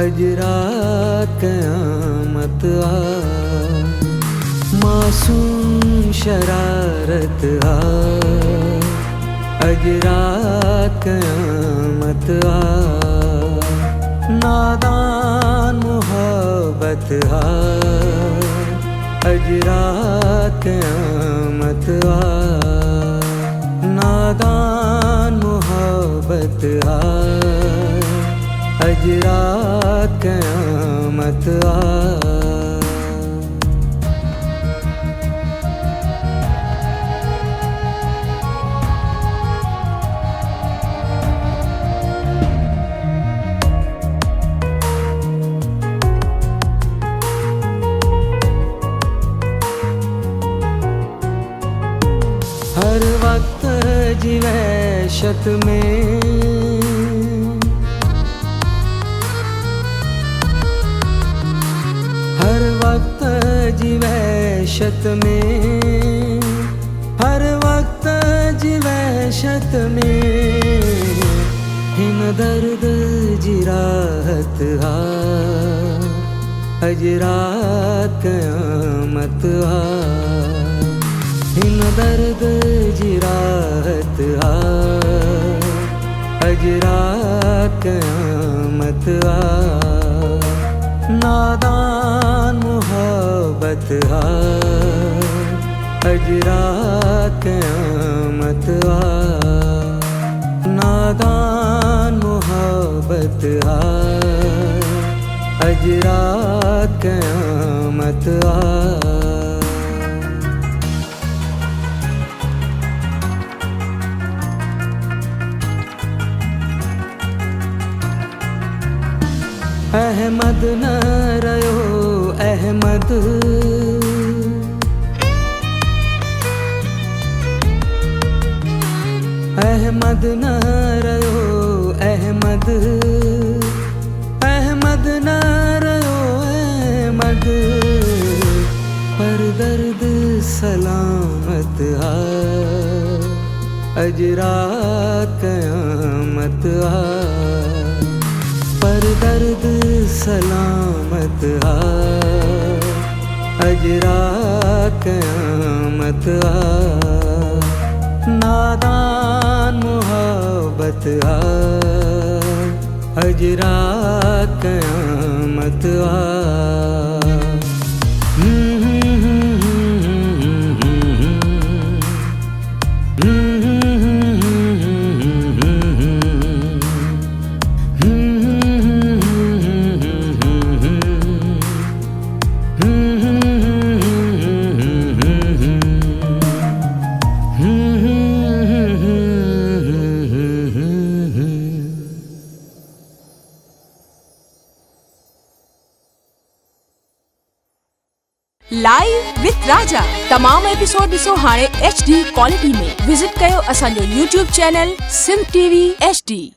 अज रात क़यामत मासूम शरारत अज रात क़यामत नादान मोहब्बत अज रात क़यामत नादान मोहब्बत अज रात क़यामत हर वक्त जी वहशत में हर वक्त जी वहशत में हर वक्त जी वहशत में हिन दर्द जी राहत अज रात क़यामत हिन दर्द जी राहत अज रात क़यामत नादान मोहब्बत अज रात क़यामत नादान मोहब्बत अज रात क़यामत अहमद न रयो अहमद अहमद न रयो अहमद अहमद न रयो अहमद पर दर्द सलामत अज रात क़यामत आ, पर दर्द सलामत आ, अज रात क़यामत आ, नादान मोहब्बत आ, अज रात क़यामत आ। लाइव विथ राजा तमाम एपिसोड ॾिसो हाणे HD क्वालिटी में। विजिट कयो असांजो YouTube channel Sindh TV HD।